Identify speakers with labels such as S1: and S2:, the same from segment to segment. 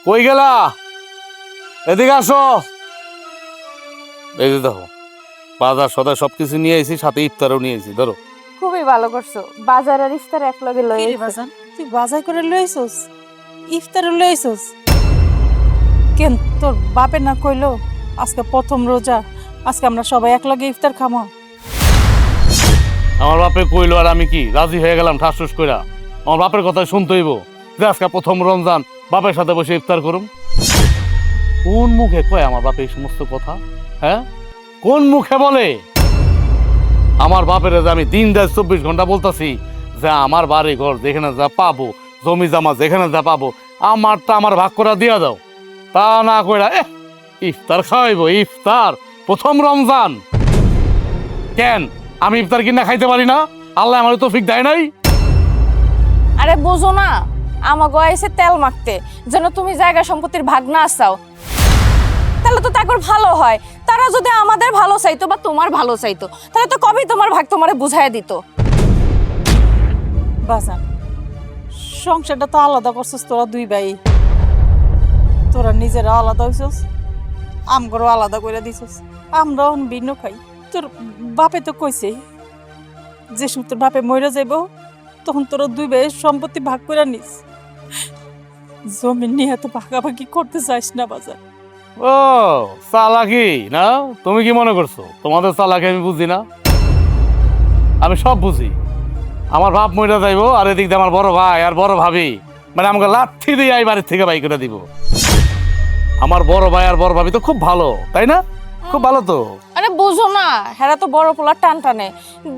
S1: কই গেলা? এদিকে আসো। এই যে দেখো, বাজার সদাই সবকিছু নিয়ে এসেছি, সাথে ইফতারও নিয়ে এসেছি। ধরো।
S2: খুবই ভালো করছো, বাজার আর ইফতার এক লগে লই
S3: কি রে বাজান, তুই বাজার করে লইছস, ইফতারে লইছস কেন? তোর বাপে না কইলো আজকে প্রথম রোজা, আজকে আমরা সবাই একলগে ইফতার খামো?
S1: আমার বাপে কইলো আর আমি কি রাজি হয়ে গেলাম ঠাসঠুস কইরা? আমার বাপের কথা শুনতে হইব যে আজকে প্রথম রমজান, বাপের সাথে বসে ইফতার করুম। কোন মুখে কয় আমার বাপে এই সমস্ত কথা? হ্যাঁ, কোন মুখে বলে? আমার বাপের যে আমি দিন রাত 24 ঘন্টা বলতাছি যে আমার বাড়ি ঘর যেখানে যা পাবো, জমি জামা যেখানে যা পাবো, আমারটা আমার ভাগ করে দিয়া দাও। তা না কইরা ইফতার খাওয়াইবো, ইফতার প্রথম রমজান। কেন আমি ইফতার কিনা খাইতে পারি না? আল্লাহ আমার তৌফিক দেয় নাই?
S2: আরে বোঝো না, আমাগো আইছে তেল মাখতে, যেন তুমি জায়গা সম্পত্তির ভাগ না চাও। তাহলে তো তাকর ভালো হয়। তারা যদি আমাদের ভালো চাইতো বা তোমার ভালো চাইতো, তাহলে তো কবেই তোমার ভাগ তোমারে বুঝাইয়া দিত।
S3: বাজান, সংসারটা তো আলাদা করছস তোরা দুই ভাই, তোরা নিজেরা আলাদা হইছস, আমগরও আলাদা করে দিছস, আমরাও ভিন্ন খাই। তোর বাপে তো কইছে যে সময় তোর বাপে মইরা যাইব তখন তোরা দুই ভাই সম্পত্তি ভাগ করে নিস, জমি নিয়ে তো ভাগাভাগি করতে চাইস না বাজার।
S1: ও চালাকি না? তুমি কি মনে করছো তোমাদের চালাকি আমি বুঝি না? আমি সব বুঝি। আমার বাপ মইরা যাইবো আর এদিক দিয়ে আমার বড় ভাই আর বড় ভাবি মানে আমাকে লাথি দিয়ে এই বাড়ির থেকে বাই করে দিব। আমার বড় ভাই আর বড় ভাবি তো খুব ভালো, তাই না? খুব ভালো তো।
S2: আরে বোঝো না, হেরা তো বড় পোলার টান টানে।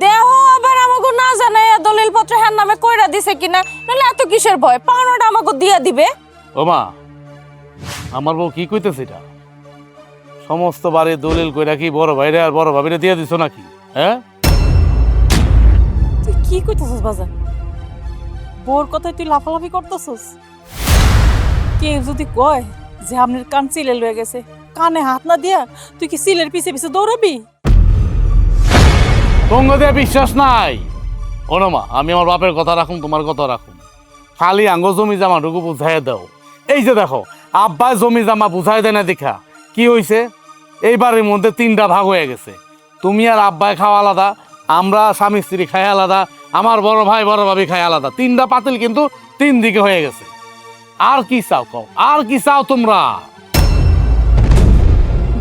S2: দেহ আবার আমাগো না জানে দলিল পত্র হ্যার নামে কইরা দিছে কিনা, নাহলে এত কিসের ভয়? পাওনাটা আমাগো দিয়া দিবে।
S1: ও মা, আমার বউ কি কইতেছে এটা? সমস্ত বাড়ির দলিল কইরা কি বড় ভাইরে আর বড় ভাবিরে দিয়ে দিছো নাকি? হ্যাঁ,
S3: তুই কি কইতেছস বাজার? বোর কথায় তুই লাফালাফি করতেছস? কেউ যদি কয় যে আপনার কান চিলে লয়ে গেছে, কানে হাত না দিয়া তুই কি চিলের পিছে পিছে দৌড়াবি?
S1: সঙ্গ দিয়ে বিশ্বাস নাই। ওনো মা, আমি আমার বাপের কথা রাখুন, তোমার কথা রাখুন। খালি আঙ্গো জমি জামা ঢুকু বুঝাই দাও। এই যে দেখো, আব্বাই জমি জামা বুঝাই দেয় না দেখা কি হইছে? এইবারের মধ্যে 3টা ভাগ হয়ে গেছে। তুমি আর আব্বাই খাওয়া আলাদা, আমরা স্বামী স্ত্রী খাই আলাদা, আমার বড় ভাই বড় ভাবি খাই আলাদা। 3টা পাতিল কিন্তু 3 দিকে হয়ে গেছে। আর কি চাও কও? আর কি চাও তোমরা?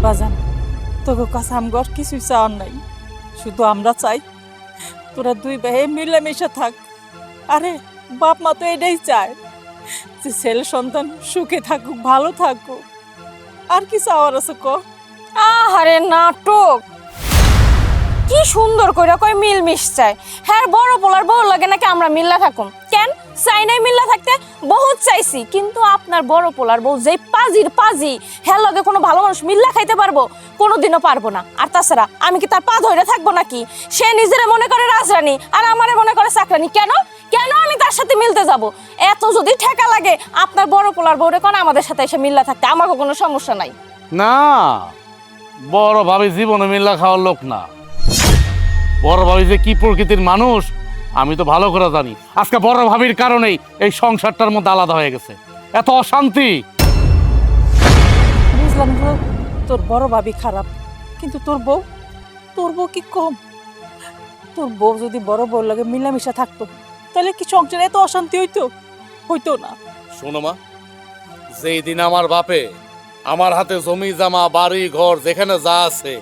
S3: বাজান, তোকে কাছে আমগর কিছুই চাওয়ার নাই, শুধু আমরা চাই তোরা দুই ভাই মিলেমিশে থাক। আরে বাপ মা তো এটাই চায় যে ছেলে সন্তান সুখে থাকুক, ভালো থাকুক। আর কি চাওয়ার আছে ক?
S2: আহারে নাটক! কি সুন্দর কইরা কয় মিলমিশ চাই। হ্যাঁ, বড় পোলার বউ লাগে নাকি আমরা মিল্লা থাকুম? কেন চাই নাই মিল্লা থাকতে? বহুত চাইছি, কিন্তু আপনার বড় পোলার বউ যেই পাজির পাজি, হ্যাঁ লগে কোনো ভালো মানুষ মিল্লা খাইতে পারবো? কোনোদিনও পারবো না। আর তাছাড়া আমি কি তার পা ধরে থাকবো নাকি? সে নিজেরে মনে করে রাজরানী আর আমারে মনে করে চাকরানী। কেন কেন আমি তার সাথে মিলতে যাব? এত যদি ঠেকা লাগে আপনার বড় পোলার বউরে কোন আমাদের সাথে এসে মিল্লা থাকতে, আমাকে কোনো সমস্যা নাই।
S1: না, বড় ভাবি জীবনে মিল্লা খাওয়ার লোক না। বড় ভাবি যে কি প্রকৃতির মানুষ আমি তো ভালো করে জানি। আজকে বড় ভাবির কারণেই এই সংসারটার মধ্যে আলাদা হয়ে গেছে, এত অশান্তি।
S3: বুঝলাম তো তোর বড় ভাবি খারাপ, কিন্তু তোর বউ কি কম? তোর বউ যদি বড় বউ লাগে মিলামিশা থাকতো তাহলে কি সংসারে এত অশান্তি হইতো না?
S1: শোনো মা, যেই দিন আমার বাপে আমার হাতে জমি জামা বাড়ি ঘর যেখানে যা আছে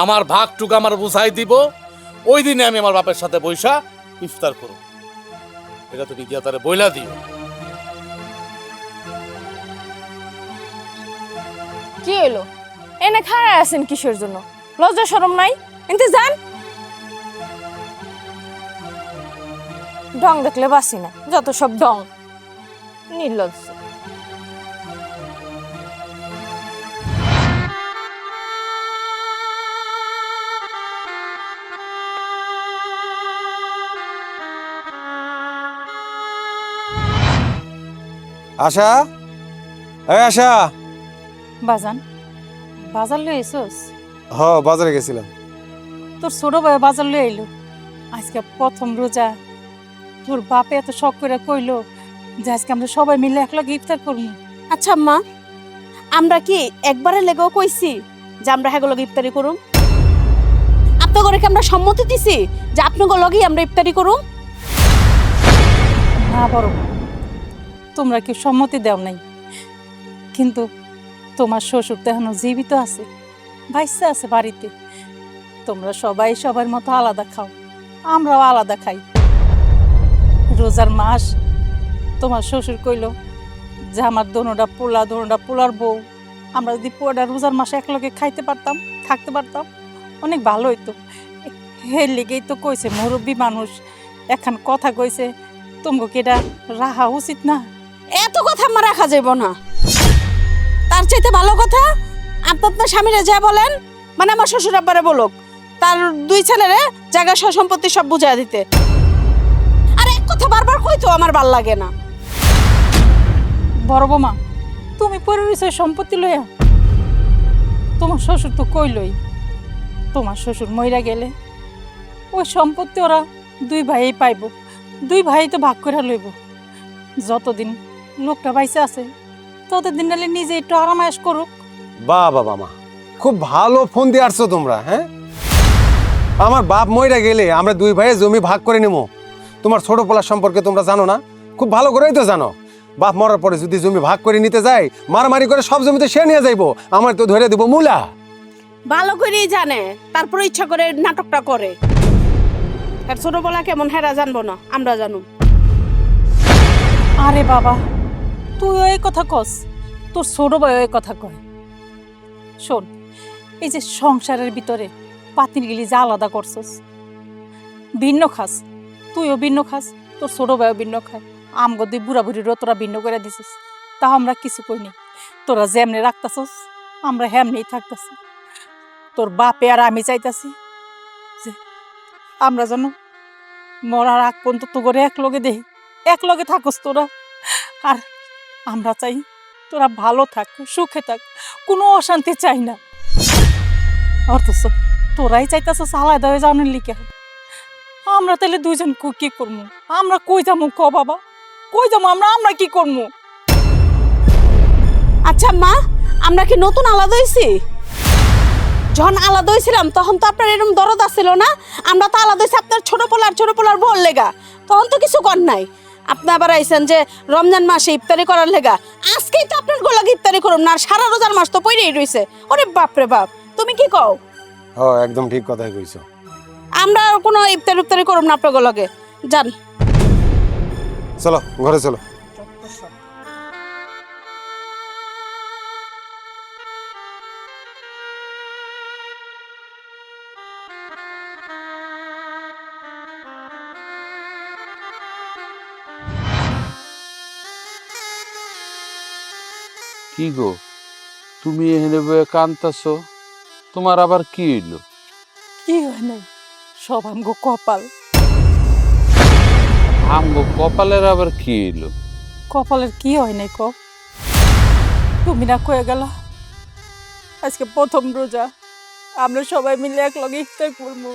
S1: আমার ভাগটুকু আমার বুঝাই দিব, ওই দিনে আমি আমার বাপের সাথে বৈশা ইফতার করব। এটা তুমি গিয়া তারে বইলা দিও।
S2: কি হইলো? এনে খাড়ায় আছেন কিসের জন্য? লজ্জা শরম নাই? এনতে যান। ডং দেখলে বাসি না, যত সব ডং, নির্লজ্জ।
S4: আশা, এই আশা।
S3: বাজান, বাজার লই এসোস?
S4: বাজারে গেছিলাম।
S3: তোর ছোট ভাই বাজার লই আইলো, আজকে প্রথম রোজা। তোর বাপে এত শখ করে কইলো যে আজকে আমরা সবাই মিলে একলগে ইফতার করবো।
S5: আচ্ছা আম্মা, আমরা কি একবারে লেগেও কইছি যে আমরা হ্যাগো লগে ইফতারি করুম? আপনাদের কি আমরা সম্মতি দিছি যে আপনাদের লগেই আমরা ইফতারি করুম?
S3: না বড় বউ, তোমরা কি সম্মতি দেও নাই, কিন্তু তোমার শ্বশুর তো এখনো জীবিত আছে, বাইসা আছে বাড়িতে। তোমরা সবাই সবার মতো আলাদা খাও, আমরাও আলাদা খাই। রোজার মাস, তোমার শ্বশুর কইলো যে আমার দোনোটা পোলার বউ, আমরা যদি পোয়াটা রোজার মাসে একলগে খাইতে পারতাম, থাকতে পারতাম, অনেক ভালো হইতো। এর লেগেই তো কইছে মুরব্বী মানুষ এখন কথা কইছে, তোমাকে কি এটা রাখা উচিত না?
S5: এত কথা আমার রাখা যাইব না। তার চাইতে ভালো কথা আপনার স্বামীরে যা বলেন, মানে আমার শ্বশুর আব্বারে বলুক তার দুই ছেলেরে জায়গা সহ সম্পত্তি সব বুঝাইয়া দিতে। আর এক কথা বারবার কইতো আমার ভাল লাগে না।
S3: বড় বৌমা, তুমি পরে রয়েছে সম্পত্তি লইয়া? তোমার শ্বশুর তো কইলই, তোমার শ্বশুর মইরা গেলে ওই সম্পত্তি ওরা দুই ভাইই পাইব, দুই ভাই তো ভাগ করে লইব। যতদিন লোকটা বাইসে আছে ততদিন নালে নিজে একটু আরামায়েশ করুক।
S4: বাহ বাবা মা, খুব ভালো ফোন দিয়ে আসছো তোমরা। হ্যাঁ, আমার বাপ মইরা গেলে আমরা দুই ভাইয়ে জমি ভাগ করে নেবো। তোমার ছোট পোলার সম্পর্কে তোমরা জানো না? খুব ভালো করেই তো জানো। বাপ মরার পরে যদি জমি ভাগ করে নিতে যায়, মারামারি করে সব জমিতে সে নিয়ে যাইবো, আমার তো ধরে দেবো মূলা।
S5: ভালো করেই জানে, তারপরে ইচ্ছা করে নাটকটা করে। আর ছোটবেলা কেমন হেরা জানবো না, আমরা জানো।
S3: আরে বাবা, তুই এই কথা কস, তোর ছোট ভাই ওই কথা কয়। শোন, এই যে সংসারের ভিতরে পাতিলগুলি যা আলাদা করছস, ভিন্ন খাস, তুইও ভিন্ন খাস, তোর ছোট ভাইও ভিন্ন খায়। আমগো দুই বুড়া বুড়িরও তোরা ভিন্ন করে দিছিস, তা আমরা কিছু কইনি। তোরা যেমনি রাখতাছস আমরা হেমনেই থাকতাছি। তোর বাপে আর আমি চাইতাছি যে আমরা যেন মরার আগ পর্যন্ত তো করে একলগে দেই, একলগে থাকস তোরা। আর আমরা চাই তোরা ভালো থাক, সুখে থাক, কোনো অশান্তি চাই না। অথচ তোরাই চাইতাছস আলাদা হয়ে যাওয়ার লিখে। আমরা তাহলে দুইজন কি করবো? আমরা কই যাবো ক বাবা, কই যাবো আমরা? আমরা কি করবো?
S5: আচ্ছা মা, আমরা কি নতুন আলাদা হয়েছি? যখন আলাদা হয়েছিলাম তখন তো আপনার এরকম দরদ আসছিল না। আমরা তো আলাদা হয়েছি আপনার ছোট পোলার বউর লেগা, তখন তো কিছু কর নাই। আপনি আবার আইসেন যে রমজান মাসে ইফতারি করার লেগা। আজকেই তো আপনার গোলাগে ইফতারি করুন না, আর সারা রোজার মাস তো পইরেই রইছে। ওরে বাপরে বাপ, তুমি কি কও?
S4: হ্যাঁ, একদম ঠিক কথাই কইছো।
S5: আমরা আর কোনো ইফতারি করুম না আপনার গোলাগে, যান।
S4: চলো ঘরে চলো।
S6: কি গো, তুমি এখানে বয়ে কান্তাছো? তোমার আবার কি হইলো?
S3: কি হয় নাই, সব আমগো কপাল।
S6: আমগো কপালের আবার কি হইলো?
S3: কপালের কি হয় নাই ক? তুমি না কয়ে গেল আজকে প্রথম রোজা, আমরা সবাই মিলে একলগে ইফতার করবো।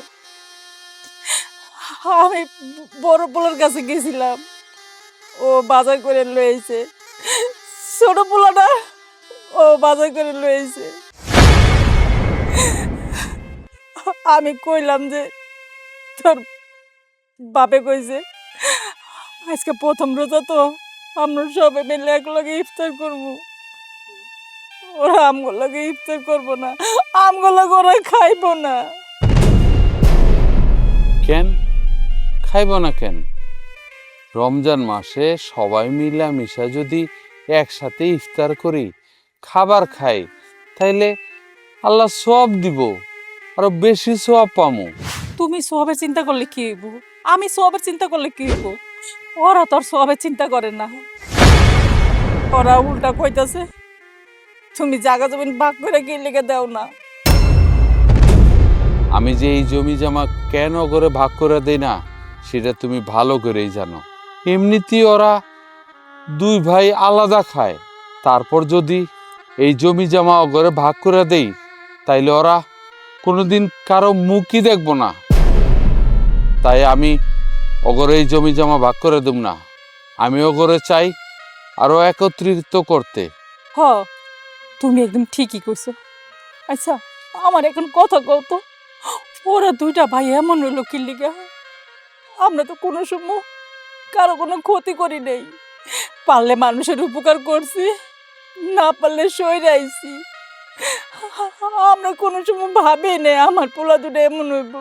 S3: আমি বড় পোলার কাছে গেছিলাম, ও বাজার করে লয়েছে। ছোট পোলাটা ও বাজার করে লয়েছে। আমি কইলাম যে তোর বাপে কইছে আজকে প্রথম রোজা, তো আমরা সবাই মিলে একলগে ইফতার করবো। ওরা আমগুলো লাগে ইফতার করবো না, আমগুলো ওরা খাইবো না।
S6: কেন খাইব না কেন? রমজান মাসে সবাই মিলামিশা যদি একসাথে ইফতার করি, খাবার খাই, তাইলে আল্লাহ সওয়াব দিব, আরো বেশি সওয়াব পামু।
S3: তুমি সবের চিন্তা করলে কি হইব, আমি সবের চিন্তা করলে কি হইব? ওরা তোর সবের চিন্তা করে না, ওরা উল্টা কইতাছে তুমি জায়গা জমিন ভাগ করে কি লেগে দাও না।
S6: আমি যে এই জমি জমা কেন করে ভাগ করে দেই না সেটা তুমি ভালো করেই জানো। এমনিতেই ওরা দুই ভাই আলাদা খায়, তারপর যদি এই জমি জমা করে ভাগ করে দেই তাইলে ওরা কোনোদিন কারো মুখই দেখবো না। তাই আমি ওগরে এই জমি জমা ভাগ করে দেব না। আমি ওগরে চাই আরো একত্রিত করতে।
S3: হ তুমি একদম ঠিকই কইছো। আচ্ছা আমার এখন কথা কও তো, ওরা দুইটা ভাই এমন হলো কি লিগা? আমরা তো কোনো সময় কারো কোনো ক্ষতি করি নাই, পারলে মানুষের উপকার করছি, না পারলে সইরাইছি। আমরা কোনো সময় ভাবি নাই আমার পোলা দুটো এমন হইব।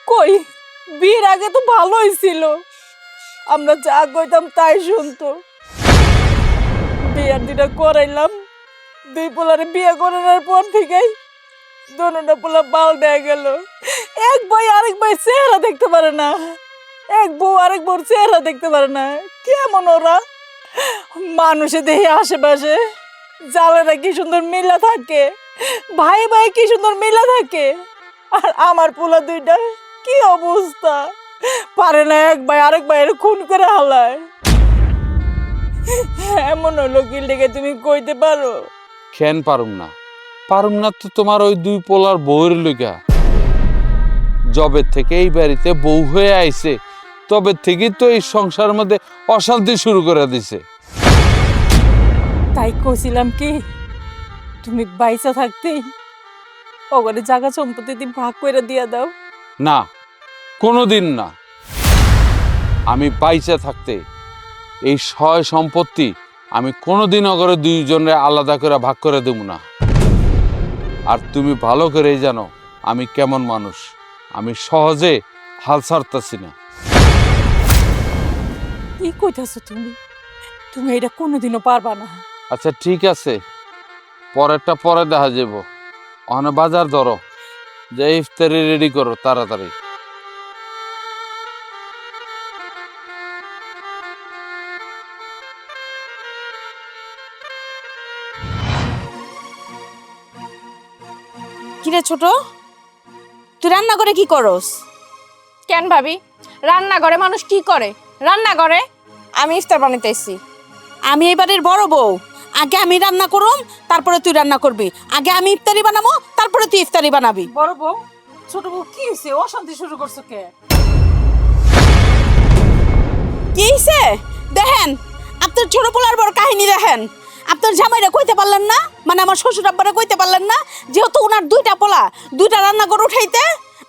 S3: কই বিয়ের আগে তো ভালোই ছিল, আমরা যা কইতাম তাই শুনতো। বিয়ার দিটা করাইলাম, দুই পোলারে বিয়ে করানোর পর থেকেই দোনোটা পোলা পাল্টে গেল। এক ভাই আরেক ভাই চেহারা দেখতে পারে না, এক বউ আরেক বউর চেহারা দেখতে পারে না। কেমন ওরা মানুষে দেখে আশেপাশে জালেরা কি সুন্দর মিলা থাকে, ভাই ভাই কি সুন্দর মিলা থাকে, আর আমার পোলা দুইটা কি অবস্থা, পারে না এক ভাই আরেক ভাইয়ের খুন করে হালায়। এমন হলো কি লেগে তুমি কইতে পারো?
S6: কেন পারুম না তো তোমার ওই দুই পোলার বউয়ের লইগা। জবের থেকে এই বাড়িতে বউ হয়ে আইছে তবে থেকেই তো এই সংসারের মধ্যে অশান্তি শুরু করে দিছে।
S3: তাই কইছিলাম কি তুমি বাইসা থাকতেই ওগরে জায়গা সম্পত্তি তুমি ভাগ করে দিয়া দাও।
S6: না, কোনোদিন না। আমি বাইচা থাকতে এই সয় সম্পত্তি আমি কোনোদিন অগরে দুইজনে আলাদা করে ভাগ করে দেব না। আর তুমি ভালো করেই জানো আমি কেমন মানুষ, আমি সহজে হাল ছাড়তাছি না।
S3: কি কইতাছো তুমি? তুমি এটা কোনোদিনও পারবা না।
S6: আচ্ছা ঠিক আছে, পরেরটা পরে দেখা যাব। অনে বাজার ধরো, যে ইফতারি রেডি করো তাড়াতাড়ি।
S5: কিরে ছোট, তুই রান্না করে কি করস?
S2: কেন ভাবি, রান্নাঘরে মানুষ কি করে? রান্নাঘরে আমি ইফতার বানাইতেছি।
S5: আমি এই বাড়ির বড় বউ, আগে আমি রান্না করুম তারপরে তুই রান্না করবি। আগে আমি ইফতারি বানাবো তারপরে তুই ইফতারি বানাবি।
S3: বড় বউ ছোট বউ কি হয়েছে? অশান্তি শুরু করছো কে?
S5: কি হইছে দেখেন, আপনার ছোট পোলার বড় কাহিনী দেখেন। আপনার জামাইরা কইতে পারলেন না, মানে আমার শ্বশুর আব্বারা কইতে পারলেন না, যেহেতু ওনার দুইটা পোলা দুইটা রান্না করে উঠাইতে।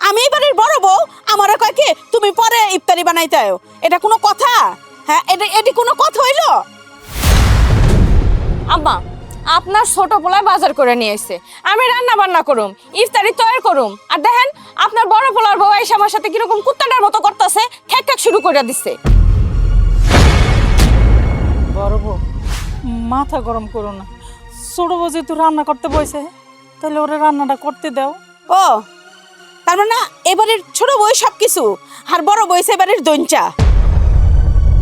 S5: আমি এই বাড়ির বড় বউ, আমারে কয় কি তুমি পরে ইফতারি বানাইতে আয়ো। এটা কোনো কথা? হ্যাঁ, এটি কোনো কথা হইলো?
S2: আম্মা, আপনার ছোট পোলায় বাজার করে নিয়ে এসে আমি রান্না বান্না করুম, ইফতারি তৈরি করুম, আর দেখেন আপনার বড় পোলার বউ এসে আমার সাথে কিরকম কুত্তাটার মতো করতেছে, খ্যাক খ্যাক শুরু করে দিচ্ছে।
S3: বড় বউ মাথা গরম করো না। ছোট বউ যেহেতু রান্না করতে বসে, তাহলে ওরা রান্নাটা করতে দাও।
S5: ও তার মানে এবারের ছোট বই সবকিছু, আর বড় বই এবারের দঞ্চা।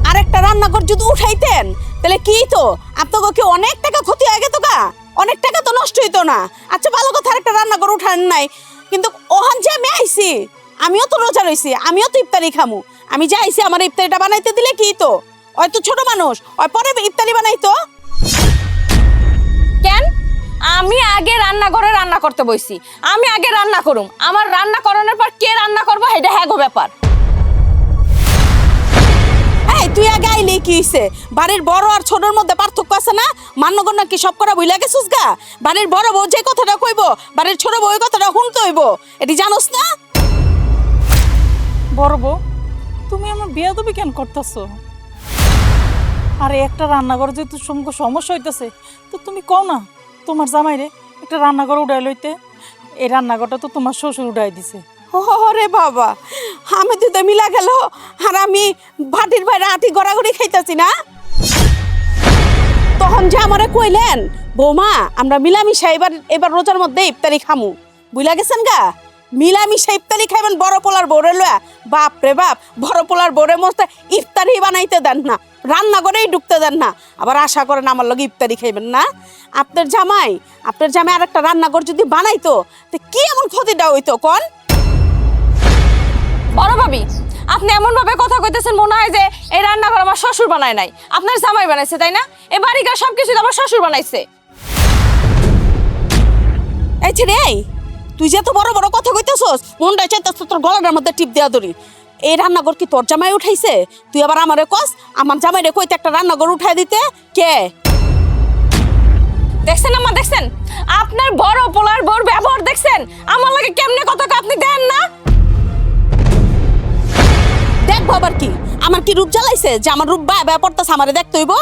S5: আর একটা রান্নাঘর যদি উঠাইতেন তাহলে কি তো আপনাকে কি অনেক টাকা ক্ষতি হয়ে গেত গা, অনেক টাকা তো নষ্ট হইতো না। আচ্ছা ভালো কথা, একটা রান্নাঘর উঠান নাই, কিন্তু ওহান যে আমি আইছি, আমিও তো রোজা রইছি, আমিও তো ইফতারি খামু। আমি যে আইছি আমার ইফতারিটা বানাইতে দিলে কি তো, ওই তো ছোট মানুষ, ওই পরে ইফতারি বানাইতো।
S2: কেন? আমি আগে রান্নাঘরে রান্না করতে বসছি, আমি আগে রান্না করুম, আমার রান্না করানোর পর কে রান্না করবো এটা হ্যাগো ব্যাপার।
S5: এই তুই আগে আইলি কি হইছে? বাড়ির বড় আর ছোটর মধ্যে পার্থক্য আছে না? মান্যগণ নাকি সব করা বইলা গেছিস গা? বাড়ির বড় বউ যে কথাটা কইব, বাড়ির ছোট বউ ওই কথাটা শুনতে হইব, এটি জানোস না?
S3: বড় বউ তুমি আমার বিয়াদবি কেন করতেছো? আরে একটা রান্নাঘর যেহেতু সমস্যা হইতেছে, তো তুমি কও না তোমার জামাইরে একটা রান্নাঘর উঠাই লইতে। এই রান্নাঘরটা তো তোমার শ্বশুর উঠাই দিছে।
S5: ওরে বাবা, আমি দুধে মিলা গেল আর আমি ভাটির বাইরে আটি গড়াগড়ি খাইতেছি না। তখন যে আমারে কইলেন বৌমা আমরা মিলামিশা এবার রোজার মধ্যে ইফতারি খামু, বুঝলা গেছেন গা? মিলামিশা ইফতারি খাইবেন বড় পোলার বউরে লয়া। বাপ রে বাপ, বড় পোলার বউরে মস্ত ইফতারি বানাইতে দেন না, রান্না করেই ঢুকতে দেন না, আবার আশা করেন আমার লগে ইফতারি খাইবেন না। আপনার জামাই আর একটা রান্নাঘর যদি বানাইতো তো কি এমন ক্ষতিটা হইতো কোন?
S2: বড় ভাবি, আপনি এমন ভাবে কথা কইতেছেন মনে হয় যে এই রান্নাঘর আমার শ্বশুর বানায় নাই, আপনার জামাই বানাইছে, তাই না? এই বাড়িঘর সবকিছু আমার শ্বশুর বানাইছে।
S5: এই ছেড়ে এই, তুই যে এত বড় বড় কথা কইতেছস, মনটা চাইতেছ তোর গলাটার মধ্যে টিপ দেওয়া ধরি। এই রান্নাঘর কি তোর জামাই উঠাইছে? তুই আবার আমারে কস আমার জামাইরে কইতে একটা রান্নাঘর উঠাই দিতে? কে?
S2: দেখছেন আম্মা, দেখছেন আপনার বড় পোলার বউর ব্যবহার দেখছেন? আমার লাগে কেমনে কথা কয় আপনি দেন না?
S5: দেখবো আবার কি, আমার কি রূপ জ্বালাইছে যে আমার রূপ বায় বায় পড়তেছে, আমারে দেখতে হইব?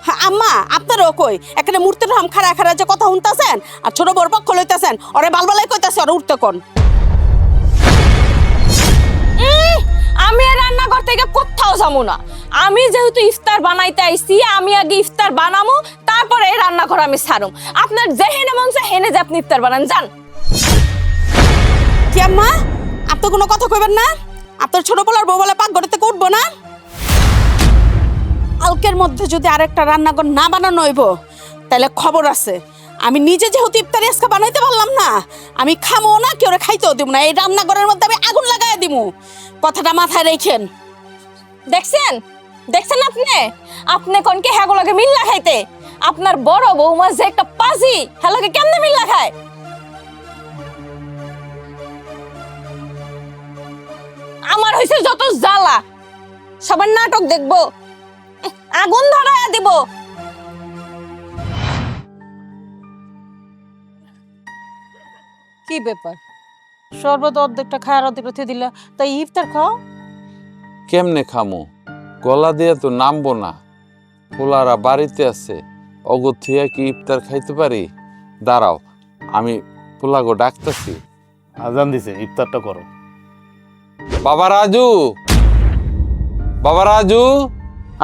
S5: হ্যাঁ, আম্মা আপনারও কই এখানে মূর্তির হাম খাড়া খাড়া যে কথা শুনতেছেন আর ছোট বড় পক্ষ লইতেছেন, ওরে বালবালাই কইতাছে ওরে উঠতে কোন।
S2: আমি আর রান্নাঘর থেকে কোথাও যাবো না। আমি যেহেতু ইফতার বানাইতে আইছি, আমি আগে ইফতার বানামু, তারপরে এই রান্নাঘর আমি ছাড়ুম। আপনার যেহেনে মন চায় হেনে যে আপনি ইফতার বানান, যান।
S5: কি আম্মা, আপনি কোনো কথা কইবেন না? আপনার ছোট বলার বউ বলে পাক ঘরে থেকে উঠবো না? কালকের মধ্যে যদি আরেকটা রান্নাঘর না বানানো হইব তাহলে খবর আছে। আমি নিজে যেহেতু ইফতারি আজকে বানাইতে পারলাম না, আমি খামো না, কেউ খাইতেও দিব না। এই রান্নাঘরের মধ্যে আমি আগুন লাগাই দিব, কথাটা মাথায় রেখেন।
S2: দেখছেন, দেখছেন আপনি আপনি কোনকে হ্যাগোলাকে মিল্লা খাইতে? আপনার বড় বৌমা যে একটা পাজি, হ্যালোকে কেমনে মিল্লা খায়? আমার হইছে যত জ্বালা, সবার নাটক দেখবো, আগুন ধরায়া দিব।
S3: কি ব্যাপার, শরবত অর্ধেকটা খায়ার অর্ধেকটা থুয়ে দিলা, তাই ইফতার খাও।
S6: কেমনে খামো? গলা দিয়ে তো নামবো না, পোলারা বাড়িতে আছে, অগথিয়া কি ইফতার খাইতে পারি? দাঁড়াও, আমি পোলাগো ডাকতেছি।
S1: আজান দিছে, ইফতারটা করো।
S6: বাবা রাজু, বাবা রাজু।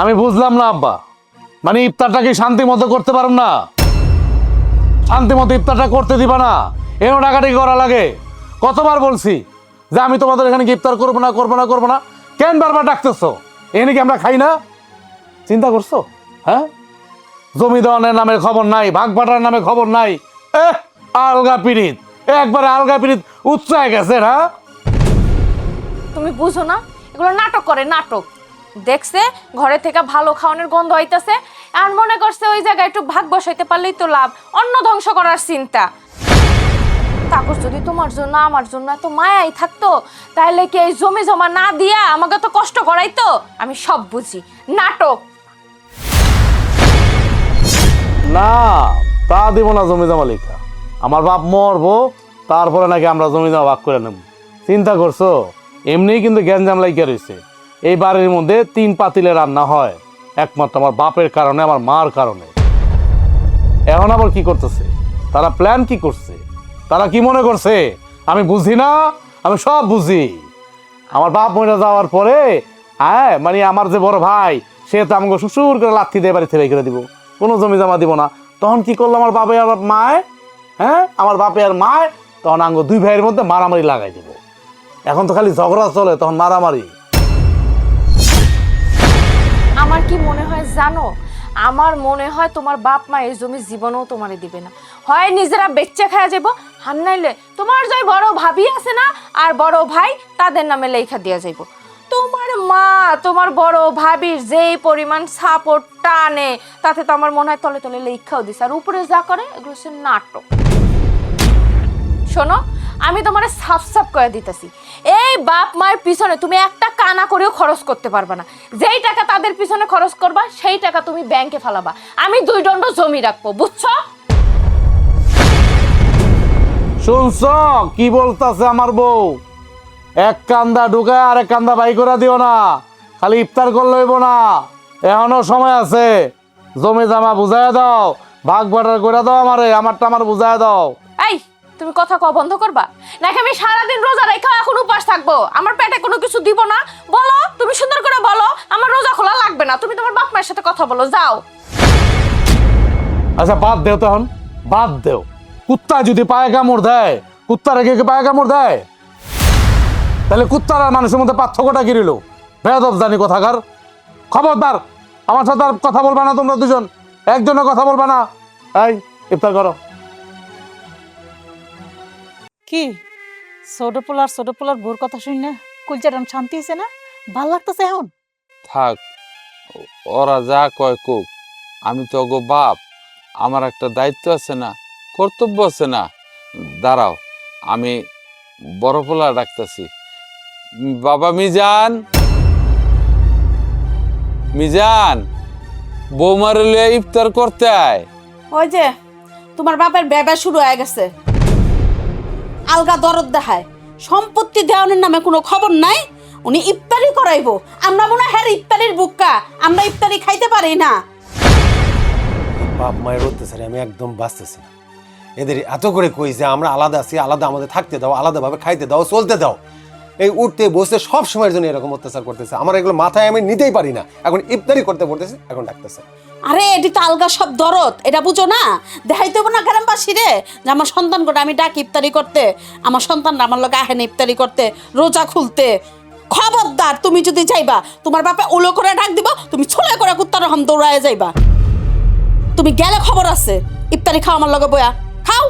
S1: আমি বুঝলাম না আব্বা, মানে ইফতারটা কি শান্তি মতো করতে পারেন না? শান্তি মতো ইফতারটা করতে দিবা না, এও ডাকাডাকি করা লাগে। কতবার বলছি যে আমি তোমাদের এখানে কি ইফতার করবো না, করবো না, করবো না, কেন বারবার ডাকতেছো? এখানে কি আমরা খাই না? চিন্তা করছো? হ্যাঁ, জমি দেওয়ানের নামে খবর নাই, ভাগ বাটার নামে খবর নাই। আলগা পিরিত, একবারে আলগা পিরিত উৎসাহে গেছে না?
S2: তুমি বুঝো না, এগুলো নাটক করে, নাটক। দেখছে ঘরে থেকে ভালো খাওয়ানোর গন্ধ হইতাছে, আর মনে করছে ওই জায়গায় একটু ভাগ বসাইতে পারলেই তো লাভ, অন্ন ধ্বংস করার চিন্তা। তারপর যদি তোমার জন্য আমার জন্য এত মায়াই থাকতো, তাহলে কি এই জমি জমা না দিয়া আমাকে তো কষ্ট করাইতো? আমি সব বুঝি, নাটক।
S1: না, তা দিব না জমি জমা লেখা। আমার বাপ মরবো, তারপরে নাকি আমরা জমি জমা ভাগ করে নেব। চিন্তা করছো? এমনিই কিন্তু গ্যাঞ্জাম লাইকা রয়েছে। এই বাড়ির মধ্যে 3 পাতিলে রান্না হয়, একমাত্র আমার বাপের কারণে, আমার মার কারণে। এখন আবার কি করতেছে তারা? প্ল্যান কি করছে তারা? কি মনে করছে আমি বুঝি না? আমি সব বুঝি। আমার বাপ মরে যাওয়ার পরে, হ্যাঁ, মানে আমার যে বড় ভাই, সে তো আমাকে শ্বশুর করে লাথি দিয়ে বাড়ি থেকে করে দিব, কোনো জমি জমা দিব না। তখন কি করলো আমার বাপে আর মায়? হ্যাঁ, আমার বাপে আর মায় তখন আঙ্গ 2 ভাইয়ের মধ্যে মারামারি লাগাই দিব। এখন তো খালি ঝগড়া চলে, তখন মারামারি।
S2: আমার কি মনে হয় জানো? আমার মনে হয় তোমার বাপ মা এই জমি জীবনেও তোমারে দিবে না। হয় নিজেরা বেচ্চা খাওয়া যাবো, আর নাইলে তোমার যে বড় ভাবি আছে না আর বড় ভাই, তাদের নামে লেখা দেওয়া যাইব। তোমার মা তোমার বড় ভাবির যেই পরিমাণ সাপোর্ট টানে, তাতে তো আমার মনে হয় তলে তলে লেখাও দিছে। আর উপরে যা করে এগুলো হচ্ছে নাটক। শোনো, আমি তোমারে সাফ সাফ করে দিতেছি, এই বাপ মায়ের পিছনে তুমি একটা কানা করেও খরচ করতে পারবে না। যেই টাকা তাদের পিছনে খরচ করবা, সেই টাকা তুমি ব্যাংকে ফেলাবা। আমি 2 দণ্ড জমি রাখবো, বুঝছো?
S1: শুনছ কি বলতাছে আমার বউ? এক কান্দা ঢুকায় আর এক কান্দা বাই করে দিও না, খালি ইফতার করলে হইব না। এখনো সময় আছে, জমি জামা বুঝাইয়া দাও, ভাগ বাটার করে দাও, আমারটা আমার বুঝাইয়া দাও।
S2: এই, তুমি কথা কওয়া বন্ধ করবা নাকি আমি সারাদিন রোজা রেখে এখন উপাস থাকবো? আমার পেটে কোনো কিছু দিব না? বলো, তুমি সুন্দর করে বলো, আমার রোজা খোলা লাগবে না। তুমি তোমার বাপ মায়ের সাথে কথা বলো, যাও।
S1: আচ্ছা বাদ দেও, তখন বাদ দেও। কুত্তা যদি পায়ে কামড় দেয়, কুত্তা রেখে পায়ে কামড় দেয়, তাহলে কুত্তার আর মানুষের মধ্যে পার্থক্যটা কি রইল? বেয়াদব জানি কোথাকার। খবরদার, আমার সাথে আর কথা বলবা না তোমরা দুজন, একজনের কথা বলবা না। এই, ইফতার করো।
S3: কি ছোট পোলার ভোর কথা শুনি না, কুলচারাম শান্তি হয়েছে না? ভাল লাগতেছে এখন?
S6: থাক, ওরা যা কয় কোক, আমি তো ওগো বাপ, আমার একটা দায়িত্ব আছে না, কর্তব্য আছে না? দাঁড়াও, আমি বড় পোলা ডাকতেছি। বাবা মিজান, মিজান, বৌমার লিয়ে ইফতার করতে আয়।
S5: ওই যে তোমার বাপের ব্যবসা শুরু হয়ে গেছে, আলগা দরদ দেখায়, সম্পত্তি দেওয়ানোর নামে কোনো খবর নাই। উনি ইফতারি করাইবো, আমরা মনে হয় হ্যাঁ ইফতারির বুক্কা, আমরা ইফতারি খাইতে পারি না।
S4: বাপ মায়ের অত্যাচারে আমি একদম বাঁচতেছি না। এদের এত করে কই যে আমরা আলাদা আছি, আলাদা আমাদের থাকতে দাও, আলাদাভাবে খাইতে দাও, চলতে দাও, এই উঠতে বসতে সব সময়ের জন্য এরকম অত্যাচার করতেছে। আমার এগুলো মাথায় আমি নিতেই পারি না। এখন ইফতারি করতে পড়তেছে, এখন ডাকতেছে।
S5: আরে এটি তো আলগা সব দরদ, এটা বুঝো না? দেখাইতে হবো না গ্রামবাসী রে যে আমার সন্তান করে আমি ডাকি ইফতারি করতে, আমার সন্তানরা আমার লোক আহে না ইফতারি করতে, রোজা খুলতে। খবরদার, তুমি যদি যাইবা তোমার বাপে উলো করে ডাক দিব, তুমি ছোলে করে কুত্তার রকম দৌড়ায় যাইবা। তুমি গেলে খবর আছে, ইফতারি খাও আমার লগে বয়া খাও।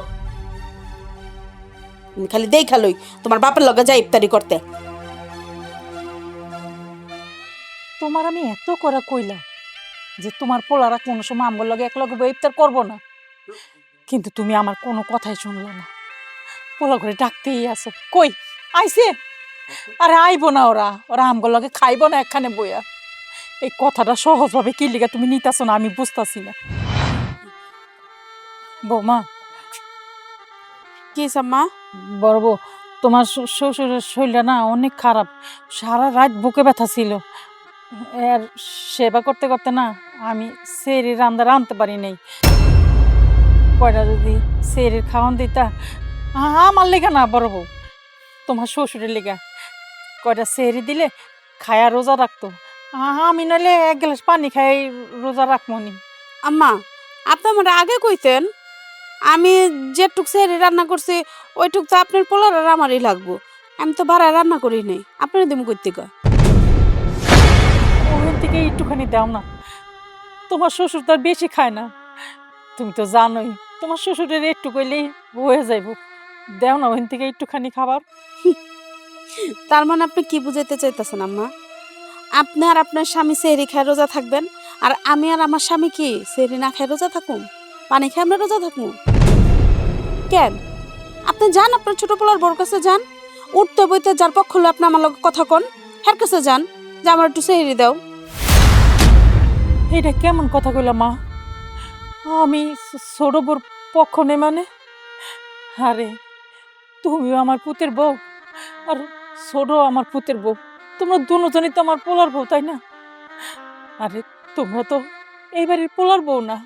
S5: তুমি খালি দেখালই তোমার বাপের লগে যাই ইফতারি করতে।
S3: তোমার আমি এত করে কইলাম যে তোমার পোলারা কোনো সময় আমার লগে একলগে বই ইফতার করবো না, কিন্তু তুমি আমার কোনো কথাই শুনলে না। পোলা করে ডাকতেই আছে, কই আইছে? আরে আইবো না, ওরা ওরা আমগো লগে খাইবো না একখানে বইয়া। এই কথাটা সহজভাবে কি লিগা তুমি নিতাছো না আমি বুঝতাছি না। বৌমা,
S5: কি সাম্মা?
S3: বড় বউ, তোমার শ্বশুরের শরীরটা না অনেক খারাপ, সারা রাত বুকে ব্যথা ছিল। এর সেবা করতে করতে না আমি সেরির রান্না রাঁধতে পারি নাই। কয়টা যদি সেরির খাওয়ান দিতা, আমার লেগা না বড় বউ, তোমার শ্বশুরের লেগা কয়টা সেরি দিলে খায়া রোজা রাখতো। আমি নইলে এক গ্লাস পানি খাই রোজা রাখমনি।
S5: আম্মা, আপনি আমার আগে কইতেন, আমি যেটুক সেরি রান্না করছি ওইটুক তো আপনার পোলার আর আমারই লাগবো। আমি তো ভাড়া রান্না করি নাই, আপনার দিম করতে কয়।
S3: ওখান থেকে একটুখানি দাও না, তোমার শ্বশুর তো আর বেশি খায় না, তুমি তো জানোই তোমার শ্বশুরের একটু কইলেই হয়ে যাইব। দেও না ওখান থেকে একটুখানি খাবার।
S5: তার মানে আপনি কি বুঝাইতে চাইতেছেন আম্মা? আপনি আর আপনার স্বামী সেহরি খায় রোজা থাকবেন, আর আমি আর আমার স্বামী কি সেহরি না খায় রোজা থাকুন? পানি খায় আমরা রোজা থাকুন কেন? আপনি যান আপনার ছোট পোলার বড় কাছে যান, উঠতে বইতে যার পক্ষ হলো আপনি আমার লগে কথা কন, হের কাছে যান যে আমার একটু সেহরি দাও।
S3: এটা কেমন কথা কইলা মা? আমি ছোট বোর পক্ষ নেই মানে? আরে তুমিও আমার পুতের বউ আর ছোট আমার পুতের বউ, তোমরা দুজনই তো আমার পোলার বউ, তাই না? আরে তোমরা তো এই বাড়ির পোলার বউ না,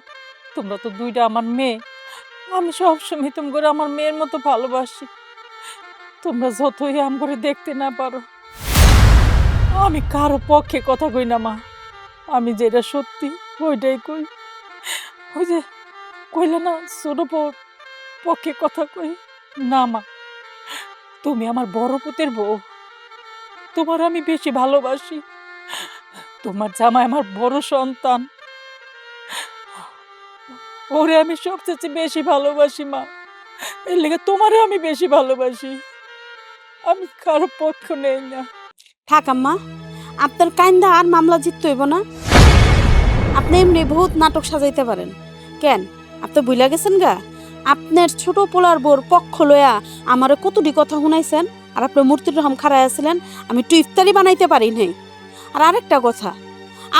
S3: তোমরা তো দুইটা আমার মেয়ে। আমি সবসময় তুমি করে আমার মেয়ের মতো ভালোবাসি। তোমরা যতই আম করে দেখতে না পারো, আমি কারো পক্ষে কথা কই না মা। আমি যেটা সত্যি ওইটাই কই। ওই যে কইলে না ছোট বউর পক্ষে কথা কই না মা, তুমি আমার বড় পুতের বউ, তোমার আমি বেশি ভালোবাসি। তোমার জামাই আমার বড় সন্তান, ওরে আমি সবচেয়ে বেশি ভালোবাসি মা, এর লেগে তোমারও আমি বেশি ভালোবাসি। আমি কারো পক্ষ নেই না।
S5: থাক আম্মা, আপনার কাইন্দা আর মামলা জিততে হইব না। আপনি এমনি বহুত নাটক সাজাইতে পারেন কেন? আপনি বুইলা গেছেন গা, আপনার ছোট পোলার বোর পক্ষ লয়া আমারে কতটি কথা শুনাইছেন, আর আপনার মূর্তির রকম খাড়াই আছিলেন, আমি একটু ইফতারি বানাইতে পারি নাই। আর আরেকটা কথা,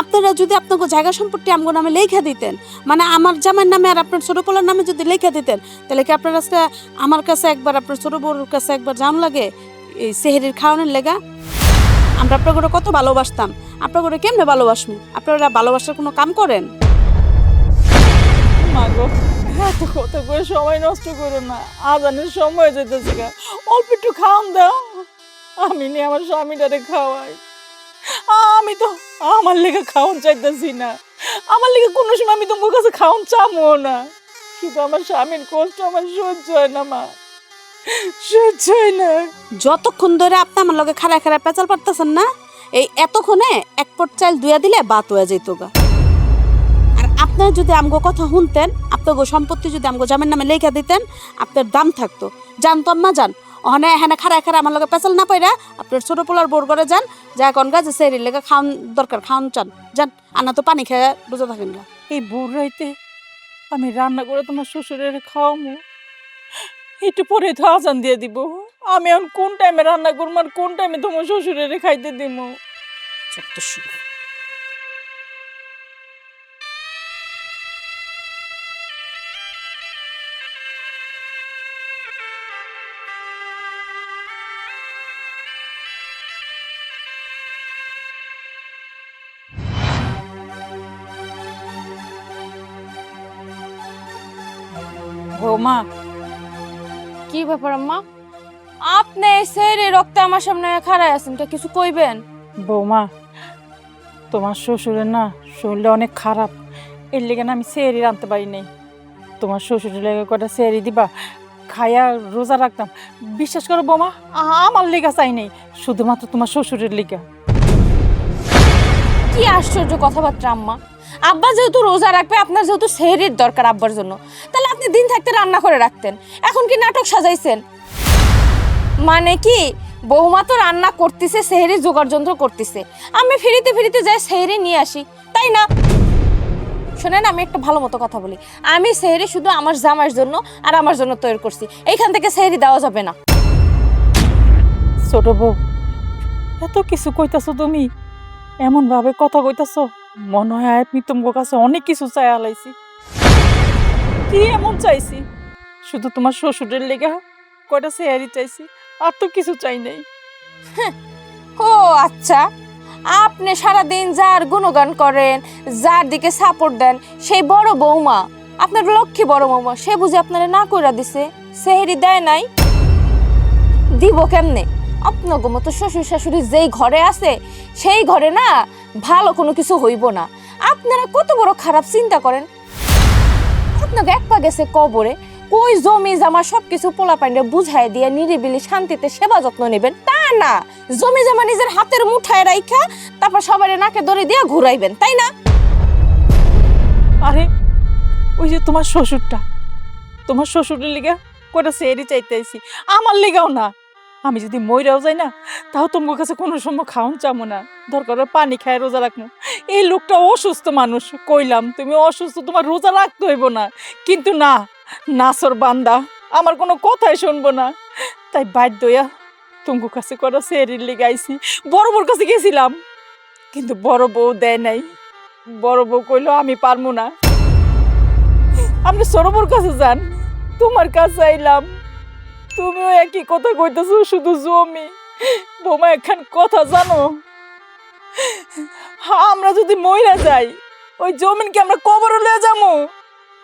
S5: আপনারা যদি আপনাকে জায়গা সম্পত্তি আমগো নামে লেখা দিতেন, মানে আমার জামাইয়ের নামে আর আপনার ছোট পোলার নামে যদি লেখা দিতেন, তাহলে কি আপনার কাছে আমার কাছে একবার, আপনার ছোট বউর কাছে একবার জাম লাগে এই সেহেরির খাওয়ানোর লেগা? আমরা আপনার কত ভালোবাসতাম, আপনার কেমনে ভালোবাসবো? আপনারা ভালোবাসার কোনো কাম করেন?
S3: মা গো, এত কথা করে সময় নষ্ট করো না, আজানের সময় যেতেছে গা, অল্প একটু খাওয়ান দাও, আমি নিয়ে আমার স্বামীটারে খাওয়াই। আমি তো আমার লেগে খাওয়ান চাইতেছি না, আমার লেগে কোনো সময় আমি তোমার কাছে খাওয়ান চামো না, কিন্তু আমার স্বামীর কষ্ট আমার সহ্য হয় না মা, সহ্য হয় না।
S5: যতক্ষণ ধরে আপনি আমার লগে খাড়া খাড়া পেঁচাল পারতেছেন না, এই এতক্ষণে এক পট চাল দুয়া দিলে বাত হয়ে যেত গা। আর আপনার যদি আমগো কথা শুনতেন, আপনার সম্পত্তি যদি আমগো জামের নামে লেখা দিতেন, আপনার দাম থাকতো। জানতো আম্মা, যান ওখানে এখানে খাড়া খাড়া আমার লগে পেঁচাল না পাইরা আপনার ছোট পোলার বোর ঘরে যান, যা কোন গাছে সেরির লেগে খাওয়ান দরকার খাওয়ান চান যান, আনা তো পানি খেয়ে রোজা থাকেন গা।
S3: এই ভোর রাইতে আমি রান্না করে তোমার শ্বশুরের খাওয়ামো, একটু পরে তো আজান দিয়ে দিব, আমি এখন কোন টাইমে রান্না করবো আর কোন টাইমে তোমার শ্বশুরের খাইতে দিব?
S5: যত শুনো।
S3: বৌমা,
S2: কি ব্যাপার আম্মা? আপনি এই সেহরি রক্তে আমার সামনে খাড়ায় আছেন, কে কিছু কইবেন?
S3: বৌমা, তোমার শ্বশুরের না শরীরটা অনেক খারাপ, এর লেগে না আমি সেহরি রাঁধতে পারি নাই। তোমার শ্বশুরের লেগে কটা সেহরি দিবা, খাইয়া রোজা রাখতাম। বিশ্বাস করো বৌমা, আমার লেগা চাই নাই, শুধুমাত্র তোমার শ্বশুরের লেগা।
S2: কি আশ্চর্য কথাবার্তা আম্মা! আব্বা যেহেতু রোজা রাখবে, আপনার যেহেতু সেহরির দরকার আব্বার জন্য, তাহলে আপনি দিন থাকতে রান্না করে রাখতেন। এখন কি নাটক সাজাইছেন? মানে কি বৌমা তো রান্না করতেছে, সেহরি জোগাড় যন্ত্র করতেছে, আমি ফিরিতে ফিরিতে যাই সেহরি নিয়ে আসি, তাই না? শোনেন, আমি একটা ভালো মতো কথা বলি, আমি সেহরি শুধু আমার জামাইয়ের জন্য আর আমার জন্য তৈরি করছি, এইখান থেকে সেহরি দেওয়া যাবে না।
S3: ছোট বউ, এত কিছু কইতাছো তুমি, এমন ভাবে কথা কইতাছো, মনে হয় আমি তোমার কাছে অনেক কিছু চাই আলাইছি। কি এমন চাইছি? শুধু তোমার শ্বশুরের লেগে কয়টা সেহারি চাইছি, আর তো কিছু চাই নাই।
S2: ও আচ্ছা, আপনি সারাদিন যার গুণগান করেন, যার দিকে সাপোর্ট দেন, সেই বড় বৌমা, আপনার লক্ষ্মী বড় বৌমা, সে বুঝে আপনারা না কইরা দিছে, সেহরি দেয় নাই? দিব কেমনে? আপনার মতো শ্বশুর শাশুড়ি যেই ঘরে আছে, সেই ঘরে না ভালো কোনো কিছু হইব না। আপনারা কত বড় খারাপ চিন্তা করেন। আপনাকে এক পা গেছে কবরে, কই জমি জামা সবকিছু পোলা পাইন্ডে বুঝাই দিয়ে নিরিবিলি শান্তিতে সেবা যত্ন নেবেন, তা না, জমি জামা নিজের হাতের মুঠায় রাইখা তারপর সবাই নাকে দড়ি দিয়ে ঘুরাইবেন, তাই না?
S3: আরে ওই যে তোমার শ্বশুরটা, তোমার শ্বশুরের লিগা কয়টা সেহারি চাইতেছি, আমার লিগাও না। আমি যদি মইরাও যাই না, তাও তোমার কাছে কোনো সময় খাওন চামো না, দরকার হয় পানি খায় রোজা রাখবো। এই লোকটা অসুস্থ মানুষ, কইলাম তুমি অসুস্থ, তোমার রোজা রাখতে হইব না, কিন্তু না, নাসর বান্দা আমার কোনো কথাই শুনবো না, তাই বাধ্য হইয়া তোমার কাছে কয়টা সেহারির লিগে আইছি। বড় বউর কাছে গেছিলাম, কিন্তু বড় বউ দেয় নাই। বড় বউ কইলো আমি পারবো না। আপনি ছোট বউর কাছে যান, তোমার কাছে আইলাম, তুমিও একই কথা কইতেছো, শুধু জমি। বৌমা একখান কথা জানো, আমরা যদি মইরা যাই, ওই জমিন কি আমরা কবরে লয়ে যাবো?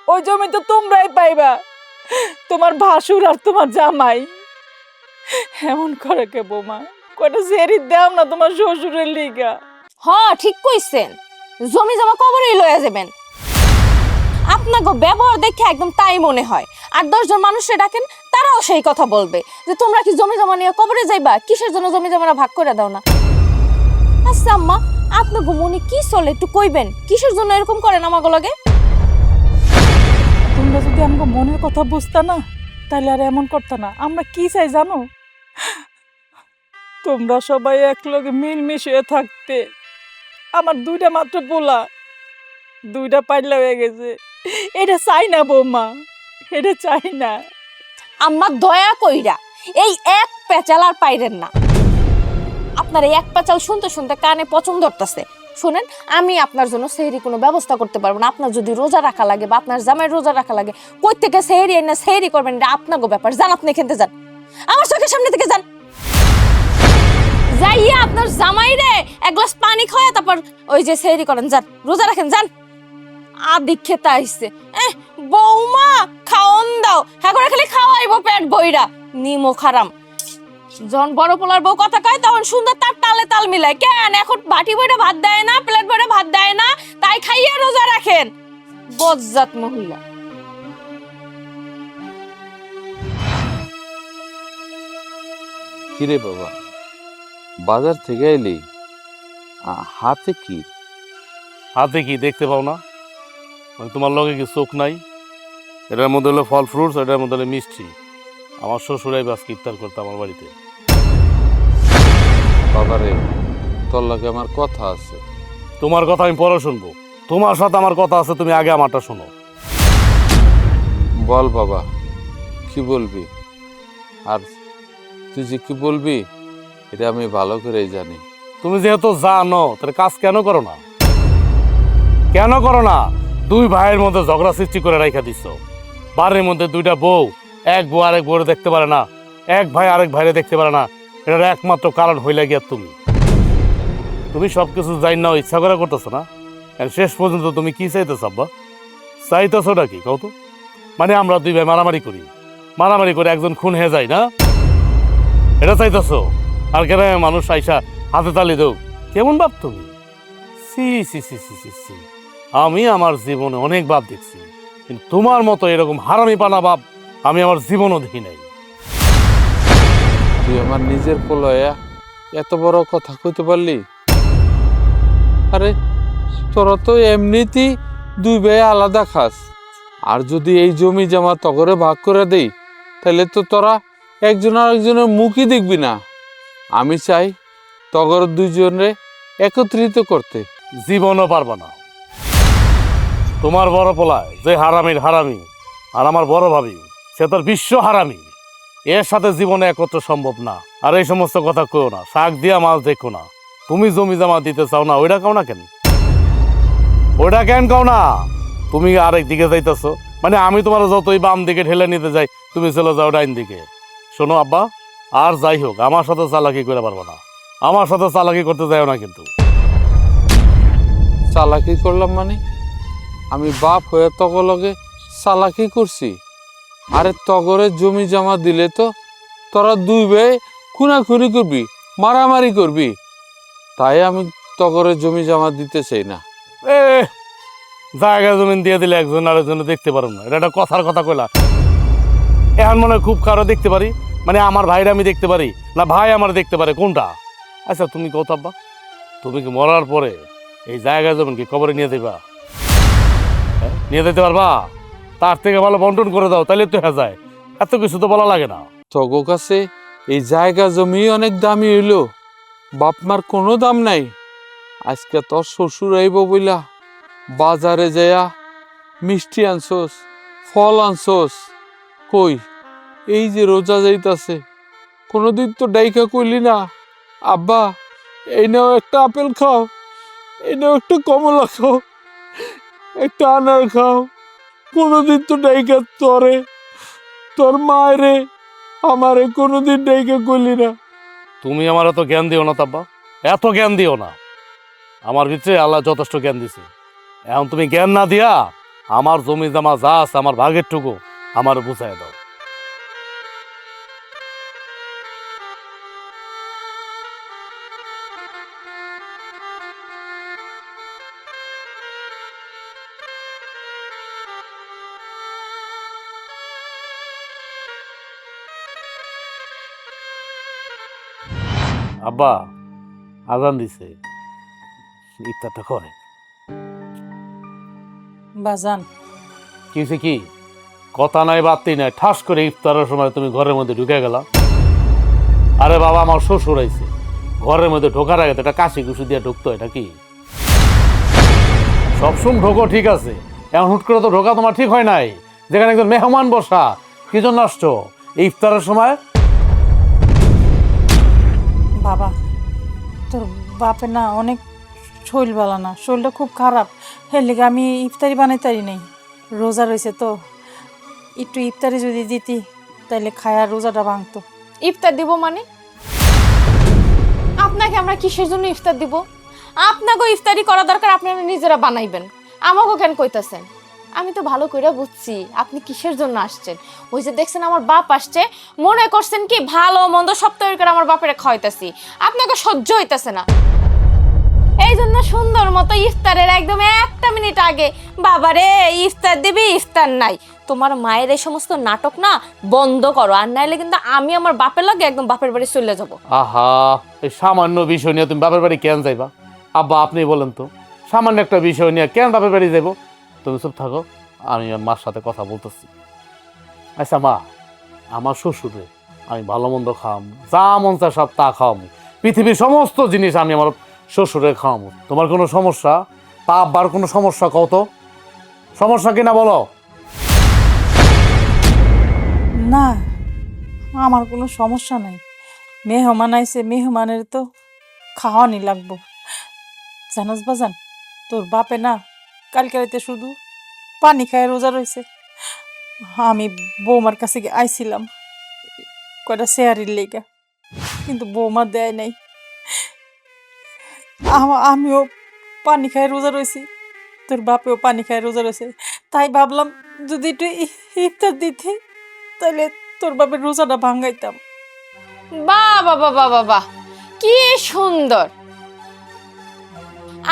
S3: ওই জমি তো তোমরাই পাইবা, তোমার ভাসুর আর তোমার জামাই। এমন করে কে বৌমা? কয়টা সেহরি দাও না তোমার শ্বশুরের লিগা।
S2: হ্যাঁ, ঠিক কইছেন, জমি জমা কবরেই লয়ে যাবেন। আপনাকে ব্যবহার দেখে একদম তাই মনে হয়। আর 10 জন মানুষে ডাকেন, তারাও সেই কথা বলবে যে তোমরা কি জমি জমা নিয়ে কবরে যাইবা, কিসের জন্য জমি জমা ভাগ করে দাও না। আচ্ছা আম্মা, আপনাকে মনে কি চলে একটু কইবেন, কিসের জন্য এরকম করেন আমাকে লগে?
S3: তোমরা যদি আমাকে মনের কথা বুঝতা না, তাহলে আর এমন করতে না। আমরা কি চাই জানো? তোমরা সবাই একলগে মিলমিশে থাকতে। আমার 2টা মাত্র পোলা, 2টা পাইলা হয়ে গেছে, এটা চাই না বৌমা, এটা চাই না।
S2: আম্মা দয়া কইরা এই এক পেঁচাল আর পাইরেন না। আপনার এই এক পেঁচাল শুনতে শুনতে কানে পছন্দ ধরতেছে। শুনেন, আমি আপনার জন্য সেহরি কোনো ব্যবস্থা করতে পারবো না। আপনার যদি রোজা রাখা লাগে বা আপনার জামাই রোজা রাখা লাগে, কই থেকে সেহরি আইনা সেহরি করবেন, এটা আপনাকে ব্যাপার। যান, আপনি খেতে যান, আমার চোখের সামনে থেকে যান। যাইয়া আপনার জামাইরে এক গ্লাস পানি খাওয়া তারপর ওই যে সেহরি করেন, যান, রোজা রাখেন, যান। আদি খেতে আইছে, বৌমা খাওন দাও, হ্যাঁ করে খালি খাওয়াইব পেট বইরা, নিমো খারাম। যখন বড় পোলার বউ কথা কয় তখন সুন্দর তার তালে তাল মিলায়। কেন এখন বাটি বইটা ভাত দেয় না, প্লেট বইটা ভাত দেয় না, তাই খাইয়া রোজা রাখেন? বজ্জাত মহিলা।
S6: কিরে বাবা, বাজার থেকে এলি, হাতে কি?
S1: হাতে কি দেখতে পাও না? মানে তোমার লগে কি চোখ নাই? এটার মধ্যে হলো ফল ফ্রুটস, এটার মধ্যে হলো মিষ্টি। আমার শ্বশুরাই আজকে ইফতার করতে আমার বাড়িতে।
S6: বাবারে, তোর লগে আমার কথা আছে।
S1: তোমার কথা আমি পরে শুনবো, তোমার সাথে আমার কথা আছে, তুমি আগে আমারটা শোনো।
S6: বল বাবা, কি বলবি? আর তুই যে কি বলবি এটা আমি ভালো করেই জানি।
S1: তুমি যেহেতু জানো, তাহলে কাজ কেন করো না? কেন করো না? 2 ভাইয়ের মধ্যে ঝগড়া সৃষ্টি করে রাখা দিচ্ছ। বাড়ির মধ্যে 2টা বউ, এক বউ আরেক বউরে দেখতে পারে না, এক ভাই আরেক ভাইরে দেখতে পারে না। এটার একমাত্র কারণ হইলে গিয়া তুমি সবকিছু যাই না ইচ্ছা করে করতেছো না। শেষ পর্যন্ত তুমি কি চাইতেছ আব্বা? চাইতেছোটা কি কও তো? মানে আমরা দুই ভাই মারামারি করি, মারামারি করে একজন খুন হয়ে যায় না, এটা চাইতেছো? আর কেন মানুষ আইসা হাতে তালি দেও, কেমন বাপ তুমি? সি সি সি সি সি সি, আমি আমার জীবনে অনেক বাপ দেখছি, কিন্তু তোমার মতো এরকম হারামি পানা বাপ আমি আমার জীবনও দেখি নাই।
S6: তুই আমার নিজের পোলয়া এত বড় কথা কইতে পারলি? আরে তোরা তো এমনিতেই দুই ভাই আলাদা খাস, আর যদি এই জমি জমা তগরে ভাগ করে দেই তাহলে তো তোরা একজন আর একজনের মুখই দেখবি না। আমি চাই তগর দুইজনে একত্রিত করতে।
S1: জীবনও পারবা না। তোমার বড় পোলায় যে হারামির হারামি, আর আমার বড় ভাবি সে তোর বিশ্ব হারামি, এর সাথে জীবনে একত্র সম্ভব না। আর এই সমস্ত কথা কেউ না, শাক দিয়া মাছ দেখো না। তুমি জমি জমা দিতে চাও না, ওইটা কাও না কেন? ওইটা কেন কাও না? তুমি আরেক দিকে যাইতেছো, মানে আমি তোমার যতই বাম দিকে ঠেলে নিতে যাই তুমি চলে যাও ডাইন দিকে। শোনো আব্বা, আর যাই হোক আমার সাথে চালাকি করে পারবো না, আমার সাথে চালাকি করতে যাও না কিন্তু।
S6: চালাকি করলাম মানে? আমি বাপ হয়ে তগলগে চালাকি করছি? আরে তগরে জমি জমা দিলে তো তোরা দুই ভাই খুনাখুনি করবি, মারামারি করবি, তাই আমি তগরে জমি জমা দিতে চাই না।
S1: এ জায়গা জমিন দিয়ে দিলে একজন আরেকজন দেখতে পারো না, এটা একটা কথার কথা কইলা? এখন মনে হয় খুব কারো দেখতে পারি, মানে আমার ভাইরা আমি দেখতে পারি না ভাই আমার দেখতে পারে, কোনটা? আচ্ছা তুমি কত আব্বা, তুমি কি মরার পরে এই জায়গা জমিন কি কবরে নিয়ে দেবা? হ্যাঁ, নিয়ে যেতে পারবা? তার থেকে ভালো বন্টন করে দাও, তাহলে তো হয়ে যায়, এত কিছু তো বলা লাগে না।
S6: তগো কাছে এই জায়গা জমি অনেক দামি হইলো, বাপ মার কোনো দাম নাই। আজকে তোর শ্বশুর আইব বইলা বাজারে যায়া মিষ্টি আনছোস, ফল আনছোস, কই এই যে রোজা যাইতাছে কোনোদিন তো ডাইকা কইলি না আব্বা এই নাও একটা আপেল খাও, এই নাও একটা কমলা খাও, একটা আনার খাও। কোনোদিন তো ডাইকা তোরে, তোর মায়েরে, আমারে কোনোদিন ডাইকা কইলি না।
S1: তুমি আমার এত জ্ঞান দিও না তাব্বা, এত জ্ঞান দিও না। আমার ভিতরে আল্লাহ যথেষ্ট জ্ঞান দিছে, এখন তুমি জ্ঞান না দিয়া আমার জমি জমা যা আছে আমার ভাগের টুকু আমার বুঝাই দাও। আব্বা আজান দিছে, ইফতারটা করে।
S3: বাজান,
S1: কি হয়েছে কি? কথা নাই বাড়তি নাই, ঠাস করে ইফতারের সময় তুমি ঘরের মধ্যে ঢুকে গেলা। আরে বাবা আমার শ্বশুর আইছে, ঘরের মধ্যে ঢোকার আগে তো একটা কাশি কুশি দিয়ে ঢুকতো, এটা কি? সবসময় ঢোকো ঠিক আছে, এখন হুট করে তো ঢোকা তোমার ঠিক হয় নাই, যেখানে একজন মেহমান বসা। কি জন্য আসছো এই ইফতারের সময়?
S3: বাবা তোর বাপে না অনেক শরীর বালা না, শরীরটা খুব খারাপ, এর লেগে আমি ইফতারি বানাইতারি নাই। রোজা রয়েছে তো, একটু ইফতারি যদি দিতি তাইলে খায়া রোজাটা ভাঙতো।
S2: ইফতার দিব মানে? আপনাকে আমরা কিসের জন্য ইফতার দিব? আপনাকে ইফতারি করা দরকার, আপনারা নিজেরা বানাইবেন, আমাকে কেন কইতাছেন? আমি তো ভালো কইরা বুঝছি আপনি কিসের জন্য আসছেন। ওই যে দেখছেন আমার বাপ আসছে, মনে করছেন কি ভালো মন্দ সব তৈরি করে আমার বাপের খাওয়াইতাছি, আপনাকে সহ্য হইতাছে না। এই জন্য সুন্দর মতো ইফতারের একদম একটা মিনিট আগে বাবারে ইফতার দিবি, ইফতার নাই। তোমার মায়ের এই সমস্ত নাটক না বন্ধ করো, আর নাইলে কিন্তু আমি আমার বাপের লাগে একদম বাপের বাড়ি চলে যাব।
S1: আহা, এই সামান্য বিষয় নিয়ে তুমি বাপের বাড়ি কেন যাইবা? আব্বা আপনি বলেন তো, সামান্য একটা বিষয় নিয়ে কেন বাপের বাড়ি যাইব? তুমি চুপ থাকো, আমি মার সাথে কথা বলতেছি। আচ্ছা মা, আমার শ্বশুরে আমি ভালো মন্দ খাওয়াম, যা মন চায় সব তা খাওয়াম, পৃথিবীর সমস্ত জিনিস আমি আমার শ্বশুরে খাওয়াবো। তোমার কোনো সমস্যা? তা আব্বার কোনো সমস্যা কত? সমস্যা কিনা বলো?
S3: না, আমার কোনো সমস্যা নাই। মেহমান আইছে, মেহমানের তো খাওয়ানি লাগবো। জানাস বাজান, তোর বাপে না কালকে রাতে শুধু পানি খায় রোজা রয়েছে। আমি বৌমার কাছে আইছিলাম কয়টা শেয়ারির লেগা, কিন্তু বৌমা দেয় নাই। আমিও পানি খায় রোজা রয়েছি, তোর বাপেও পানি খায় রোজা রয়েছে, তাই ভাবলাম যদি একটু ইফতার দিতে তাহলে তোর বাপের রোজাটা ভাঙাইতাম।
S2: বাহ বাবা বাবা বাহ, কি সুন্দর।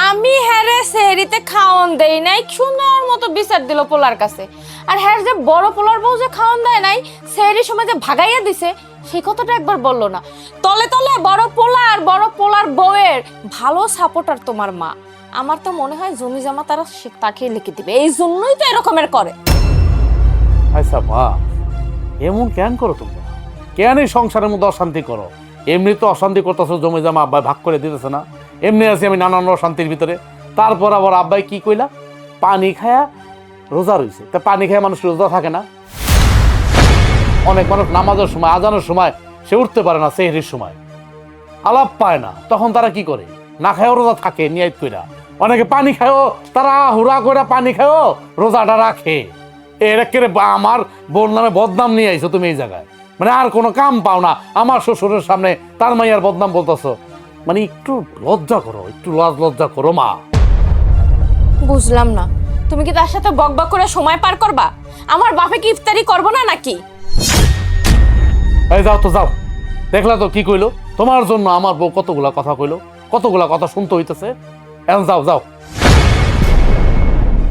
S2: আমি হ্যারে সেহরিতে খাওয়ান দেই নাই, সুন্দর মতো বিচার দিল পোলার কাছে। আর হ্যার যে বড় পোলার বউ যে খাওয়ান দেয় নাই, সেহরির সময় যে ভাগাইয়া দিছে সেই কথাটা একবার বললো না। তলে তলে বড় পোলা আর বড় পোলার বউয়ের ভালো সাপোর্টার তোমার মা। আমার তো মনে হয় জমি জমা তারা তাকে লিখে দিবে, এই জন্যই তো এরকমের করে।
S1: আচ্ছা মা, এমন কেন করো তোমরা? কেন এই সংসারের মধ্যে অশান্তি করো? এমনি তো অশান্তি করতেছো, জমি জমা আব্বাই ভাগ করে দিতেছে না, এমনি আছি আমি নানান অশান্তির ভিতরে। তারপর আবার আব্বাই কি কইলা, পানি খায়া রোজা রইছে। তা পানি খায়া মানুষ রোজা থাকে না? অনেক মানুষ নামাজের সময়, আজানের সময় সে উঠতে পারে না, সেহরির সময় আলাপ পায় না, তখন তারা কি করে? না খায়ও রোজা থাকে নিয়াত কইরা। অনেকে পানি খায়ও, তারা হুড়া করে পানি খায়ও রোজাটা রাখে। এর আমার বোন নামে বদনাম নিয়ে আইছো তুমি এই জায়গায়, মানে আর কোনো কাম পাও না। আমার শ্বশুরের সামনে তার মাইয়ার বদনাম বলতেছো, মানে একটু লজ্জা করো, একটু লজ্জা করো মা।
S2: বুঝলাম না, তুমি কি তার সাথে বকবক করে সময় পার করবা? আমার বাপে কি ইফতারি করবো না নাকি?
S1: এই যাও তো যাও, দেখলা তো কি কইলো? তোমার জন্য আমার বউ কতগুলা কথা কইলো, কতগুলা কথা শুনতে হইতেছে। এখন যাও যাও।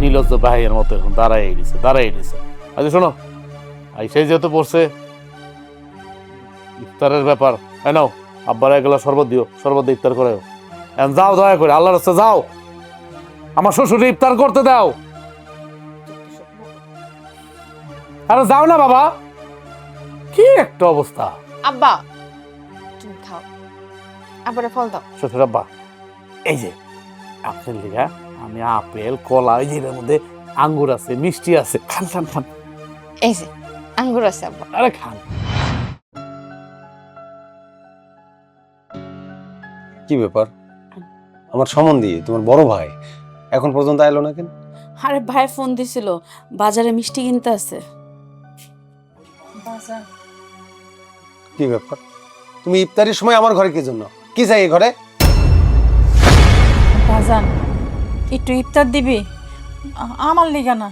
S1: নীলজ্জ ভাইয়ের মতো এখন দাঁড়াই দিছে। আচ্ছা শোনো, সেই যেহেতু পড়ছে ইফতারের ব্যাপার, নাও আব্বার এগুলা শরবত দিও, শরবত দিয়ে ইফতার করাও। এখন যাও দয়া করে, আল্লাহর রাস্তায় যাও, আমার শ্বশুরে ইফতার করতে দাও। আরে যাও না বাবা, কি একটা অবস্থা।
S2: আব্বা তুমি খাও, আব্বারে ফল দাও।
S1: শ্বশুর আব্বা, এই যে আপেল লিগা আমি আপেল কলা, এই যে এর মধ্যে আঙ্গুর আছে, মিষ্টি আছে, খান খান খান।
S2: এই যে আঙ্গুর আছে আব্বা।
S1: আরে খান।
S4: কি ব্যাপার? আমার সম্বন্ধী তোমার বড় ভাই এখন পর্যন্ত আইলো না কেন?
S5: আরে ভাই ফোন দিছিল, বাজারে মিষ্টি কিনতে আছে।
S4: কি ব্যাপার? তুমি ইফতারির সময় আমার ঘরে কি জন্য? কি চাই এই ঘরে?
S3: বাজান একটু ইফতার দিবি? আমার লিগা না,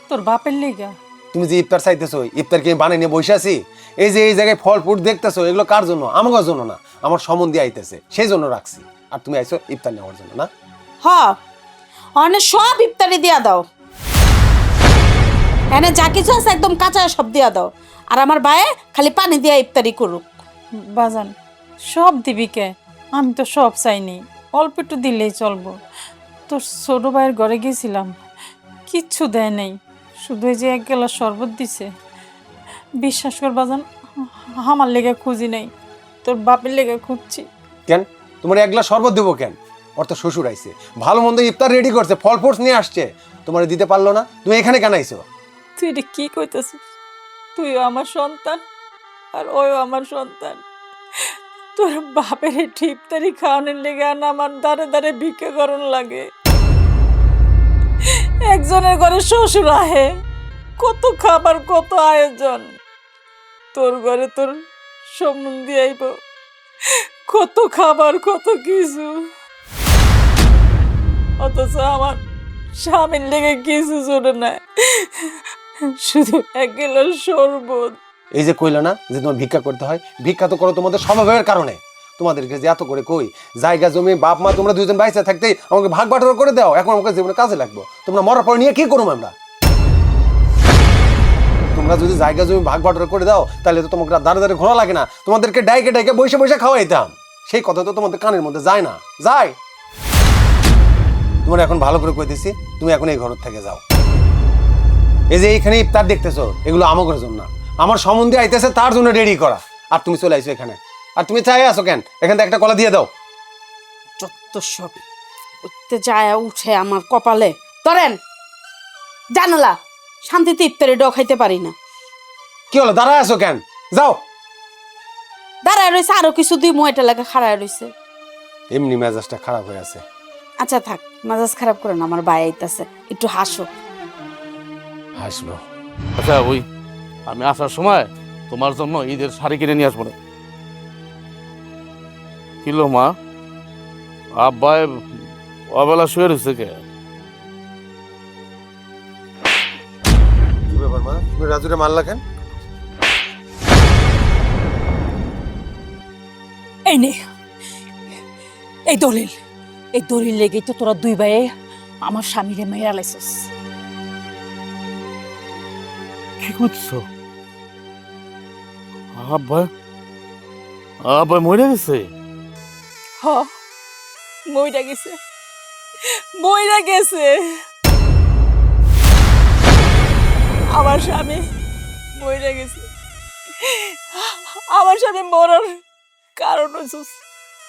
S3: তোর বাপের লিগা।
S4: তুমি যে ইফতার চাইতেছো, ইফতার কি আমি বানিয়ে নিয়ে বসে আছি? এই যে এই জায়গায় ফল ফুট দেখতেছো, এগুলো কার জন্য? আমার জন্য না, আমার সম্বন্ধী আইতেছে সেই জন্য রাখছি। আর তুমি আইছো ইফতার নেওয়ার জন্য না?
S5: হ, অনেক সব ইফতারি দিয়া দাও, এনে যা কিছু আছে একদম কাঁচা সব দিয়া দাও। আর আমার ভাইয়ে খালি পানি দিয়া ইফতারি করুক।
S3: বাজান সব দিবি কে? আমি তো সব চাইনি, অল্প একটু দিলেই চলবো। তোর ছোট ভাইয়ের ঘরে গেছিলাম, কিচ্ছু দেয় নাই, শুধু এই যে এক গ্লাস শরবত দিছে। বিশ্বাস কর বাজান, আমার লেগে খুঁজি নাই, তোর বাপের লেগে খুঁজছি।
S4: কেন তোমার এক গ্লাস শরবত দেবো কেন? ওর তো শ্বশুর আইছে, ভালো মন্দ ইফতার রেডি করছে, ফল ফ্রুটস নিয়ে আসছে, তোমার দিতে পারলো না? তুমি এখানে কেন আইছো?
S3: তুই এটা কি কইতেছিস? তুইও আমার সন্তান আর ওও আমার সন্তান। তোর বাপের এই ইফতারি খাওয়ানোর লেগে না আমার দাঁড়ে দাঁড়ে ভিক্ষা করণ লাগে। একজনের ঘরে শ্বশুর আহে, কত খাবার, কত আয়োজন। তোর ঘরে তোর সম্বন্ধী আইব, কত খাবার, কত কিছু, অথচ আমার স্বামীর লেগে কিছু জোরে না, শুধু এক গেলাস শরবত।
S4: এই যে কইলা না যে তোমার ভিক্ষা করতে হয়, ভিক্ষা তো করো তোমাদের স্বভাবের কারণে। তোমাদেরকে যে এত করে কই জায়গা জমি বাপ মা তোমরা দুজন বাইসা থাকতেই আমাকে ভাগ বাটোয়ারা করে দাও, এখন আমাকে জীবনে কাজে লাগবো। তোমরা মরার পর নিয়ে কি করবো আমরা? তোমরা যদি জায়গা জমি ভাগ বাটোয়ারা করে দাও তাহলে তো তোমাকে দাঁড়ে দাঁড়ে ঘোরা লাগে না, তোমাদেরকে ডাইকে ডাইকে বসে বসে খাওয়াইতাম। সেই কথা তো তোমাদের কানের মধ্যে যায় না, যায়? তোমার এখন ভালো করে কইতেছি, তুমি এখন এই ঘর থেকে যাও। এই যে এইখানে ইফতার দেখতেছো, এগুলো আমাদের জন্য না, আমার সম্বন্ধে আইতেছে তার জন্য রেডি করা। আর তুমি চলে আইছো এখানে, আর তুমি চাই আসো কেন? এখান থেকে একটা কলা দিয়ে দাও।
S5: যত সব উঠতে যায় উঠে আমার কপালে। ধরেন জানালা, শান্তিতে ইফতারি ড খাইতে পারি না।
S4: কি হলো, দাঁড়ায় আসো কেন? যাও।
S5: দাঁড়ায় রয়েছে, আরো কিছু দুই ময়টা লাগে খাড়ায় রয়েছে।
S4: এমনি মেজাজটা খারাপ হয়ে আছে।
S5: আচ্ছা থাক, মেজাজ খারাপ করে না, আমার ভাই আইতাছে, একটু হাসো।
S4: হাসবো?
S1: আচ্ছা ওই আমি আসার সময় তোমার জন্য ঈদের শাড়ি কিনে নিয়ে আসবো না। কিলো মা, আব্বাই অবেলা শুয়ে রয়েছে কে?
S4: রাজুরে মারলা কেন?
S3: এই নে, এই দলিল, এই দলিল লেগেই তো তোরা দুই ভাইয়ে আমার স্বামীরে মেয়েরা লাইছিস।
S1: কি করছো? আব্বা আব্বা মরে গেছে?
S3: হ, মইরা গেছে, মইরা গেছে। আমার স্বামী মইরা গেছে। আমার স্বামী মরার কারণ হচ্ছিস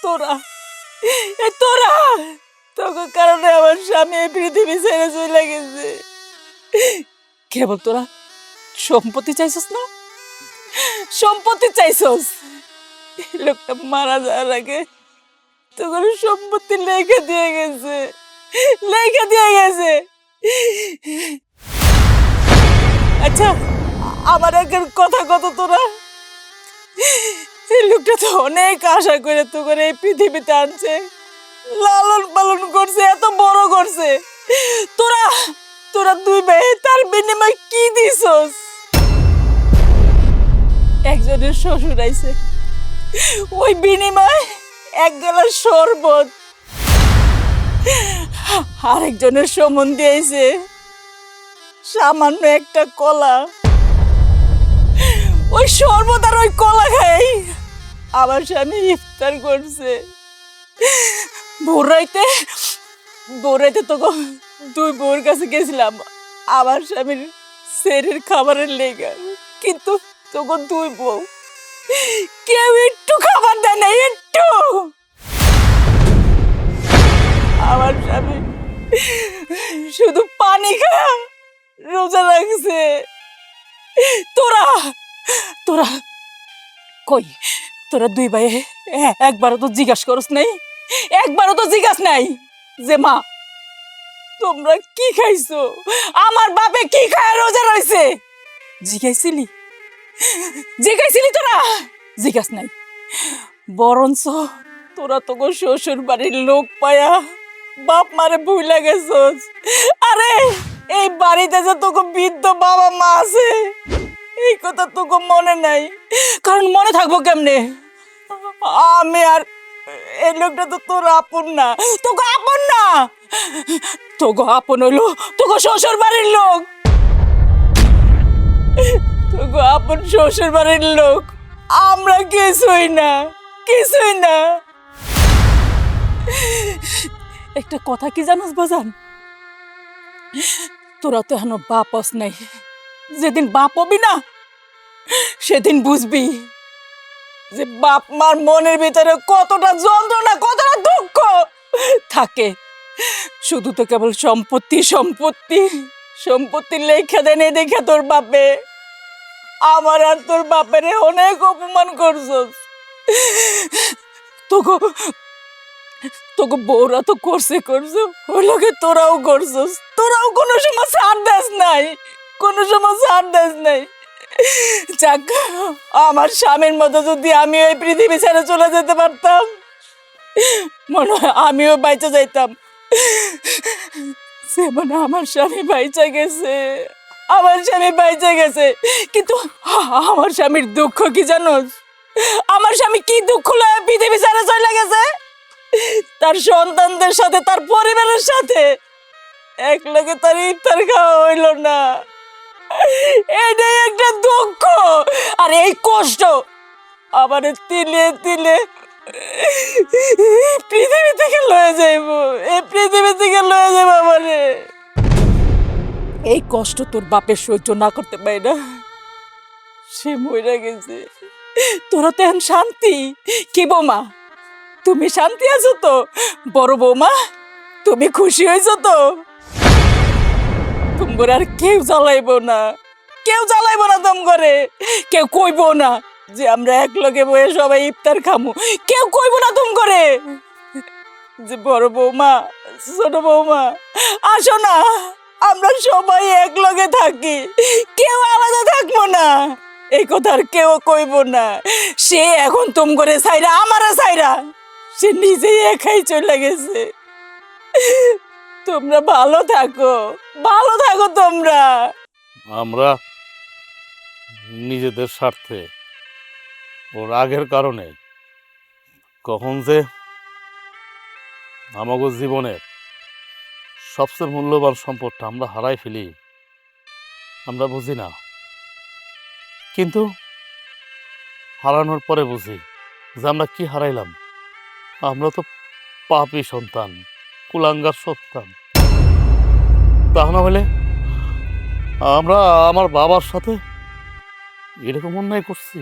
S3: তোরা। এই তোরা, তোর কারণে আমার স্বামী এই পৃথিবী ছেড়ে চলে গেছে। কেবল তোরা সম্পত্তি চাইছস না, সম্পত্তি চাইছস। এই লোকটা মারা যাওয়ার আগে তোর সম্পত্তি লেখা দিয়ে গেছে, লেখা দিয়ে গেছে। আচ্ছা, আমার আগের কথা কত তোরা? এই লোকটা তো অনেক আশা করে তো করে এই পৃথিবীতে আনছে, লালন পালন করছে, এত বড় করছে। তোরা তোরা দুই ভাই তার বিনিময়ে কি দিছস? একজনের শ্বশুর আইছে, ওই বিনিময় এক গেলার শরবত। আরেকজনের সম্বন্ধে আইছে সামান্য একটা কলা। ওই শরবত আর ওই কলা খাই আমার স্বামী ইফতার করছে। ভোরাইতে ভোরাইতে তো দুই বউর কাছে গেছিলাম আমার স্বামীর শরীর খাবারের লেগে, কিন্তু তখন দুই বউ কেউ একটু খাবার দেয় না, একটু। আমার স্বামী শুধু পানি খায় রোজা রাখছে। তোরা তোরা কই? তোরা দুই ভাই একবারও তো জিজ্ঞাসা করস নাই, একবারও তো জিজ্ঞাস নাই যে মা তোমরা কি খাইছো, আমার বাপে কি খায় রোজা রয়েছে? জিজ্ঞাসিলি? জিজ্ঞাসিলি তোরা? জিজ্ঞাস নাই। বরঞ্চ তোরা তো শ্বশুর বাড়ির লোক পায়া বাপ মারে ভুলে গেছস। আরে এই বাড়িতে যে তোকে বৃদ্ধ বাবা মা আছে এই কথা তোকে মনে নাই, কারণ মনে থাকবো কেমনে? আমি আর এই লোকটা তো তোর আপন না, তোকে আপন না, তোকে আপন হইলো তোকে শ্বশুর বাড়ির লোক, তোকে আপন শ্বশুর বাড়ির লোক। আমরা কিছুই না, কিছুই না। একটা কথা কি জানোস বাজান? তোরা তো এখনো বাপ হস নাই, যেদিন বাপ হবি না সেদিন বুঝবি যে বাপ মার মনের ভিতরে কতটা যন্ত্রণা, কতটা দুঃখ থাকে। শুধু তো কেবল সম্পত্তি সম্পত্তি সম্পত্তি লেখা দেয় নেই দেখে তোর বাপে আমার আর তোর বাপের অনেক অপমান করছস। তোকে তোকে বউরা তো করছে ওই লোকে তোরাও করছস, তোরাও কোনো সময় ছাড় দেস নাই, কোনো সময় ছাড় দেস নাই। যাক, আমার স্বামীর মতো যদি আমি ওই পৃথিবী ছেড়ে চলে যেতে পারতাম মনে হয় আমিও বাইচা যাইতাম। যেমন আমার স্বামী বাইচা গেছে, আমার স্বামী বাইচা গেছে, কিন্তু আমার স্বামীর দুঃখ কি জানোস? আমার স্বামী কি দুঃখ লয়ে পৃথিবী ছেড়ে চলে গেছে? তার সন্তানদের সাথে, তার পরিবারের সাথে এক লগে তার ইফতার খাওয়া হইল না। এটাই একটা দুঃখ, আর এই কষ্ট আবার তিলে তিলে পৃথিবী থেকে লয়ে যাইব, এই পৃথিবী থেকে লয়ে যাইব আমারে। এই কষ্ট তোর বাপের সহ্য না করতে পারে না, সে মইরা গেছে। তোরা তো এখন শান্তি। কি বৌমা, তুমি শান্তি আছো তো? বড় বৌমা, তুমি খুশি হয়েছো তো? তোমার আর কেউ জ্বালাইব না, কেউ জ্বালাইব না তোমারে, কেউ কইব না যে আমরা এক লগে বয়ে সবাই ইফতার খামু, কেউ কইব না তোমারে যে বড় বৌমা ছোট বৌমা আসো না আমরা সবাই এক লগে থাকি, কেউ আলাদা থাকবো না, এই কথা আর কেউ কইব না। সে এখন তোমারে ছাইরা আমারে ছাইরা সে নিজেই একাই চলে গেছে। তোমরা ভালো থাকো, ভালো থাকো তোমরা।
S1: আমরা নিজেদের স্বার্থে ও রাগের কারণে কখন যে আমাদের জীবনের সবচেয়ে মূল্যবান সম্পদটা আমরা হারাই ফেলি আমরা বুঝি না, কিন্তু হারানোর পরে বুঝি যে আমরা কি হারাইলাম। আমরা তো পাপী সন্তান, কুলাঙ্গার সন্তান। তা না হলে আমরা আমার বাবার সাথে এরকম অন্যায় করছি,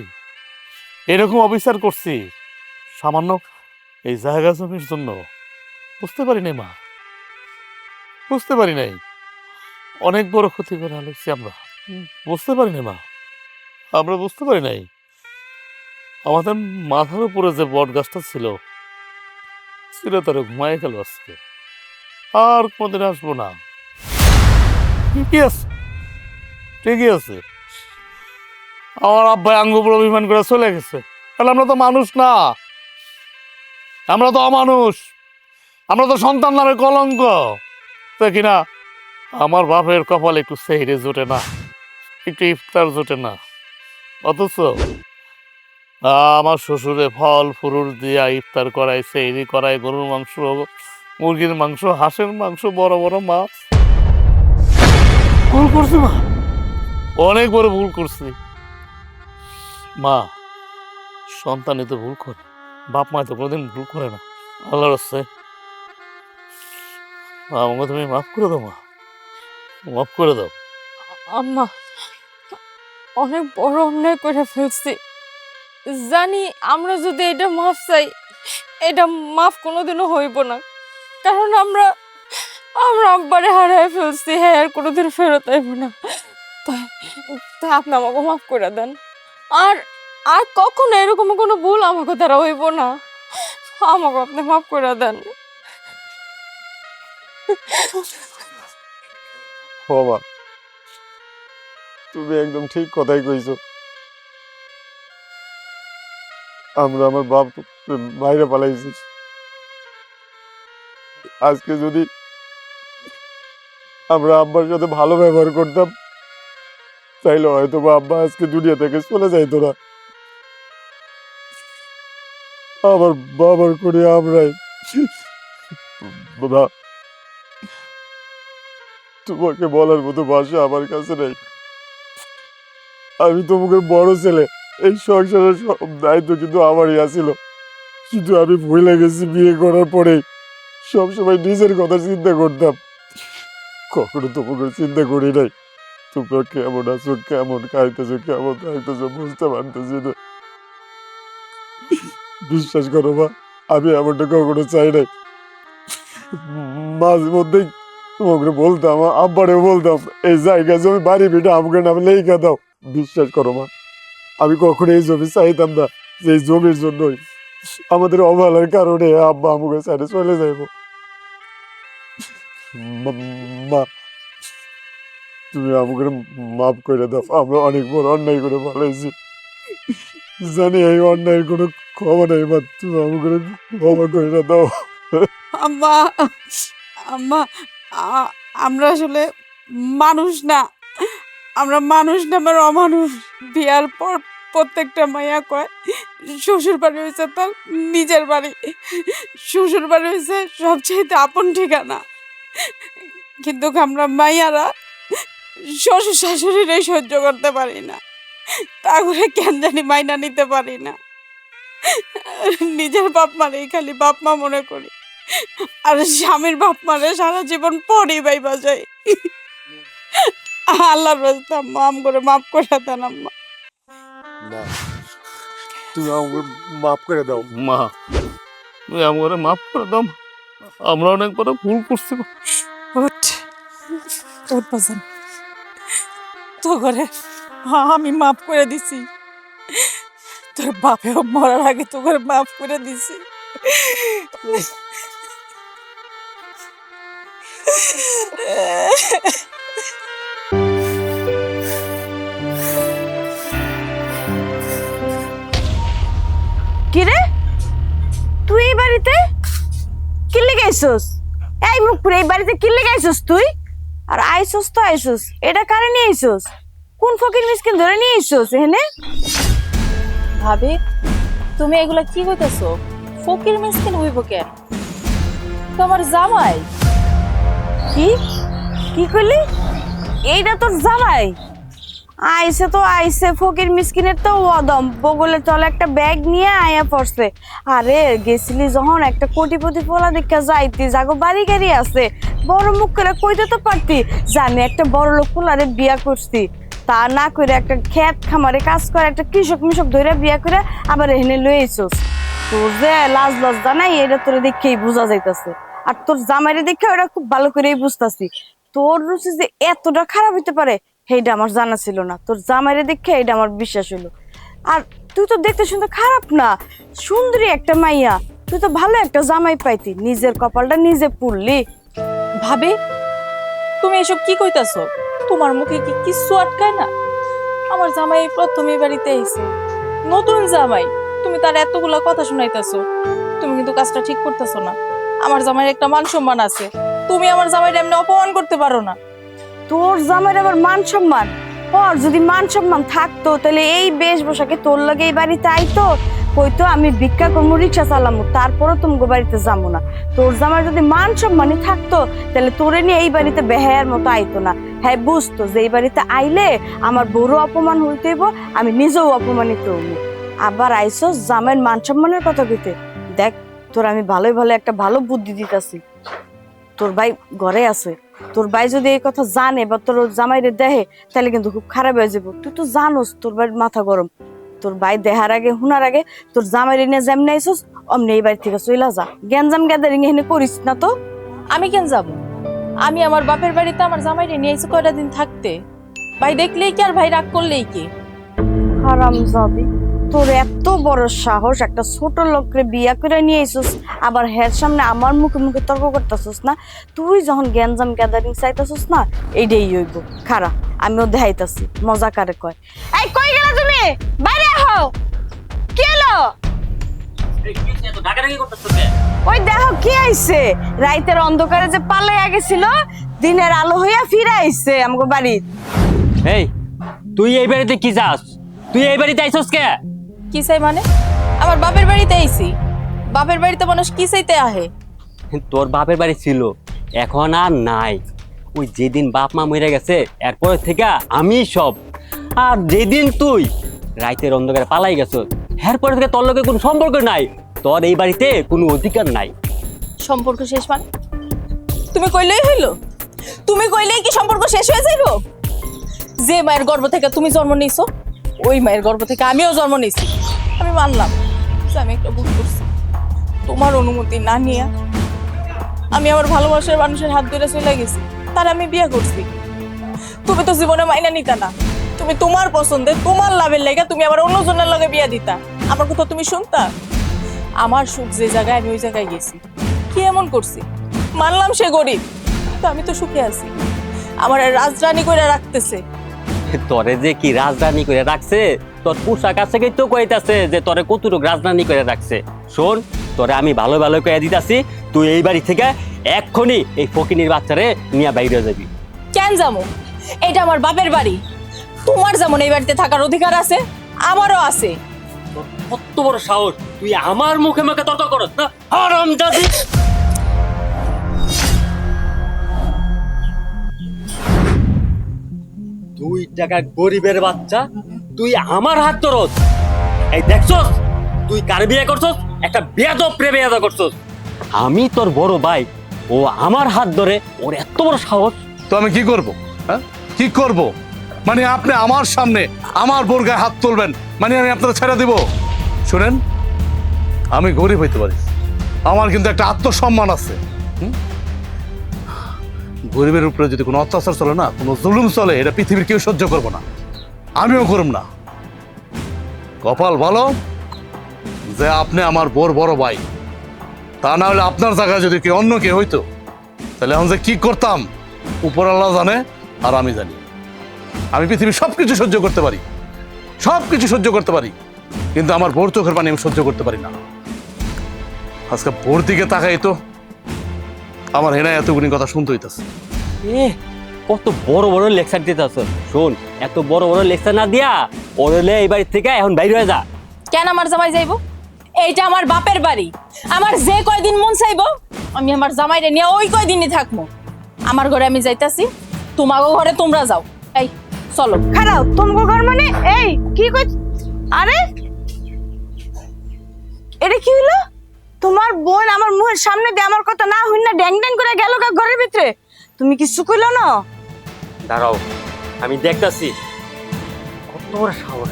S1: এরকম অবিচার করছি সামান্য এই জায়গা জমির জন্য? বুঝতে পারি নাই মা, বুঝতে পারি নাই। অনেক বড় ক্ষতি করে আলোচছি আমরা, বুঝতে পারি নাই মা, আমরা বুঝতে পারি নাই। আমাদের মাথার উপরে যে বট গাছটা ছিল ছিল তার ঘুমায় গেল আজকে, আর কোনদিন আসবো না। ঠিকই আছে, ঠিকই আছে, আমার আব্বাই আঙ্গ উপর অভিমান করে চলে গেছে। তাহলে আমরা তো মানুষ না, আমরা তো অমানুষ, আমরা তো সন্তান নামে কলঙ্ক। তা কিনা আমার বাপের কপালে একটু সেহরে জোটে না, একটু ইফতার জোটে না, অথচ আমার শ্বশুরে ফল ফুরুর দিয়া ইফতার করায়, সেহরি করায়, গরুর মাংস, মুরগির মাংস, হাঁসের মাংস, বড় বড় মাছ। ভুল করছি মা, অনেক বড় ভুল করছি মা। সন্তানই তো ভুল করে, বাপ মা তো কোনোদিন ভুল করে না। আল্লাহর হচ্ছে আমাকে তুমি মাফ করে দাও মা, মাফ করে দাও।
S2: আম্মা, অনেক বড় অন্যায় করে ফেলছি। জানি আমরা যদি এটা মাফ চাই, এটা মাফ কোনোদিনও হইব না, কারণ আমরা আমরা আব্বারে হারায় ফেলছি। হ্যাঁ, আর কোনোদিন ফেরত আইব না। তাই তাই আপনি আমাকে মাফ করে দেন। আর আর কখনো এরকম কোনো ভুল আমাকে দ্বারা হইব না। আমাকে আপনি মাফ করে দেন।
S4: বাবা, তুমি একদম ঠিক কথাই কইছো। আমরা আমার বাপ বাইরে পালাইছি। আজকে যদি আমরা আব্বার সাথে ভালো ব্যবহার করতাম তাইলে হয়তো বা আব্বা আজকে দুনিয়া থেকে চলে যাইতো না। আমার বাবার করে আমরাই। বাবা, তোমাকে বলার মতো ভাষা আমার কাছে নেই। আমি তোমাকে বড় ছেলে, এই সংসারের সব দায়িত্ব কিন্তু আমারই আছিল, কিন্তু আমি ভুলে গেছি বিয়ে করার পরে সবসময় নিজের কথা চিন্তা করতাম, কখনো তোমাকে চিন্তা করি নাই তোমরা কেমন আছো, কেমন খাইতেছো, কেমন থাকতেছো বুঝতে পারতেছি না। বিশ্বাস করো মা, আমি এমনটা কখনো চাই নাই। মাঝে মধ্যেই তোমাকে বলতাম, আব্বারে বলতাম এই জায়গা জমি বাড়ি ভিটা আমাকে নামে লেখা দাও। বিশ্বাস করো মা, আমি কখনো এই জমি চাইতাম না যে এই জমির জন্যই আমাদের অবহেলার কারণে আব্বা আমাকে সাইডে চলে যাইব। মা, তুমি আমাকে মাফ করে দাও, আমরা অনেক বড় অন্যায় করে ফেলেছি। জানি এই অন্যায়ের কোনো ক্ষমা নেই মা, তুমি আমাকে ক্ষমা করে দাও।
S3: আম্মা, আম্মা, আমরা আসলে মানুষ না, আমরা মানুষ নামের অমানুষ। বিয়ার পর প্রত্যেকটা মাইয়া কয় শ্বশুর বাড়ি হয়েছে তার নিজের বাড়ি, শ্বশুর বাড়ি হয়েছে সবচাইতে আপন ঠিকানা। কিন্তু আমরা মাইয়ারা শ্বশুর শাশুড়িরাই সহ্য করতে পারি না, তা করে কেন জানি মাইনা নিতে পারি না। নিজের বাপ মারেই খালি বাপ মা মনে করি, আর স্বামীর বাপ মারে সারা জীবন পরই বাইবা যায়। আল্লাহর রাস্তা মাম করে মাফ করে দেন আম্মা।
S4: না, তুমি আমাকে মাফ করে দাও
S1: মা, তুমি আমাকে মাফ করে দাও। আমরা অনেক বড় ভুল করছি।
S3: ওঠ ওঠ বাজান, তো করে আমি মাফ করে দিছি, তোর বাপেও মরার আগে তো করে মাফ করে দিছি।
S5: কিরে, তুই এই বাড়িতে কি লেগে আইসস? এই মুখপুরে এই বাড়িতে কি লেগে আইসস তুই? আর আইসস তো আইসস, এটা কারে নিয়ে আইসস?
S2: কোন ফকির মিসকিন ধরে নিয়ে এসেছো এখানে?
S3: ভাবি তুমি এগুলা কি কইতাছো? ফকির মিসকিন হইব কেন? তোমার জামাই।
S2: কি কি করলি? এইটা তোর জামাই? আইসে তো আইসে, ফকির মিসকিনের তো ওদম বগলে চলে একটা ব্যাগ নিয়ে আয়া পড়ছে। আরে গেছিলি যখন একটা কোটিপতি পোলা দেখা যাইতি, জাগো বাড়ি গাড়ি আছে, বড় মুখ করে কইতে তো পারতি জানি একটা বড় লোক পোলারে বিয়া করছি। তা না করে একটা ক্ষেত খামারে কাজ করে একটা কৃষক মিশক ধরে বিয়া করে আবার এখানে লয়ে আইছস। তোর যে লাজ লজ্জা নাই এটা তোরে দেখেই বোঝা যাইতাছে। আর তোর জামাইরে দেখে ওরা খুব ভালো করেই বুঝতাছি। তোর রুচি যে এতটা খারাপ হইতে পারে সেইটা আমার জানা ছিল না। তোর জামাইরে দেখে এটা আমার বিশ্বাস হলো। আর তুই তো দেখতে শুনতে খারাপ না, সুন্দরী একটা মাইয়া। তুই তো ভালো একটা জামাই পাইতি, নিজের কপালটা নিজে পুড়লি।
S3: ভাবি তুমি এসব কি কইতাছো? তোমার মুখে কি কিছু আটকায় না? আমার জামাই প্রথমে বাড়িতে আইছে, নতুন জামাই, তুমি তার এতগুলা কথা শুনাইতাছো। তুমি কিন্তু কাজটা ঠিক করতেছো না। আমার জামাইয়ের একটা মান সম্মান আছে, তুমি আমার জামাইটা এমনি অপমান করতে পারো না।
S2: তোর জামাইয়ের আবার মান সম্মান? ওর যদি মান সম্মান থাকতো তাহলে এই বেশভূষাকে তোর লাগে এই বাড়িতে আইতো, কইতো আমি ভিক্ষা করবো, রিক্সা চালামু, তারপরও তুমি বাড়িতে যাবো না। তোর জামাই যদি মান সম্মানই থাকতো তাহলে তোরে নিয়ে এই বাড়িতে বেহায়ার মতো আইতো না। হ্যাঁ বুঝতো যে এই বাড়িতে আইলে আমার বড় অপমান হইতেইব, আমি নিজেও অপমানিত হইব। আবার আইসো জামাইয়ের মান সম্মানের কথা কইতে। দেখ তোর আমি ভালোই ভালো একটা ভালো বুদ্ধি দিতেছি। তোর ভাই ঘরে আছে, তোর ভাই যদি এই কথা জানে বা তোর জামাইরে দেখে তাহলে কিন্তু খুব খারাপ হয়ে যাবো। তুই তো জানোস তোর বাড়ির মাথা গরম। তোর ভাই দেখার আগে হুনার আগে তোর জামাইরে নিয়ে যেমনি আইসোস অমনি এই বাড়ি থেকে চইলা যা। গ্যাঞ্জাম গ্যাদারিং এখানে করিস না তো।
S3: আমি কেন যাব? আমি আমার বাপের বাড়িতে আমার জামাইরে নিয়ে এসে কয়টা দিন থাকতে। ভাই দেখলেই কি আর ভাই রাগ করলেই কি?
S2: হারামজাদি, তোর এত বড় সাহস, একটা ছোট লোকরে বিয়া করে নিয়ে আইসোস, আবার হের সামনে আমার মুখে মুখে তর্ক করতেছস না। তুই যখন গ্যাঞ্জাম গ্যাদারিং চাইতেছস না, এইটাই হইব। খারা আমিও দেখাইতাছি মজা কারে কয়। এই কই গেলা তুমি? বাইরে আহো। কি হলো? ওই দেখো কি আইছে, রাইতের অন্ধকারে যে পালাইয়া গেছিল দিনের আলো হইয়া ফিরে আইছে আমগো বাড়ি।
S7: এই তুই এই বাড়িতে কি যাস? তুই এই বাড়িতে আইছস কে?
S3: কি চাই মানে? আমার বাপের বাড়িতে আইছি। বাপের বাড়িতে মানুষ কি চাইতে আহে?
S7: তোর বাপের বাড়ি ছিল, এখন আর নাই। ওই যেদিন বাপ মা মরে গেছে এরপর থেকে আমি সব। আর যেদিন তুই রাইতের অন্ধকারে পালাই গেছ এরপর থেকে তোর লগে কোনো সম্পর্ক নাই, তোর এই বাড়িতে কোনো অধিকার নাই।
S3: সম্পর্ক শেষ মানে? তুমি কইলেই হইল? তুমি কইলেই কি সম্পর্ক শেষ হয়ে যাইব? যে মায়ের গর্ভ থেকে তুমি জন্ম নিয়েছো ওই মায়ের গর্ভ থেকে আমিও জন্ম নিয়েছি। আমি মানলাম যে আমি একটা ভুল করছি। তোমার অনুমতি না নিয়ে আমি আমার ভালোবাসার মানুষের হাত ধরে চলে গেছি, তার আমি বিয়ে করছি। তুমি তো জীবনে মাইনা নিতা না। তুমি তোমার পছন্দে তোমার লাভের লেগে তুমি আবার অন্যজনের লগে বিয়ে দিতা। আমার কথা তুমি শুনতা? আমার সুখ যে জায়গায় আমি ওই জায়গায় গেছি। কি এমন করছি? মানলাম সে গরিব, তো আমি তো সুখে আছি। আমার রাজরানী করে রাখতেছে।
S7: তোরে যে কি রাজধানী করে রাখছে, তোর পোশাক আছে তো কইতাছে যে তোরে কতটুক রাজধানী করে রাখছে। শোন, তোরে আমি ভালো ভালো কয়ে দিতাছি, তুই এই বাড়ি থেকে এক্ষুনি এই ফকিনীর বাচ্চারে নিয়ে বাইরে যাবি।
S3: কেন যাবো? এটা আমার বাপের বাড়ি। তোমার যেমন এই বাড়িতে থাকার অধিকার আছে, আমারও আছে।
S7: কত বড় সাহস, তুই আমার মুখে মুখে তর্ক করস না? হারামজাদি! তুই টাকা গরিবের বাচ্চা, তুই আমার হাত ধরস। এই দেখছস তুই কার বিয়ে করছস? একটা বেয়াদব প্রেমে বিয়ে করছস। আমি তোর বড় ভাই, ও আমার হাত ধরে, ওর এত বড় সাহস।
S1: তো আমি কি করব? হ্যাঁ কি করব? মানে আপনি আমার সামনে আমার বোর গায়ে হাত তুলবেন, মানে আমি আপনারা ছেড়ে দিব? শুনেন, আমি গরিব হইতে পারি, আমার কিন্তু একটা আত্মসম্মান আছে। গরিবের উপরে যদি কোনো অত্যাচার চলে না, কোনো জুলুম চলে, এটা পৃথিবীর কেউ সহ্য করবো না, আমিও করব না। কপাল ভালো যে আপনি আমার বোর বড় ভাই, তা না হলে আপনার জায়গায় যদি কেউ অন্য কেউ হইতো তাহলে এখন যে কি করতাম উপর আল্লাহ জানে আর আমি জানি। আমি পৃথিবীর সবকিছু সহ্য করতে পারি, সবকিছু সহ্য করতে পারি, কিন্তু আমার বোর চোখের পানি আমি সহ্য করতে পারি না। আজকে বোর দিকে তাকাই তো আমার হেনা এতগুলি কথা শুনতে হইতেছে।
S7: এ কত বড় বড় লেকচার দিতে আছো। শোন, এত বড় বড় লেকচার না দিয়া ওরে এই বাড়ি থেকে এখন বাইরে হয়ে যা।
S2: কেন আমার জামাই যাইবো? এইটা আমার বাপের বাড়ি। আমার যে কয়দিন মন চাইবো আমি আমার জামাইরে নিয়ে ওই কয়দিনই থাকবো। আমার ঘরে আমি যাইতাছি, তোমাগো ঘরে তোমরা যাও। এই চলো।
S5: খারাপ তোমার ঘর মানে? এই কি কই? আরে এটা কি হলো? তোমার বোন আমার মুখের সামনে দিয়ে আমার কথা না হইন না ড্যাং ড্যাং করে গেল ঘরের ভিতরে। তুমি কিছু কইলো না?
S7: দাঁড়াও, আমি দেখতাছি কত বড় সাহস।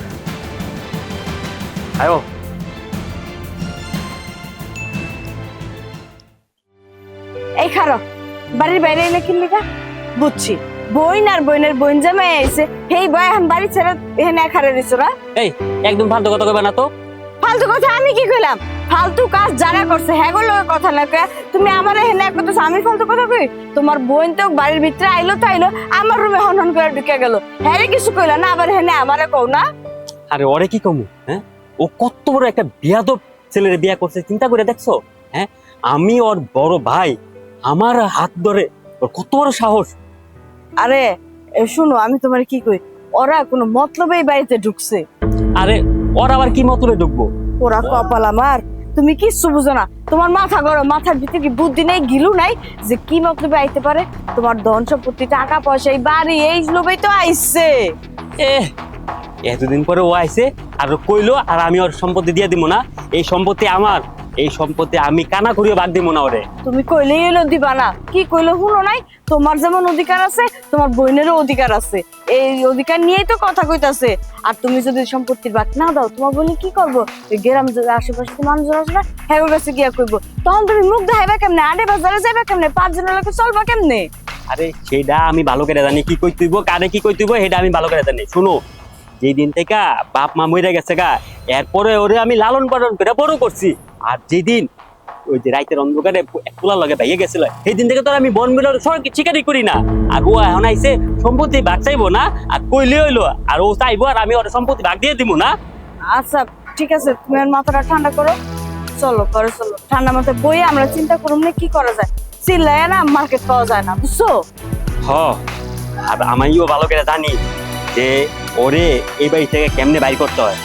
S7: আয়ো।
S5: এই খারাপ বাড়ির বাইরে এলে কি লিখা? বুঝছি, বইন আর বইনের বোন জামাই আইছে, হেই বয় এখন বাড়ি ছেড়ে এখানে একারে দিছো না?
S7: এই একদম ফালতু কথা কইবা না তো।
S5: ফালতু কথা আমি কি কইলাম? ফালতু কাজ যারা করছে হ্যাগো লোক কথা না কয়ে তুমি আমার এখানে এক কথা আমি ফালতু কথা কই? তোমার বোন তো বাড়ির ভিতরে আইলো তাইলো, আমার রুমে হনহন করে ঢুকে গেল, হ্যাঁ কিছু কইলা না, আবার এখানে আমারে কও না?
S7: আরে ওরে কি কমু? হ্যাঁ, ও কত বড় একটা বিয়াদব ছেলের বিয়া করছে, চিন্তা করে দেখছো? হ্যাঁ, আমি ওর বড় ভাই, আমার হাত ধরে ওর কত বড় সাহস।
S5: আরে শুনো, আমি তোমার কি কই, ওরা কোনো মতলবেই বাড়িতে ঢুকছে।
S7: আরে ওর আবার কি মতলবে ঢুকবো?
S5: ওরা কপাল আমার, তুমি কিচ্ছু বুঝো না। তোমার মাথা গরম, মাথার ভিতরে কি বুদ্ধি নেই, গিলু নাই যে কি মতলবে আইতে পারে? তোমার ধন সম্পত্তি, টাকা পয়সা, এই বাড়ি, এই লোভেই তো আইছে।
S7: এতদিন পরে ও আইছে আর কইলো, আর আমি ওর সম্পত্তি দিয়ে দিব না? এই সম্পত্তি আমার, এই সম্পত্তি আমি কানা করিও বাদ দিব না ওরে।
S5: তুমি কইলেই এলো দিবা না, কি কইলো শুনো নাই? তোমার যেমন অধিকার আছে তোমার বোনেরও অধিকার আছে, এই অধিকার নিয়েই তো কথা কইতাছে। আর তুমি যদি সম্পত্তির ভাগ না দাও তোমার বোনে কি করবো? এই গ্রাম আশেপাশে তো মানুষ আছে না, হ্যাঁ কাছে গিয়া কইবো, তখন তুমি মুখ দেখাইবা কেমনে? আডে বাজারে যাইবা কেমনে? 5 জনের লোকে চলবা কেমনে?
S7: আরে সেটা আমি ভালো করে জানি, কি কই তুইব, কারে কি কই তুইব, সেটা আমি ভালো করে জানি। শুনো, যেই দিন থেকে বাপ মা মরে গেছে গা, এরপরে ওরে আমি লালন পালন করে বড় করছি। আর যেদিন ওই যে রাইতের অন্ধকারে একলা লগে ভাইয়ে গেছিল, সেই দিন থেকে তো আমি বন মিলার সরকার স্বীকারই করি না। আর ও এখন আইসে সম্পত্তি ভাগ চাইবো না, আর কইলে হইলো, আর ও চাইবো আর আমি ওর সম্পত্তি ভাগ দিয়ে দিব না।
S5: আচ্ছা ঠিক আছে, তুমি আর মাথাটা ঠান্ডা করো, চলো করে চলো, ঠান্ডা মাথায় বইয়ে আমরা চিন্তা করুন না কি করা যায়। চিল্লায় না মার্কেট পাওয়া যায় না, বুঝছো?
S7: হ, আর আমিও ভালো করে জানি যে ওরে এই বাড়ি থেকে কেমনে বাইর করতে হয়।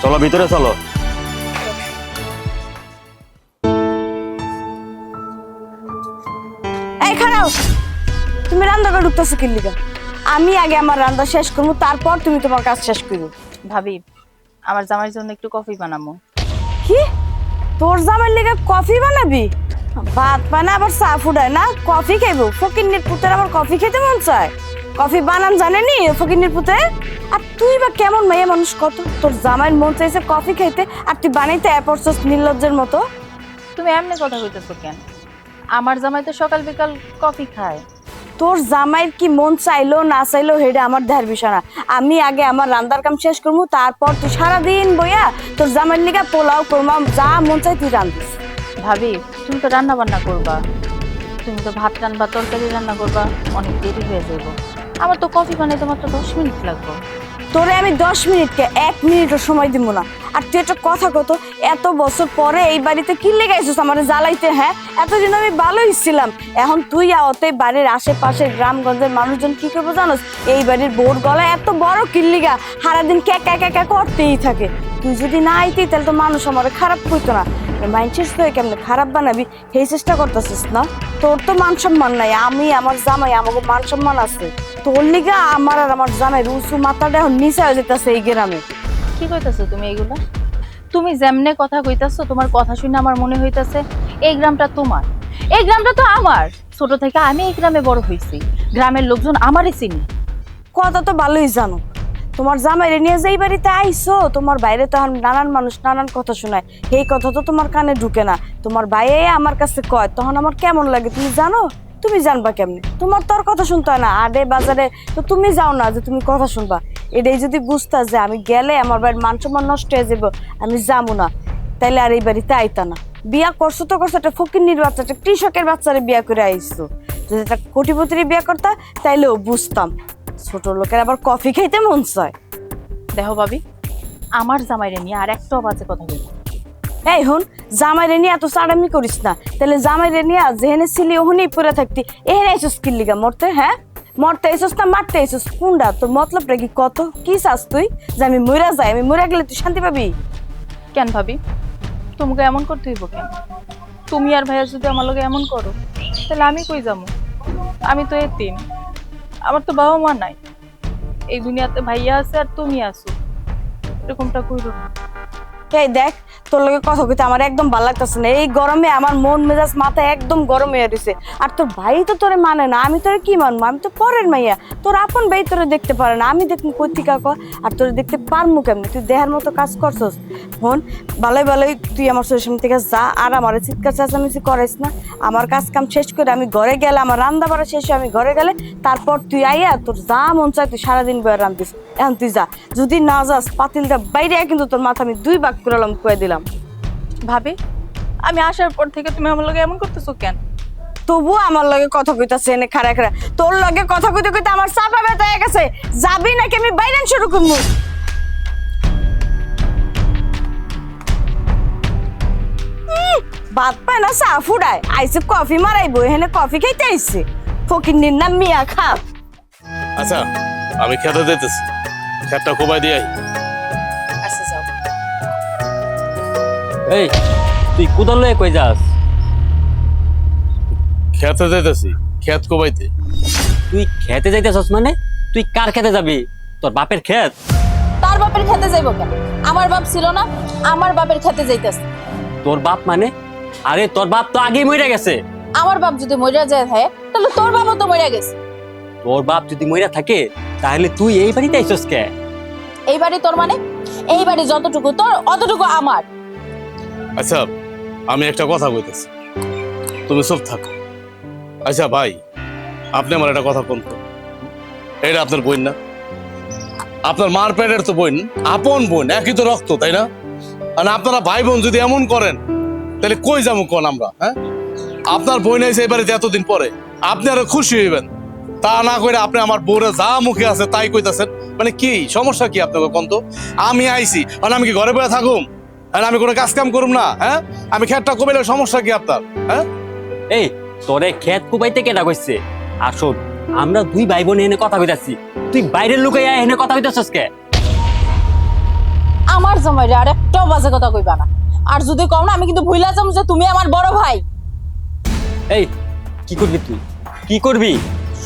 S7: চলো ভিতরে চলো।
S5: এই খারাপ, তুমি রান্না করে ঢুকতেছো কি লিগা? আমি আগে আমার রান্না শেষ করবো, তারপর তুমি তোমার কাজ শেষ করবো।
S3: ভাবি, আমার জামাইয়ের জন্য একটু কফি বানাবো।
S5: কি তোর জামাইয়ের লিগে কফি বানাবি? ভাত বানা আবার চা ফুটায় না, কফি খাইবো? ফকিন্নির পুতের আবার কফি খেতে মন চায়? কফি বানান জানেনি ফকিন্নির পুতে? আর তুই বা কেমন মেয়ে মানুষ কত, তোর জামাইয়ের মন চাইছে কফি খাইতে আর তুই বানাইতে অ্যাপরসস নির্লজ্জের মতো।
S3: তুমি এমনি কথা কইতেছো কেন? আমার জামাই তো সকাল বিকাল কফি খায়।
S5: তোর জামাইয়ের কি মন চাইলো না চাইলো সেটা আমার দেখার বিষয় না। আমি আগে আমার রান্নার কাম শেষ করবো, তারপর তুই সারাদিন বইয়া তোর জামাইয়ের লিগা পোলাও করমা, যা মন চাই তুই রান্ধিস।
S3: ভাবি, তুমি তো রান্না বান্না করবা, তুমি তো ভাত রান্না তরকারি রান্না করবা, অনেক দেরি হয়ে যাবো। আমার তো কফি বানাইতে মাত্র 10 মিনিট লাগবে।
S5: তোরে আমি 10 মিনিটকে 1 মিনিটও সময় দিব না। আর তুই একটা কথা কত, এত বছর পরে এই বাড়িতে কি লেগাইছিস আমার জ্বালাইতে? হ্যাঁ, এতদিন আমি ভালোই ছিলাম, এখন তুই আওতে বাড়ির আশেপাশে গ্রামগঞ্জের মানুষজন কি করবো জানোস? এই বাড়ির বোর গলায় এত বড় কিল্লিগা সারাদিন ক্যাকা ক্যাকা করতেই থাকে। তুই যদি না আইতি তাহলে তো মানুষ আমার খারাপ করতো না। মাইন্ডসেট তো কেমনে খারাপ বানাবি সেই চেষ্টা করতেছিস না? তোর তো মান সম্মান নাই, আমি আমার জামাই আমাকে মান সম্মান আছে। তোর লিগা আমার আর আমার জামাই রুসু মাথাটা এখন নিচে হয়ে যেতেছে এই গ্রামে।
S3: কি কইতাছো তুমি এইগুলা? তুমি যেমনে কথা কইতাছো, তোমার কথা শুনে আমার মনে হইতাছে এই গ্রামটা তোমার, এই গ্রামটা তো আমার। ছোট থেকে আমি এই গ্রামে বড় হইছি, গ্রামের লোকজন আমারই চিনি।
S5: কথা তো ভালোই জানো, তোমার জামাইরে নিয়ে যেই বাড়িতে আইসো তোমার বাইরে তো নানান মানুষ নানান কথা শোনায়, এই কথা তো তোমার কানে ঢুকে না। তোমার বাইরে আমার কাছে কয়, তখন আমার কেমন লাগে তুমি জানো? তুমি জানবা কেমনে? তোমার তো আর কথা শুনতে হয় না, আডে বাজারে তো তুমি যাও না যে তুমি কথা শুনবা। এটাই যদি বুঝতা যে আমি গেলে আমার বাড়ির মান সম্মান নষ্ট হয়ে যাবো, আমি যাবো না, তাইলে আর এই বাড়িতে আইতা না। বিয়া করছো তো করছো, একটা ফকিন্নির বাচ্চা, একটা কৃষকের বাচ্চারে বিয়া করে আইসো। যদি একটা কোটিপতির বিয়া করতা তাইলেও বুঝতাম। ছোট লোকের আবার কফি খাইতে মন চায়।
S3: দেখো ভাবি, আমার জামাইরে নিয়ে আর একটা বাজে কথা বলবো।
S5: এই হন, জামাইরে নিয়ে এত চাড়ামি করিস না, তাহলে জামাইরে নিয়ে যেহেনে ছিলি ওখানেই পরে থাকতি, এখানে আইসো স্কিল লিগা মরতে। হ্যাঁ,
S2: মরতে আইসস না মারতে আইসস কোনটা তোর মতলবটা কি কত কি চাস তুই যে আমি মইরা যাই আমি মইরা গেলে তুই শান্তি পাবি
S3: কেন ভাবি তোমাকে এমন করতে হইব কেন? তুমি আর ভাইয়া যদি আমার লগে এমন করো তাহলে আমি কই যাবো? আমি তো এতিম, আমার তো বাবা মা নাই। এই দুনিয়াতে ভাইয়া আছে আর তুমি আছো, এরকমটা কইরো না।
S2: এই দেখ তোর লগে কথা কইতে আমার একদম ভালো লাগতেছে না। এই গরমে আমার মন মেজাজ মাথা একদম গরম হয়ে রইছে। আর তোর ভাই তো তোরে মানে না, আমি তোরে কি মানবো? আমি তো পরের মাইয়া, তোর আপন ভাই তোরে দেখতে পারে না, আমি দেখুন কর্তিকা কর। আর তোরে দেখতে পারমু কেমনি? তুই দেহার মতো কাজ করছস। হন ভালোই ভালোই তুই আমার চোখের সামনে থেকে যা, আর আমার চিৎকার চেঁচামেচি করাইস না। আমার কাজ কাম শেষ করে আমি ঘরে গেলে, আমার রান্না বাড়া শেষ হয়ে আমি ঘরে গেলে, তারপর তুই আইয়া তোর যা মন চায় তুই সারাদিন বয়ে রান্ধিস। এখন তুই যা, যদি না যাস পাতিলটা বাইরে কিন্তু তোর মাথা আমি 2 ভাগ করলাম, কয়ে দিলাম।
S3: ভাবি আমি আসার পর থেকে তুমি আমার লগে এমন করতেছো কেন?
S2: তবু আমার লগে কথা কইতাছে এনে খাড়া খাড়া। তোর লগে কথা কইতে কইতে আমার চাপা ব্যথা হয়ে গেছে। যাবি নাকি আমি বাইরে শুরু করবো? ভাত পায় না চা ফুডায় আইসে কফি মারাইবো, এখানে কফি খাইতে আইসে ফকিন্নির নাম মিয়া খা।
S1: আচ্ছা আমি খেতে দিতেছি, খেতটা কোবাই দিয়ে আই।
S2: আচ্ছা যাও।
S7: এই তুই কোদাল লয়ে কই যাস?
S1: খেতে দিতেছি, খেত কোবাইতে।
S7: তুই খেতে যাইতেছস মানে? তুই কার খেতে যাবি? তোর বাপের ক্ষেত?
S5: তার বাপের খেতে যাইব কেন? আমার বাপ ছিল না, আমার বাপের খেতে যাইতেছে।
S7: তোর বাপ মানে? আরে তোর বাপ তো আগেই মইরা গেছে।
S5: আমার বাপ যদি মইরা যায় থাকে তাহলে তোর বাপও তো মইরা গেছে।
S7: তোর বাপ যদি মইরা থাকে তাহলে তুই এই বাড়িতে আইছস কে?
S5: এই বাড়ি তোর মানে? এই বাড়ি যতটুকু তোর অতটুকু আমার।
S1: আচ্ছা আমি একটা কথা কইতেছি, তুমি চুপ থাকো। আচ্ছা ভাই আপনি আমার একটা কথা কোন তো, এটা আপনার বোন না? আপনার মার পেটের তো বোন, আপন বোন, একই তো রক্ত, তাই না? আর আপনারা ভাই বোন যদি এমন করেন তাহলে কই যাবো কোন আমরা? হ্যাঁ, আপনার বোন এসে এই বাড়িতে এতদিন পরে, আপনি আরো খুশি হইবেন। তা না করে আপনি আমার বউরে যা মুখে আছে তাই কইতাছেন, মানে কি সমস্যা কি আপনাকে কোন তো? আমি আইছি মানে আমি কি ঘরে বসে থাকুম? আর আমি কোনো কাজ কাম করুম না? হ্যাঁ, আমি খেতটা কমাইলে সমস্যা কি আপনার? হ্যাঁ,
S7: এই তোরে ক্ষেত কুবাইতে কেডা কইছে? আর শোন, আমরা 2 ভাই বোন এনে কথা কইতাছি, তুই বাইরের লোকে এনে কথা কইতাছস কে?
S5: আমার জামাইরে আর একটাও বাজে কথা কইবা না। আর যদি কও না আমি কিন্তু ভুইলা যাম যে তুমি আমার বড় ভাই।
S7: এই কি করবি তুই? কি করবি?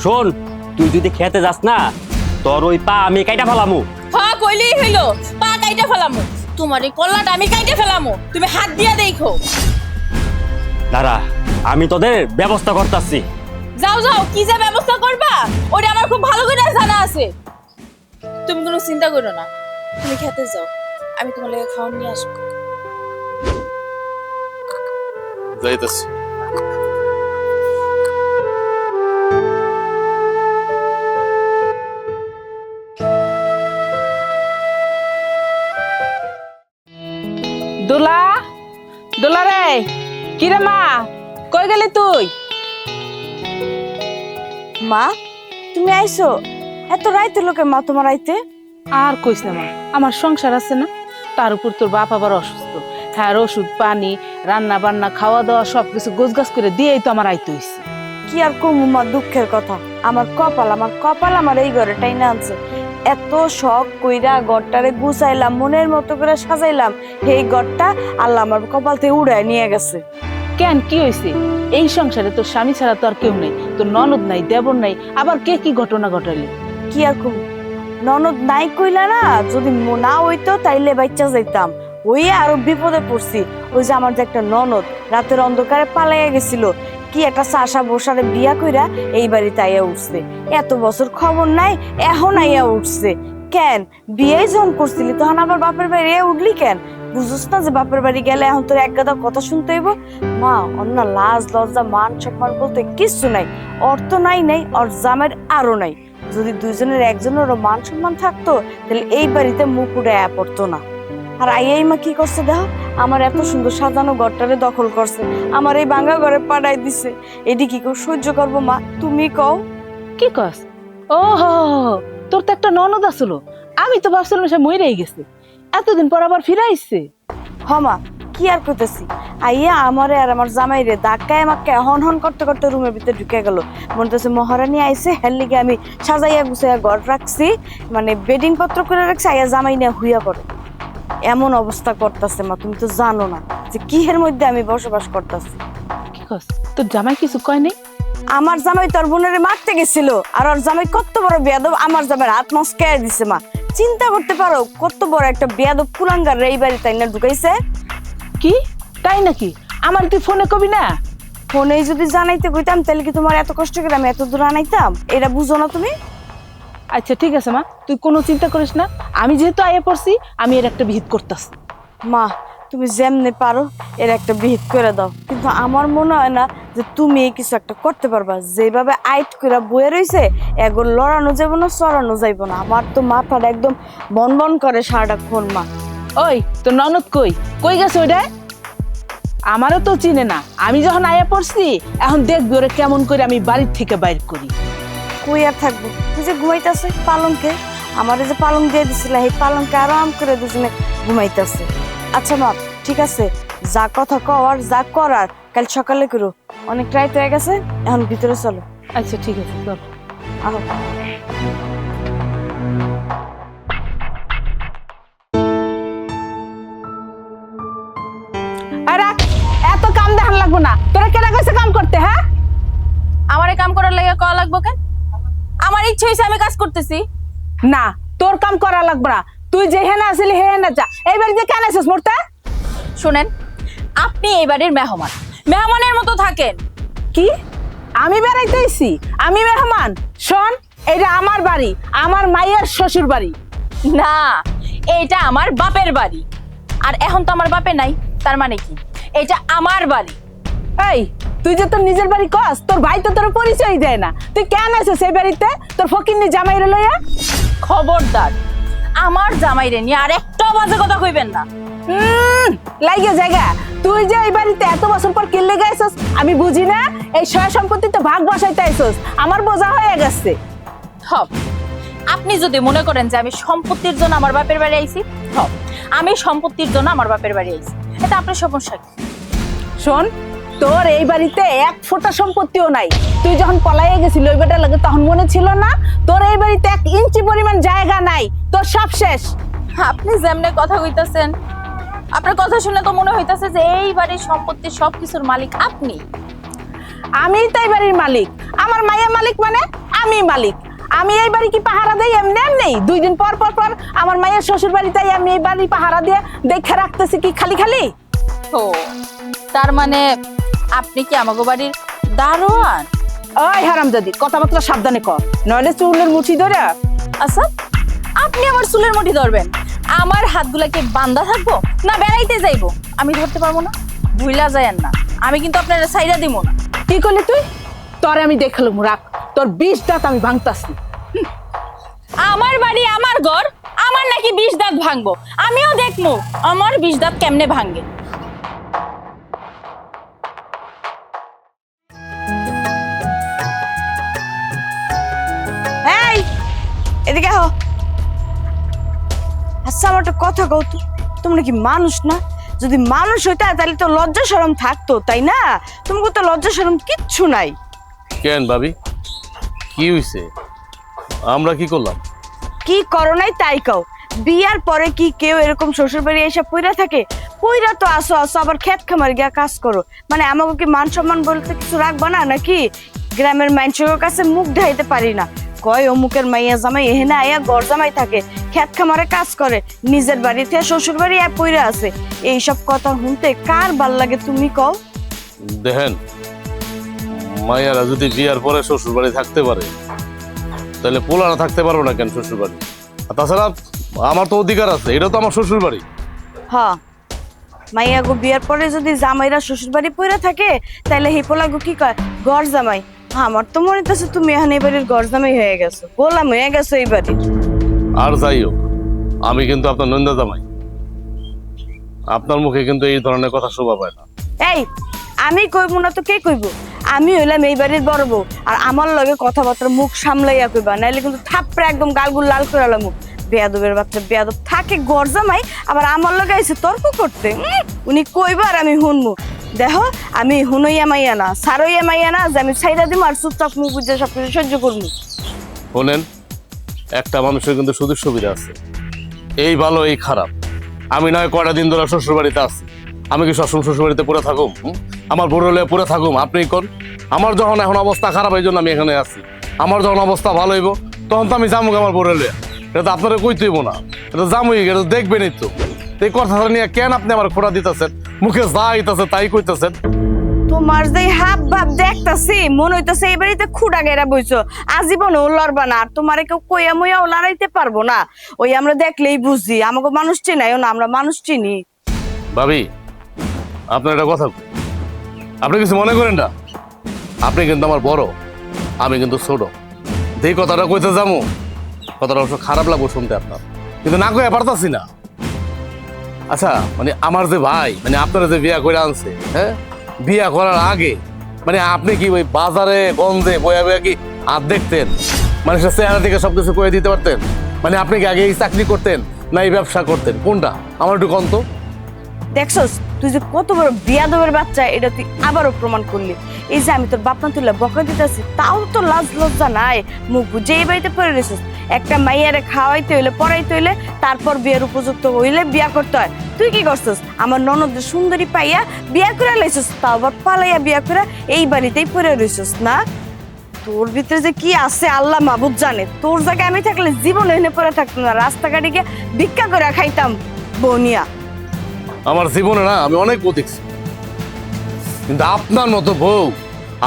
S7: শোন, তুই যদি খেতে যাস না তোর ওই পা আমি কাইটা ফেলামু।
S5: হ্যাঁ কইলেই হইলো, পা কাইটা ফেলামু। তোমার এই কল্লাটা আমি কাইটা ফেলামু, তুমি হাত দিয়া দেখো।
S7: দাঁড়া, আমি তোদের ব্যবস্থা করতেছি।
S5: যাও যাও, কি যে ব্যবস্থা করবা ওটা আমার খুব ভালো করে জানা আছে। তুমি কোনো চিন্তা করো না, তুমি খেতে যাও, আমি তোমার লাগে খাওয়ান নিয়ে আসবো।
S1: যাইতেছি।
S3: দোলা, দোলা রে, কি রে মা, কই গেলি তুই?
S2: মা তুমি আইছো এত রাইতে? লোকে মা তোমার আইতে?
S8: আর কইস না মা, আমার সংসার আছে না, তার উপর তোর বাপ আবার অসুস্থ। হ্যাঁ, ওষুধ পানি রান্না বান্না খাওয়া দাওয়া সবকিছু গোছগাছ করে দিয়েই তো আমার আইতে হইছে।
S2: কি আর কমু মা, দুঃখের কথা। আমার কপাল আমার এই ঘরে টাইনা আনছে। এত শখ কইরা ঘরটারে গুছাইলাম, মনের মতো করে সাজাইলাম, এই ঘরটা আল্লাহ আমার কপাল থেকে উড়ায় নিয়ে গেছে।
S8: কেন, কি হয়েছে? এই সংসারে তোর স্বামী ছাড়া তো আর কেউ নেই, তোর ননদ নাই, দেবর নাই, আবার কে কি ঘটনা ঘটালি?
S2: কি আর কমু, ননদ নাই কইলা না, যদি না হইতো তাইলে বাচ্চা যাইতাম। ওই আরো বিপদে পড়ছি। ওই যে আমার যে একটা ননদ রাতের অন্ধকারে পালাইয়া গেছিল, কি একটা চাষা বসারে বিয়া কইরা এই বাড়িতে আইয়া উঠছে। এত বছর খবর নাই, এখন আইয়া উঠছে। কেন বিয়ে যখন করছিলি তখন আবার বাপের বাড়ি উঠলি কেন? বুঝছ না যে বাপের বাড়ি গেলে এখন তোর এক গাদা কথা শুনতে হইব? মা অন্য লাজ লজ্জা মান সম্মান বলতে কিচ্ছু নাই। অর্থ নাই, ওর জামের আরো নাই। যদি দুইজনের একজনেরও মান সম্মান থাকতো তাহলে এই বাড়িতে মুখ উড়াইয়া পড়তো না। আর আইয়াই মা কি করছে দেখো, আমার এত সুন্দর সাজানো ঘরটারে দখল করছে, আমার এই ভাঙা ঘরে পাঠাই দিছে। এটি কি করে সহ্য করবো মা, তুমি কও?
S8: কি কস? ও তোর তো একটা ননদ আসলো, আমি তো ভাবছিলাম সে মইরাই গেছে, এতদিন পর আবার ফিরে আইছে।
S2: হ মা, কি
S5: কি আর করতেছি আইয়া আমারে আর আমার জামাইরে ধাক্কায় আমাকে হন হন করতে করতে রুমের ভিতরে ঢুকে গেল। মনে হচ্ছে মহারানী আইছে, হের লিগে আমি সাজাইয়া গুছাইয়া ঘর রাখছি, মানে বেডিং পত্র করে রাখছি, আইয়া জামাই নিয়ে হুইয়া পড়ে। এমন অবস্থা করতেছে মা, তুমি তো জানো না যে কিহের মধ্যে আমি বসবাস করতেছি।
S8: কি কস তোর জামাই কিছু কয় নাই?
S5: আমার জামাই তোর বোনের মারতে গেছিল, আর ওর জামাই কত বড় বেয়াদব, আমার জামাইয়ের হাত মস্কায় দিছে মা। চিন্তা করতে পারো কত বড় একটা বেয়াদব কুলাঙ্গার এই বাড়ি তাই না ঢুকাইছে।
S8: কি তাই নাকি? আমার তুই ফোনে কবি না?
S5: ফোনে যদি জানাইতে কইতাম তাহলে কি তোমার এত কষ্ট করে আমি এত দূর আনাইতাম? এটা বুঝো না তুমি?
S8: আচ্ছা ঠিক আছে মা, তুই কোনো চিন্তা করিস না, আমি যেহেতু আইয়া পড়ছি আমি এর একটা বিহিত করতেছি।
S5: মা তুমি যেমনে পারো এর একটা বিহিত করে দাও, কিন্তু আমার মনে হয় না যে তুমি এই কিছু একটা করতে পারবা। যেভাবে আইট করে বয়ে রইছে এগুলো লড়ানো যাবো না, চড়ানো যাইবো না। আমার তো মাথাটা একদম বন বন করে সারাটাক্ষণ মা।
S8: ওই তোর ননদ কই কই গেছে ওইটা? আমারও তো চিনে না, আমি যখন আয়া পড়ছি এখন দেখবি ওরে কেমন করে আমি বাড়ির থেকে বাইর করি।
S5: কই আর থাকবো, তুই যে ঘুমাইতেছে পালঙ্কে, আমার যে পালং দিয়ে দিছিল এই পালঙ্কে আরাম করে দুজনে ঘুমাইতেছে। আচ্ছা মা ঠিক আছে, যা কথা কওয়ার যা করার কাল সকালে করো, অনেক রাত হয়ে গেছে, এখন ভিতরে চলো।
S8: আচ্ছা ঠিক আছে চল।
S5: আহ
S8: আরে এত কাম দেখান লাগবো না, তোরা কেনা কইছে কাম করতে? হ্যাঁ
S2: আমারে কাম করার লাগে কয়া লাগবো কেন? আমার ইচ্ছে হইছে আমি কাজ করতেছি।
S8: না তোর কাম করা লাগবে না, তুই যেখানে আসলি হেনে যা। এই বাড়িতে কেন আছিস মোরতা?
S2: শুনেন, আপনি এই বাড়ির মেহমান, মেহমানের মতো থাকেন।
S8: কি আমি বেড়াইতেছি? আমি মেহমান? শোন, এটা আমার বাড়ি, আমার মায়ের শ্বশুর বাড়ি।
S2: না, এইটা আমার বাপের বাড়ি। আর এখন তো আমার বাপে নাই, তার মানে কি এটা আমার বাড়ি।
S8: এই তুই যে তোর নিজের বাড়ি কস, তোর ভাই তো তোর পরিচয় দেয় না, তুই কেন আছিস এই বাড়িতে তোর ফকিন্নি জামাইরে লইয়া?
S2: খবরদার, আমার জামাইরে নিয়ে আর একটা বাজে কথা কইবেন না।
S8: লাগে জায়গা, তুই যে এই বাড়িতে এত বছর পর কিনলে গাইছস আমি বুঝি না? এই সয় সম্পত্তি তো ভাগ বসাইতে আইছস, আমার বোঝা হয়ে গেছে।
S2: হব, আপনি যদি মনে করেন যে আমি সম্পত্তির জন্য আমার বাপের বাড়ি আইছি, হব আমি সম্পত্তির জন্য আমার বাপের বাড়ি আইছি, এটা আপনার সমস্যা কি?
S8: শোন, তোর এই বাড়িতে এক ফোঁটা সম্পত্তিও নাই। তুই যখন পলাইয়ে গেছিল ওই বেটা লাগে তখন মনে ছিল না তোর এই বাড়িতে 1 ইঞ্চি পরিমাণ জায়গা নাই, তোর সব শেষ।
S2: আপনি যেমনে কথা কইতাছেন, আপনার কথা শুনে তো মনে হইতাছে যে এই বাড়ির সম্পত্তির সবকিছুর মালিক আপনি।
S8: আমি তাই বাড়ির মালিক, আমার মায়ের মালিক মানে আমি মালিক। আমি এই বাড়ি কি পাহারা দেই এমনি এমনি? 2 দিন পর পর পর আমার মায়ের শ্বশুর বাড়িতে আমি এই বাড়ি পাহারা দিয়ে দেখে রাখতেছি কি খালি খালি?
S2: ও তার মানে আপনি কি আমাগো বাড়ির দারোয়ান?
S8: ওই হারামজাদি, কথাবার্তা সাবধানে কর, নইলে চুলের মুঠি ধরে।
S2: আচ্ছা, আপনি আমার চুলের মুঠি ধরবেন, আমার হাতগুলা কি বান্ধা থাকবো না বেড়াইতে যাইবো? আমি ধরতে পারবো না, ভুইলা যায়েন না, আমি কিন্তু আপনারা সাইডা দিব না।
S8: কি করলি তুই? তোরে আমি দেখলাম, রাখ তোর 20 দাঁত আমি ভাঙতাছি।
S2: আমার বাড়ি আমার ঘর, আমার নাকি 20 দাঁত ভাঙবো? আমিও দেখবো আমার 20 দাঁত কেমনে ভাঙে।
S5: এই এদিকে আহ। আচ্ছা আমার একটা কথা কও তো, তোমরা কি মানুষ না? যদি মানুষ হইতা তাহলে তো লজ্জা শরম থাকতো, তাই না? তোমাকে তো লজ্জা শরম কিচ্ছু নাই।
S1: কেন ভাবি, কি হইছে? আমরা কি করলাম?
S5: কি করো নাই তাই কও। বিয়ার পরে কি কেউ এরকম শ্বশুর বাড়ি এসে পইরা থাকে? পইরা তো আসো আসো আবার ক্ষেত খামার গিয়া কাজ করো, মানে আমাকে কি মান সম্মান বলতে কিছু রাখবা না নাকি? গ্রামের মানুষের কাছে মুখ ঢাইতে পারি না, কয় অমুকের মাইয়া জামাই এহেনা আয়া গড় জামাই থাকে, ক্ষেত খামারে কাজ করে, নিজের বাড়িতে শ্বশুর বাড়ি পইরা আছে। এইসব কথা শুনতে কার ভাল লাগে তুমি কও?
S1: দেখেন, মাইয়ারা যদি বিয়ার পরে শ্বশুর বাড়ি থাকতে পারে তাহলে পোলারা থাকতে পারবো না কেন শ্বশুর বাড়ি? আর তাছাড়া আমার তো অধিকার আছে, এটা তো আমার শ্বশুর বাড়ি।
S5: হ্যাঁ, মাইয়া গো বিয়ার পরে যদি জামাইরা শ্বশুর বাড়ি পইরা থাকে তাহলে হিপোলা গো কি কয় গড় জামাই। আমার তো মনে হচ্ছে তুমি এখন এই বাড়ির গড় জামাই হয়ে গেছো, গোলাম হয়ে গেছো এই বাড়ির।
S1: আর যাই হোক, আমি কিন্তু আপনার নন্দা জামাই, আপনার মুখে কিন্তু এই ধরনের কথা শোভা পায় না।
S5: এই আমি কইব না তো কে কইব? আমি হইলাম এই বাড়ির বড় বউ, আর আমার লগে কথাবার্তা মুখ সামলাইয়া কইবা, নাইলে কিন্তু থাপড়ে একদম গালগুল লাল করে আলাম।
S2: বেয়াদবের বাচ্চা বেয়াদব থাকে ঘর জামাই, আবার আমার লগে আইছে তর্ক করতে। উনি কইবার আমি শুনবো। দেখো আমি হুনইয়া মাইয়া না, সারইয়া মাইয়া না যে আমি ছাইরা দিম আর চুপচাপ মুখ বুঝে সব কিছু সহ্য করবো।
S1: শোনেন, একটা মানুষের কিন্তু সুযোগ সুবিধা আছে, এই ভালো এই খারাপ। আমি নয় কয়টা দিন ধরে শ্বশুর বাড়িতে আছি, আমি কি সবসময় শ্বশুর বাড়িতে পড়ে থাকুম? আমার বড় হলে পড়ে থাকুম? আপনি কোন? আমার যখন এখন অবস্থা খারাপ এই জন্য আমি এখানে আছি। আমার যখন অবস্থা ভালো হইব তখন তো আমি যামুক আমার বড় হলে। এটা তো আপনারা কইতে হইব না, এটা জামুই, এটা দেখবেনই তো। এই কথাটা নিয়ে কেন আপনি আমার খোঁড়া দিতেছেন? মুখে যা আইতাছে তাই কইতেছেন।
S2: তোমার যে হাব ভাব দেখতাছি মনে হইতাছে এই বাড়িতে খুঁড়া গেরা বইছো, আজীবন ও লড়বা না। আর তোমারে কেউ কইয়া মইয়াও লড়াইতে পারবো না। ওই আমরা দেখলেই বুঝি, আমাকে মানুষ চিনাইও না, আমরা মানুষ চিনি।
S1: ভাবি, আপনার একটা কথা কই। আপনি কিছু মনে করেন না, আপনি কিন্তু আমার বড়, আমি কিন্তু ছোট। যেই কথাটা কইতে যাবো, কথাটা অবশ্য খারাপ লাগবো শুনতে আপনার, কিন্তু না কইয়া পারতাছি না। আচ্ছা, মানে আমার যে ভাই, মানে আপনারা যে বিয়া করে আনছে, হ্যাঁ, বিয়া করার আগে মানে আপনি কি ওই বাজারে গন্ধে বয়া বয়া কি হাত দেখতেন? মানুষের চেহারা থেকে সবকিছু করে দিতে পারতেন? মানে আপনি কি আগে এই চাকরি করতেন না এই ব্যবসা করতেন? কোনটা আমার একটু কন্ত।
S2: দেখছস তুই যে কত বড় বিয়াদবের বাচ্চা, এটা তুই আবারও প্রমাণ করলি। এই যে আমি তোর বাপনা তুলে বকা দিতেছি, তাও তো লাজ লজ্জা নাই। মুখ বুঝে এই বাড়িতে পড়ে রয়েছিস। একটা মাইয়ারে খাওয়াইতে হইলে পড়াইতে হইলে তারপর বিয়ের উপযুক্ত হইলে বিয়া করতে হয়। তুই কি করছিস? আমার ননদের সুন্দরী পাইয়া বিয়া করে লাইছিস, তাও আবার পালাইয়া বিয়া করে এই বাড়িতেই পড়ে রয়েছিস না? তোর ভিতরে যে কি আছে আল্লাহ মাবুদ জানে। তোর জায়গায় আমি থাকলে জীবন এনে পড়ে থাকতাম না, রাস্তাঘাটে গিয়ে ভিক্ষা করে খাইতাম বনিয়া।
S1: আমার জীবনে না আমি অনেক বউ দেখছি, কিন্তু আপনার মতো বউ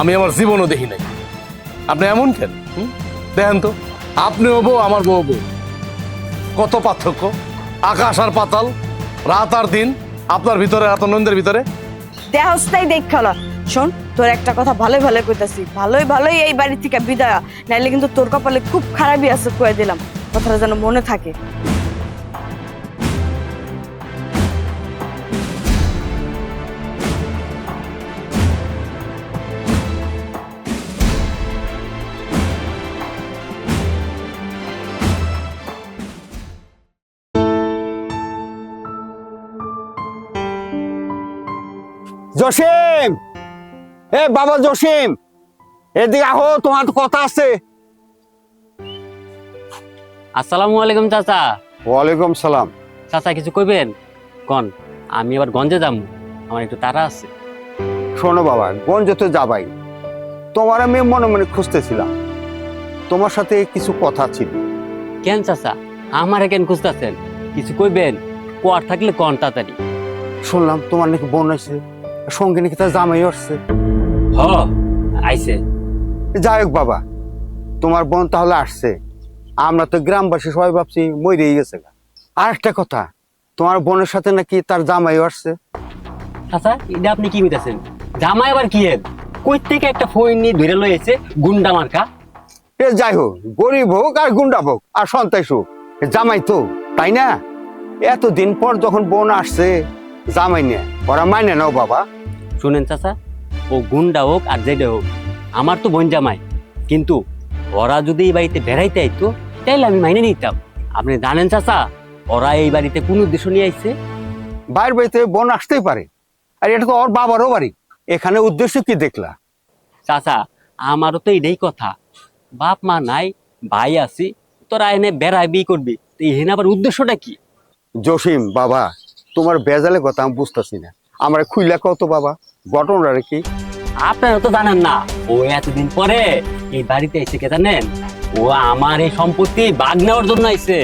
S1: আমি আমার জীবনও দেখি নাই। আপনি এমন কেন? দেখেন তো, আপনিও বউ আমার বউ বউ, কত পার্থক্য, আকাশ আর পাতাল, রাত আর দিন, আপনার ভিতরে আর নন্দের ভিতরে।
S2: দেহস্থাই দেখালো। শোন, তোর একটা কথা ভালোই ভালো কইতাছি, ভালোই ভালোই এই বাড়ি থেকে বিদায়, নাইলে কিন্তু তোর কপালে খুব খারাপই আছে, কয়ে দিলাম। কথাটা যেন মনে থাকে।
S9: জসিম, এ বাবা জসিম, এদিকে আহো, তোমার কথা আছে।
S7: আসসালামু আলাইকুম চাচা।
S9: ওয়ালাইকুম সালাম।
S7: চাচা কিছু কইবেন? কন, আমি আবার গঞ্জে যাবো, আমার একটু তাড়া আছে।
S9: শোনো বাবা, গঞ্জ তো যাবাই, তোমার আমি মনে মনে খুঁজতেছিলাম, তোমার সাথে কিছু কথা ছিল।
S7: কেন চাচা আমারে কেন খুঁজতেছেন? কিছু কইবেন? কোয়ার থাকলে কন তাড়াতাড়ি।
S9: শুনলাম তোমার নাকি বোন আছে, সঙ্গে নাকি তার জামাই আসছে।
S7: হ, আইছে।
S9: যাই হোক বাবা, তোমার বোন তাহলে আসছে, আমরা তো গ্রামবাসী সবাই ভাবছি মরেই গেছে। আর একটা কথা, তোমার বোনের সাথে নাকি তার জামাই আসছে।
S7: চাচা এটা আপনি কি কইতাছেন? জামাই আবার কি এর? কই থেকে একটা ফোন নিয়ে ধরে লইছে গুন্ডা মার্কা।
S9: এ যাই হোক, গরিব হোক আর গুন্ডা হোক আর সন্তাইস হোক, জামাই তো, তাই না? এতদিন পর যখন বোন আসছে জামাই নিয়ে, ওরা মাইনে নাও বাবা।
S7: শুনেন চাচা, ও গুন্ডা হোক আর যেটা হোক, আমার তো বোন জামাই। কিন্তু ওরা যদি এই বাড়িতে বেড়াইতে আইতো তাইলে আমি মাইনে নিতাম। আপনি জানেন চাচা, ওরা এই বাড়িতে কোন উদ্দেশ্য নিয়ে আইছে?
S9: বাইরের বাড়িতে বোন আসতেই পারে, আর এটা তো ওর বাবারও বাড়ি, এখানে উদ্দেশ্য কি দেখলা?
S7: চাচা আমারও তো এটাই কথা, বাপ মা নাই, ভাই আছি, তোরা এনে বেড়াইবি করবি, তো এখানে আবার উদ্দেশ্যটা কি?
S9: জসিম বাবা, তোমার বেজালে কথা আমি বুঝতেছি না, আমার খুইলা কত বাবা, ঘটনাটা কি?
S7: আপনারা তো জানেন না, ও এতদিন পরে এই বাড়িতে এসে কে জানেন? ও আমার এই সম্পত্তি ভাগ নেওয়ার জন্য আইছে।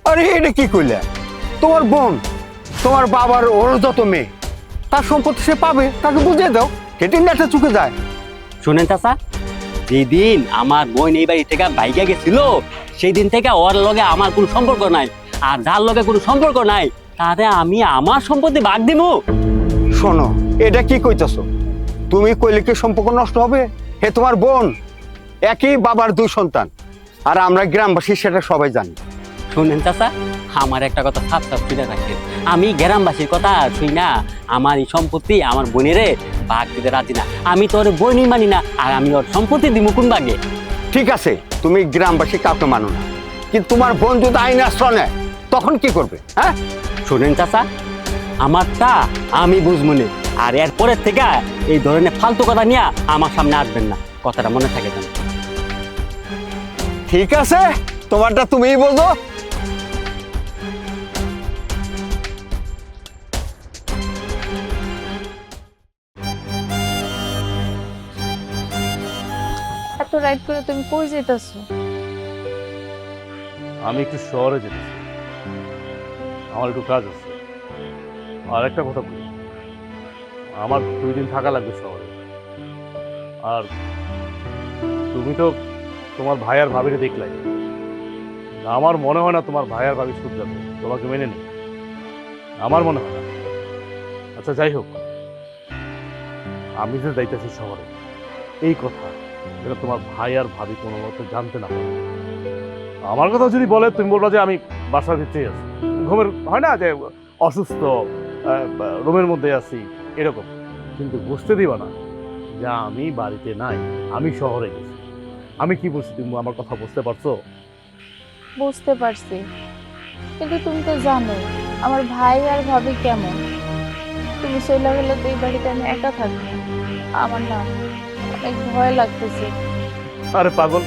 S9: আরে এটা কি কইলা? তোমার বোন, তোমার বাবার ওর যত মেয়ে, তার সম্পত্তি সে পাবে, তাকে বুঝিয়ে দাও, কেটে নেটা চুকে যায়।
S7: শুনেন চাচা, যেদিন আমার বোন এই বাড়ি থেকে বাইকে গেছিল সেই দিন থেকে ওর লগে আমার কোনো সম্পর্ক নাই, আর যার লগে কোনো সম্পর্ক নাই তাতে আমি আমার সম্পত্তি ভাগ দিব।
S9: শোনো, এটা কি কইতেছো? তুমি কইলে কি সম্পর্ক নষ্ট হবে? হে তোমার বোন, একই বাবার দুই সন্তান, আর আমরা গ্রামবাসী সেটা সবাই জানি।
S7: শুনেন চাচা, আমার একটা কথা সাপ সাপ শুনে রাখেন, আমি গ্রামবাসীর কথা শুই না, আমার এই সম্পত্তি আমার বোনেরে ভাগ দিতে রাজি না। আমি তো ওর বোনই মানি না, আর আমি ওর সম্পত্তি দিব কোন ভাগে?
S9: ঠিক আছে, তুমি গ্রামবাসী কাউকে মানো না, কিন্তু তোমার বোন যদি আইন আশ্রয় নেয় তখন কি করবে? হ্যাঁ,
S7: শোনেন চাচা, আমারটা আমি বুঝমুনি, আর এরপরের থেকে এই ধরনের ফালতু কথা নিয়ে আমার সামনে আসবেন না, কথাটা মনে থাকে যেন।
S9: ঠিক আছে, তোমারটা তুমিই বোঝো।
S2: এত রাইড করে তুমি কই যাইতাছো?
S1: আমি একটু শহরে যেতেছি, আমার একটু কাজ আছে। আর একটা কথা বলি, আমার 2 দিন থাকা লাগবে শহরে। আর তুমি তো তোমার ভাই আর ভাবিরে দেখলাই, আমার মনে হয় না তোমার ভাই আর ভাবি সুখ যাবে তোমাকে মেনে নেই, আমার মনে হয় না। আচ্ছা যাই হোক, আমি যে যাইতেছি শহরে এই কথা যেন তোমার ভাই আর ভাবি কোনো মতো জানতে না পারে। আমার কথা যদি বলে তুমি বলবা যে আমি বাসার ভিতরেই আছি, ঘুমের হয় না যে অসুস্থ, রুমের মধ্যে আছি এরকম, কিন্তু বুঝতে দিবা না যে আমি বাড়িতে নাই, আমি শহরে গেছি। আমি কি বলছি তুমি আমার কথা বুঝতে পারছো?
S2: বুঝতে পারছি, কিন্তু তুমি তো জানো আমার ভাই আর ভাবি কেমন। তুমি চলে গেলে তো এই বাড়িতে আমি একা থাকবো, আমার না অনেক ভয় লাগতেছে।
S1: আরে পাগল,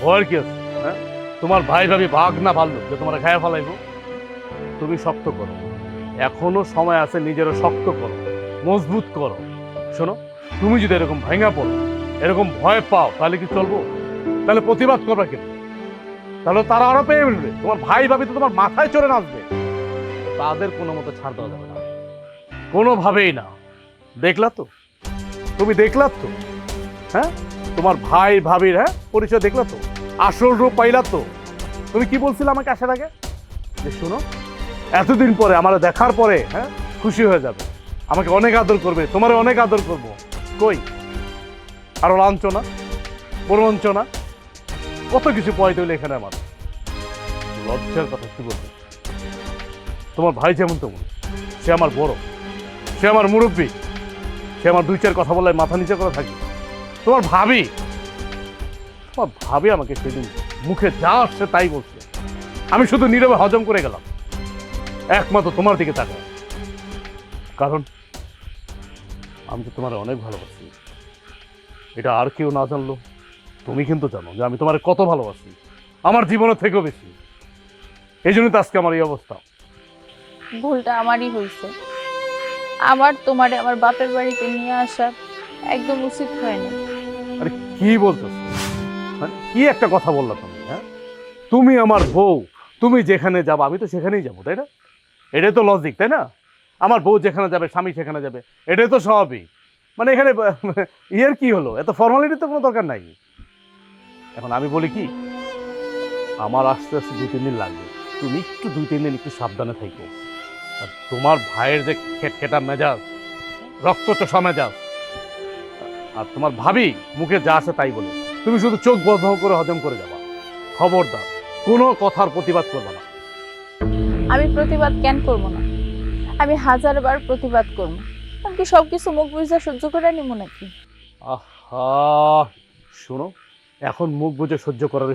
S1: ভয়ের কি আছে? হ্যাঁ, তোমার ভাই ভাবি ভাগ না ভালো যে তোমার খায়া ফেলাইবো? তুমি শক্ত করো, এখনো সময় আছে, নিজেরও শক্ত করো, মজবুত করো। শোনো, তুমি যদি এরকম ভেঙে পড়ো, এরকম ভয় পাও, তাহলে কি চলবো? তাহলে প্রতিবাদ করবে কেন? তাহলে তারা আরো পেয়ে ফেলবে, তোমার ভাই ভাবি তো তোমার মাথায় চড়ে নাচবে। তাদের কোনো মতো ছাড় দেওয়া যাবে না, কোনোভাবেই না। দেখলা তো, তুমি দেখলা তো, হ্যাঁ, তোমার ভাই ভাবির পরিচয় দেখলা তো, আসল রূপ পাইলা তো। তুমি কি বলছিলে আমাকে আসার আগে? যে শোনো, এতদিন পরে আমার দেখার পরে খুশি হয়ে যাবে, আমাকে অনেক আদর করবে, তোমার অনেক আদর করবো। কই, আরো লাঞ্ছনা, প্রবঞ্চনা, কত কিছু পয়তে হইলে এখানে। আমার লজ্জার কথা কি বলবো? তোমার ভাই যেমন তেমন, সে আমার বড়, সে আমার মুরব্বী, সে আমার 2-4 কথা বলে মাথা নিচে করে থাকি। তোমার ভাবি আমাকে সেদিন মুখে যা আসছে তাই বলছে, আমি শুধু নীরবে হজম করে গেলাম, একমাত্র তোমার দিকে তাকাই। কারণ আমি তো তোমার অনেক ভালোবাসি, এটা আর কেউ না জানলো তুমি কিন্তু জানো যে আমি তোমার কত ভালোবাসি, আমার জীবনের থেকেও বেশি। এই জন্য তো আজকে আমার এই অবস্থা।
S2: ভুলটা আমারই হয়েছে, আমার তোমারে আমার বাপের বাড়িতে নিয়ে আসা একদম উচিত হয়নি।
S1: আরে কি বলতেছো? মানে কি একটা কথা বললা তুমি? তুমি আমার বউ, তুমি যেখানে যাবো আমি তো সেখানেই যাবো, তাই না? এটাই তো লজিক, তাই না? আমার বউ যেখানে যাবে স্বামী সেখানে যাবে, এটাই তো স্বাভাবিক। মানে এখানে ইয়ের কি হলো? এত ফর্মালিটি তো কোনো দরকার নাই। এখন আমি বলি কি, আমার আস্তে আস্তে 2-3 দিন লাগবে, তুমি একটু 2-3 দিন একটু সাবধানে থাকো। আর তোমার ভাইয়ের যে খেটখেটা মেজাজ, রক্তচোষা মেজাজ, আর তোমার ভাবি মুখে যা আছে তাই বলে, তুমি শুধু চোখ বন্ধ করে হজম করে যাবা। খবরদার কোনো কথার প্রতিবাদ করবে না।
S2: আমি প্রতিবাদ কেন করবো না? আমি 1000বার প্রতিবাদ করবো। আমি কি সবকিছু মুখ বুঝে সহ্য করে নিব নাকি?
S1: আহা, শোনো, এখন মুখ বুঝে সহ্য করার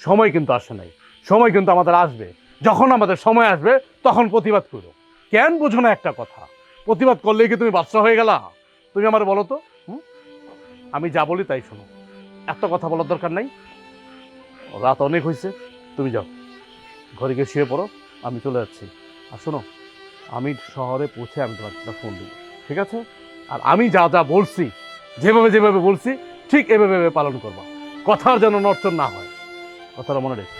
S1: সময় কিন্তু আসে নাই। সময় কিন্তু আমাদের আসবে, যখন আমাদের সময় আসবে তখন প্রতিবাদ করো। কেন বুঝো না একটা কথা? প্রতিবাদ করলেই কি তুমি বাচ্চা হয়ে গেলা? তুমি আমার বলো তো, আমি যা বলি তাই শোনো, এত কথা বলার দরকার নাই। রাত অনেক হয়েছে, তুমি যাও ঘরে গিয়ে শুয়ে পড়ো, আমি চলে যাচ্ছি। আর শোনো, আমি শহরে পৌঁছে আমি তোমার একটা ফোন দেবো, ঠিক আছে? আর আমি যা যা বলছি, যেভাবে বলছি ঠিক এভাবে পালন করবা, কথার যেন নড়চড় না হয়, কথাটা মনে রেখো।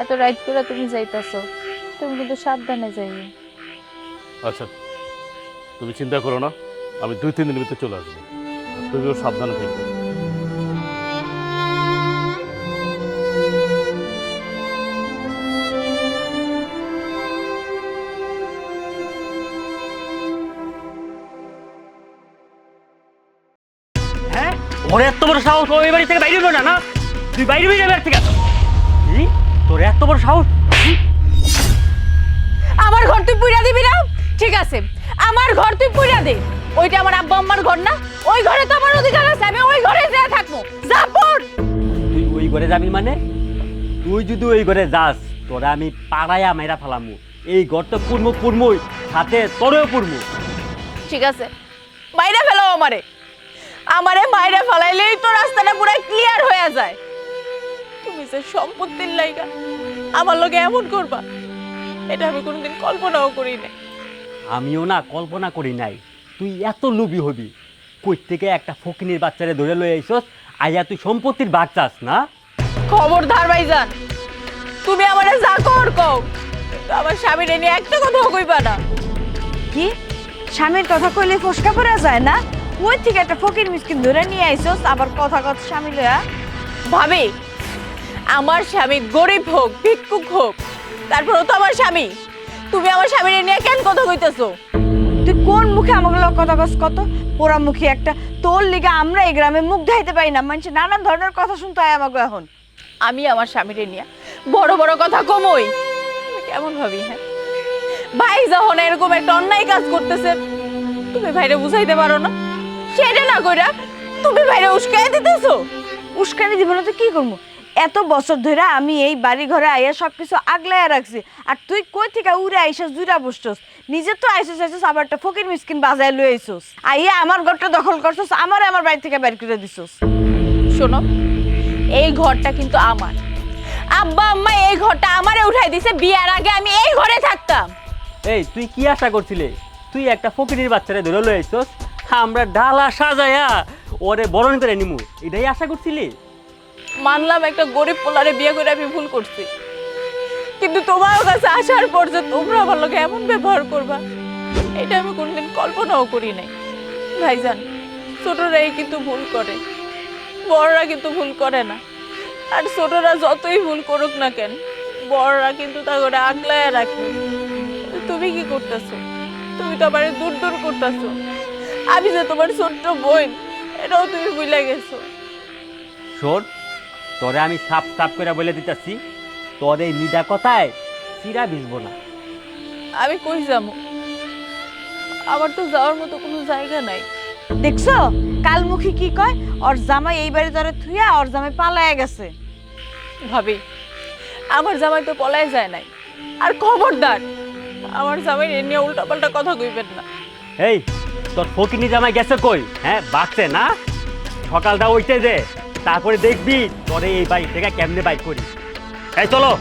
S2: এত রাইড করে তুমি যাইতাছো, তুমি কিন্তু সাবধানে যাইও।
S1: আচ্ছা, তুমি চিন্তা করো না, আমি 2-3 দিনের ভিতরে চলে আসবো, তুমিও সাবধানে থাকবে।
S7: হ্যাঁ, ওর এত বড় সাহস, ওই বাড়ি থেকে বাইরে বেরো না? তুই বাইরে বেরিয়ে যাবে থেকে। কি তোর এত বড় সাহস?
S2: আমার ঘর তুই পুইরা দিবি না? ঠিক আছে, আমার ঘর তুই পুইরা দে। ওইটা আমার আব্বা আম্মার ঘর না? ওই ঘরে তো আমার অধিকার আছে, আমি ওই ঘরে যেয়ে থাকবো। যা পড়।
S7: তুই ওই ঘরে যাবি মানে? তুই যদি ওই ঘরে যাস তোরা আমি পাড়াইয়া মেরা ফেলামু। এই ঘরটা পুরমুই সাথে তোরেও পুরমু।
S2: ঠিক আছে, বাইরে ফেলো আমারে। আমারে বাইরে ফেলাইলেই তো রাস্তাটা পুরো ক্লিয়ার হয়ে যায়। তুমি যে সম্পত্তির লাইগা আমার লগে এমন করবা, এটা আমি কোনোদিন কল্পনাও করি নাই।
S7: আমিও না কল্পনা করি নাই তুই এত লোভী হবি। কই থেকে একটা ফকিনীর বাচ্চারে ধরে লই আইছস, আইয়া তুই সম্পত্তির ভাগ চাস না?
S2: খবরদার ভাইজান, তুমি আমারে যা কর কও, কিন্তু আমার স্বামীরে নিয়ে একটা কথাও কইবা না।
S10: কি স্বামীর কথা কইলে ফসকা পড়া যায় না? ওই থেকে একটা ফকির মিসকিন ধরে নিয়ে আইছস, আবার কথা কথা স্বামী লয়া।
S2: ভাবি, আমার স্বামী গরিব হোক ভিক্ষুক হোক, তারপরেও তো আমার স্বামী। তুমি আমার স্বামীরে নিয়ে কেন কথা কইতেছো?
S10: তুই কোন মুখে আমাকে লগ কথা কস? কত পোড়া মুখে একটা। তোর লিগে আমরা এই গ্রামে মুখ ধাইতে পারি না, মানুষ নানান ধরনের কথা শুনতে হয় আমাকে এখন।
S2: আমি আমার স্বামীরে নিয়ে বড় বড় কথা কমই? তুমি কেমন ভাবি? হ্যাঁ, ভাই যখন এরকম একটা অন্যায় কাজ করতেছে, তুমি ভাইরে বুঝাইতে পারো না? সেটা না কইরা তুমি ভাইরে উস্কাই দিতেছো।
S10: উস্কানি দিব না তো কি করবো? এত বছর ধরে আমি এই বাড়ি ঘরে আইয়া সবকিছু আগলাইয়া রাখছি, আর তুই কই থেকে উড়ে আইসস, দুইটা বসছস, নিজে তো আইসস আবার একটা ফকির মিসকিন বাজায় লই আইসস, আইয়া আমার ঘরটা দখল করছস, আমার বাড়ি থেকে বের করে দিছস।
S2: শোনো, এই ঘরটা কিন্তু আমার। আব্বা আম্মা এই ঘরটা আমারে উঠাই দিছে। বিয়ার আগে আমি এই ঘরে থাকতাম।
S7: এই তুই কি আশা করছিলি? তুই একটা ফকিনীর বাচ্চারে ধরে লই আইছস, আমরা ডালা সাজায়া ওরে বরণ করে নিমু, এটাই আশা করছিলি?
S2: মানলাম একটা গরিব পোলারে বিয়ে করে আমি ভুল করছি, কিন্তু তোমার কাছে আসার পর যে তোমরা আমার লোকে এমন ব্যবহার করবা, এটা আমি কোনদিন কল্পনাও করি নাই। ভাইজান, ছোটরাই কিন্তু ভুল করে, বড়রা কিন্তু ভুল করে না। আর ছোটরা যতই ভুল করুক না কেন, বড়রা কিন্তু তা করে আগলায় রাখে। তুমি কি করতেছো? তুমি তো আমার দূর দূর করতেছো। আমি যে তোমার ছোট্ট বোন, এটাও তুমি ভুলে গেছো।
S7: শোন, তোরে আমি সাপ সাপ করে বলে দিতেছি, তোর এই নিদা কথায় চিরা ভিজবো না।
S2: আমি কই যাবো? আমার তো যাওয়ার মতো কোনো জায়গা নাই।
S10: দেখছো কালমুখী কি কয়? ওর জামাই এই বাড়ি ধরে থুইয়া ওর জামাই পালায়া গেছে।
S2: ভাবি, আমার জামাই তো পলায় যায় নাই। আর খবরদার আমার জামাই নিয়ে উল্টাপাল্টা কথা কইবেন না।
S7: এই তোর ফকিনি জামাই গেছে কই? হ্যাঁ, বাঁচছে না? সকালটা ওইতে দে, তারপরে দেখবি তোরে এই বাইক থেকে কেমনে বাইক করি। এই চলো।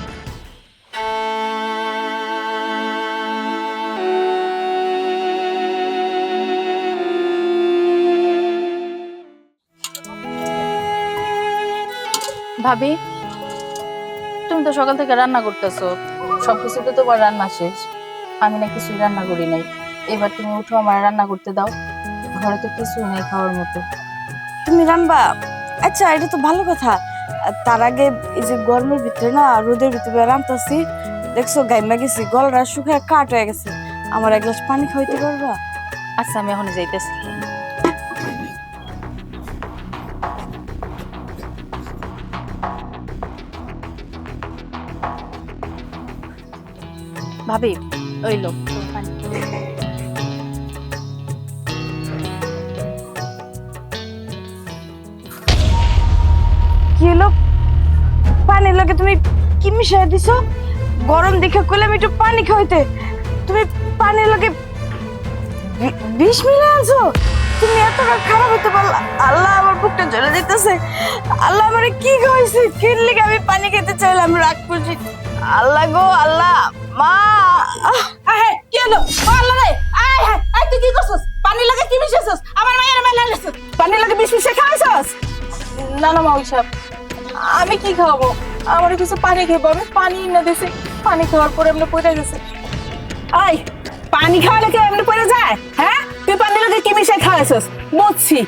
S11: ভাবি, তুমি তো সকাল থেকে রান্না করতেছো, সবকিছু তো তোমার রান্না শেষ, আমি না কিছুই রান্না করি নাই। এবার তুমি উঠো, আমার রান্না করতে দাও। ঘরে তো কিছুই নেই খাওয়ার মতো।
S10: তুমি রানবা? আচ্ছা, এটা তো ভালো কথা। তার আগে এই যে গরমের ভিতরে না, রোদের ভিতরে রান্তাছি, দেখছো গাইমা গেছি, গলাটা শুকায় কাট হয়ে গেছে। আমার এক গ্লাস পানি খাইতে পারবা?
S11: আচ্ছা, আমি এখন যাইতেছি। ভাবি, ওই লোক
S10: কি হলো? পানির লগে তুমি কি মিশাই দিছো? গরম দেখে কইলে আমি একটু পানি খাইতে, তুমি পানির লগে বিষ মিলে আনছো? তুমি এতটা খারাপ হতে পারলা? আল্লাহ, আমার বুকটা জ্বলে যেতেছে। আল্লাহ, আমারে কি খাইছে? কি লিগে আমি পানি খেতে চাইলাম, রাগ করছি। আল্লাহ গো আল্লাহ, মা।
S8: কি হলো? আল্লাহ রে, আয় তুই কি করছস? পানি লাগে কি মিশাইছস? আমার মায়ের মেলা লেছস, পানি লাগে বিষ মিশাই খাইছস?
S2: না না মাউই সাহেব, আমি কি খাবো? আমার কিছু পানি খাবো। আমি পানি না দিছি, পানি খাওয়ার পরে এমনি পড়ে গেছে।
S8: আয়, পানি খাওয়ালে কি এমনি পড়ে যায়? হ্যাঁ, তুই পানি লাগে কি মিশাই খাইছস? বুঝছি,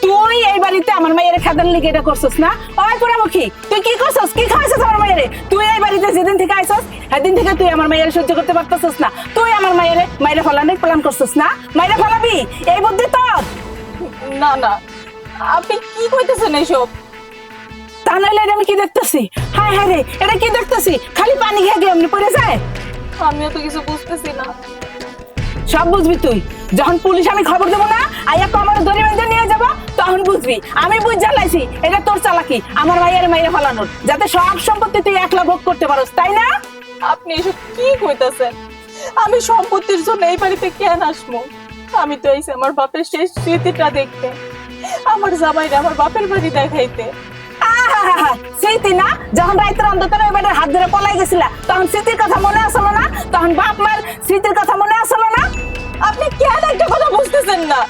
S8: তুই এই বাড়িতে আমার মায়ের খাদান লিগে এটা করছস না? ওই পোড়ামুখী, তুই কি করছস? কি খাইছস আমার মায়ের? তুই এই বাড়িতে যেদিন থেকে আইছস, সেদিন থেকে তুই আমার মায়ের সহ্য করতে পারতেছস না। তুই আমার মায়ের ফলানোর প্ল্যান করছস না? মায়ের ফলাবি, এই বুদ্ধি তোর?
S2: না না, আপনি কি কইতেছেন এইসব?
S8: তা নাহলে এটা আমি কি দেখতেছি? হায় হায় রে, এটা কি দেখতেছি? খালি পানি খেয়ে গিয়ে এমনি পড়ে যায়।
S2: আমিও তো কিছু বুঝতেছি না।
S8: সব বুঝবি তুই। যখন পুলিশ আমি খবর দেবো না, আইয়া তো আমার দড়ি বেঁধে নিয়ে যাবো, তখন বুঝবি। আমি বুঝ জ্বালাইছি এটা তোর চালাকি, আমার মায়ের মাইরে ফেলানোর, যাতে সব সম্পত্তি তুই একলা ভোগ করতে পারোস, তাই না?
S3: আপনি এসব কি কইতাছেন? আমি সম্পত্তির জন্য এই বাড়িতে কেন আসবো? আমি তো আইছি আমার বাপের শেষ স্মৃতিটা দেখতে, আমার জামাইরে আমার বাপের বাড়ি দেখাইতে।
S8: আহাহাহা, স্মৃতি না? যখন রাইতের অন্ধকারে ওই বেটার হাত ধরে পলাই গেছিলা, তখন স্মৃতির কথা মনে আসলো না? তখন বাপ মার স্মৃতির কথা মনে আসলো না?
S3: আপনি কেন একটা কথা বুঝতেছেন না?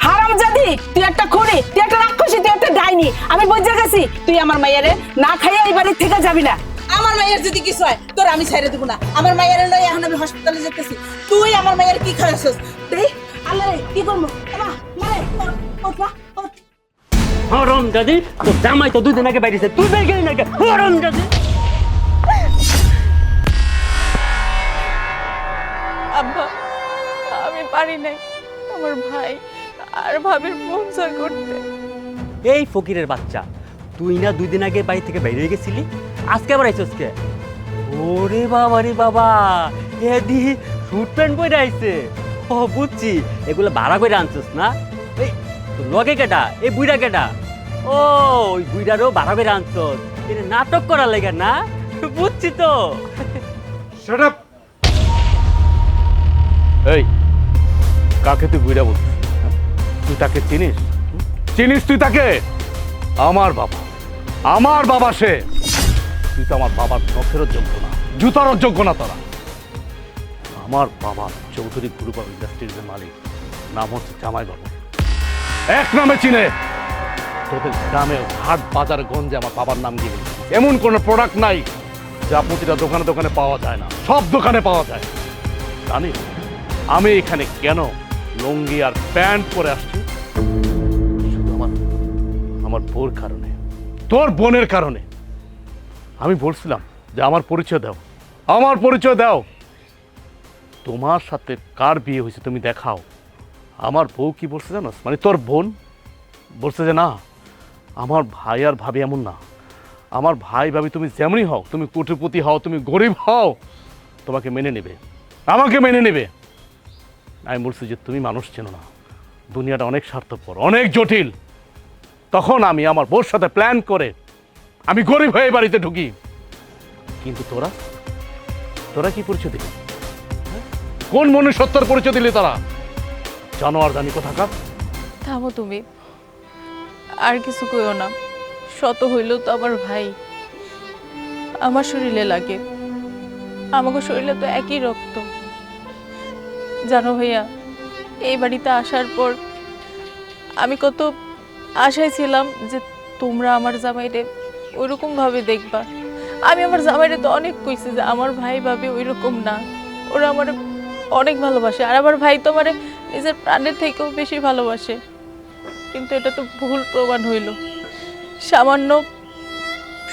S8: হারামজাদি, তুই একটা খুনি, তুই একটা রাক্ষসী, তুই একটা ডাইনি। আমি বুঝে গেছি তুই আমার মাইয়ারে না খাইয়ে এই বাড়ি থেকে যাবি না। আমার মাইয়ের যদি কিছু হয় তোর আমি ছেড়ে দেবো না। আমার মাইয়ার লই এখন আমি হসপিটালে যেতেছি, তুই আমার মাইয়ার কি খাওয়াছিস? দেই আল্লাহ রে, কি করবো? মা মারে ওঠ মা ওঠ।
S7: হরম দাদি, তোর জামাই তো 2 দিন আগে বাইরেছে, তুই বের গেলি না কেন? হরম দাদি।
S3: আব্বা, আমি পারি নাই আমার ভাই আর ভাবির মন জয় করতে।
S7: এই ফকিরের বাচ্চা, তুই না 2 দিন আগে বাড়ি থেকে বাইরে গেছিলি, আজকে আবার আইছস কে? ওরে বাবা রে বাবা, এদি স্যুট প্যান্ট পরে আইছে। ও বুঝছি, এগুলো ভাড়া করে আনছস না? এই তোর লগে কেটা? এই বুইড়া কেটা? ও ওই বুইড়ারও ভাড়া করে আনছস, এটা নাটক করার লাগে না? বুঝছি তো।
S4: Shut up.
S1: এই কাকে তুই বুইড়া বলছিস? হ্যাঁ? তুই তাকে চিনিস? চিনিস তুই তাকে? আমার বাবা সে। তুই তো আমার বাবার নখেরও যোগ্য না, জুতারও যোগ্য না তোরা। আমার বাবা চৌধুরী গ্রুপ অফ ইন্ডাস্ট্রিজ এর মালিক, নাম হচ্ছে জামাই বাবু। এক নামে চিনে। তোদের গ্রামে হাট বাজার গঞ্জে আমার বাবার নাম দিয়ে গেছে। এমন কোনো প্রোডাক্ট নাই যা প্রতিটা দোকানে দোকানে পাওয়া যায় না, সব দোকানে পাওয়া যায়। জানিস আমি এখানে কেন লুঙ্গি আর প্যান্ট পরে আসছি? শুধু আমার বোর কারণে, তোর বোনের কারণে। আমি বলছিলাম যে আমার পরিচয় দাও। তোমার সাথে কার বিয়ে হয়েছে তুমি দেখাও। আমার বউ কি বলছে জানোস? মানে তোর বোন বলছে যে না, আমার ভাই আর ভাবি এমন না। আমার ভাই ভাবি তুমি যেমনই হও, তুমি কোটিপতি হও, তুমি গরিব হও, তোমাকে মেনে নেবে, আমাকে মেনে নেবে। আমি বলছি যে তুমি মানুষ চেনো না, দুনিয়াটা অনেক স্বার্থপর, অনেক জটিল। তখন আমি আমার বউর সাথে প্ল্যান করে আমি গরিব হয়ে বাড়িতে ঢুকি। কিন্তু তোরা কি পরিচয় দিলি? কোন মনুষ্যত্বের পরিচয় দিলি তারা? জানোয়ার জানি কোথাকার।
S11: থামো তুমি, আর কিছু কইও না। শত হইলেও তো আমার ভাই, আমার শরীরে লাগে, আমাকে শরীরে তো একই রক্ত। জানো ভাইয়া, এই বাড়িতে আসার পর আমি কত আশায় ছিলাম যে তোমরা আমার জামাইরে ওইরকম ভাবে দেখবা। আমি আমার জামাইরে তো অনেক কইছি যে আমার ভাই ভাবে ওইরকম না, ওরা আমার অনেক ভালোবাসে, আর আমার ভাই তো আমার নিজের প্রাণের থেকেও বেশি ভালোবাসে। কিন্তু এটা তো ভুল প্রমাণ হইল। সামান্য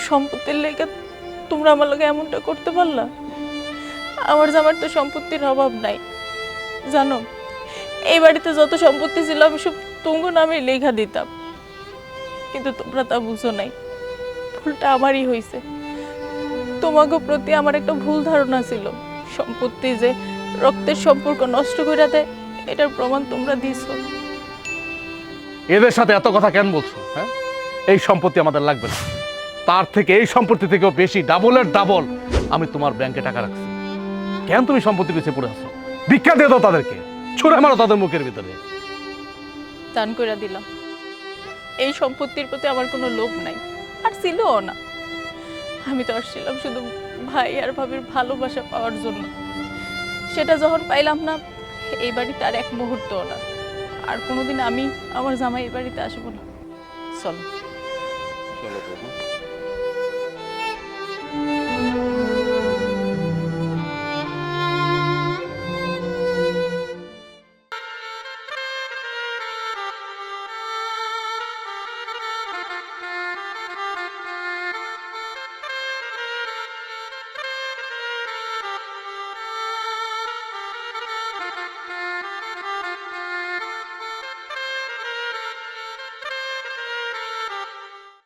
S11: সম্পত্তির লেগে তোমরা আমার লগে এমনটা করতে পারলা? আমার জামার তো সম্পত্তির অভাব নাই। জানো, এই বাড়িতে যত সম্পত্তি ছিল আমি সব তোমার নামে লেখা দিতাম, কিন্তু তোমরা তা বুঝো নাই। ভুলটা আমারই হয়েছে। তোমাকে প্রতি আমার একটা ভুল ধারণা ছিল। সম্পত্তি যে রক্তের সম্পর্ক নষ্ট করে দেয়, এটার প্রমাণ তোমরা দিছো।
S1: এদের সাথে এত কথা কেন বলছো? হ্যাঁ, এই সম্পত্তি আমাদের লাগবে না। তার থেকে এই সম্পত্তি থেকেও বেশি, ডাবলের ডাবল আমি তোমার ব্যাংকে টাকা রাখছি। কেন তুমি সম্পত্তি পিছিয়ে পড়ে আসছো? ভিক্ষা দিয়ে দাও তাদেরকে, ছুঁড়ে মারো তাদের মুখের ভিতরে।
S11: দান করে দিলাম। এই সম্পত্তির প্রতি আমার কোনো লোভ নাই, আর ছিলও না। আমি তো আসছিলাম শুধু ভাই আর ভাবির ভালোবাসা পাওয়ার জন্য। সেটা যখন পাইলাম না, এই বাড়িতে আর এক মুহূর্তও না। আর কোনোদিন আমি আমার জামাই এই বাড়িতে আসবো না। চলো।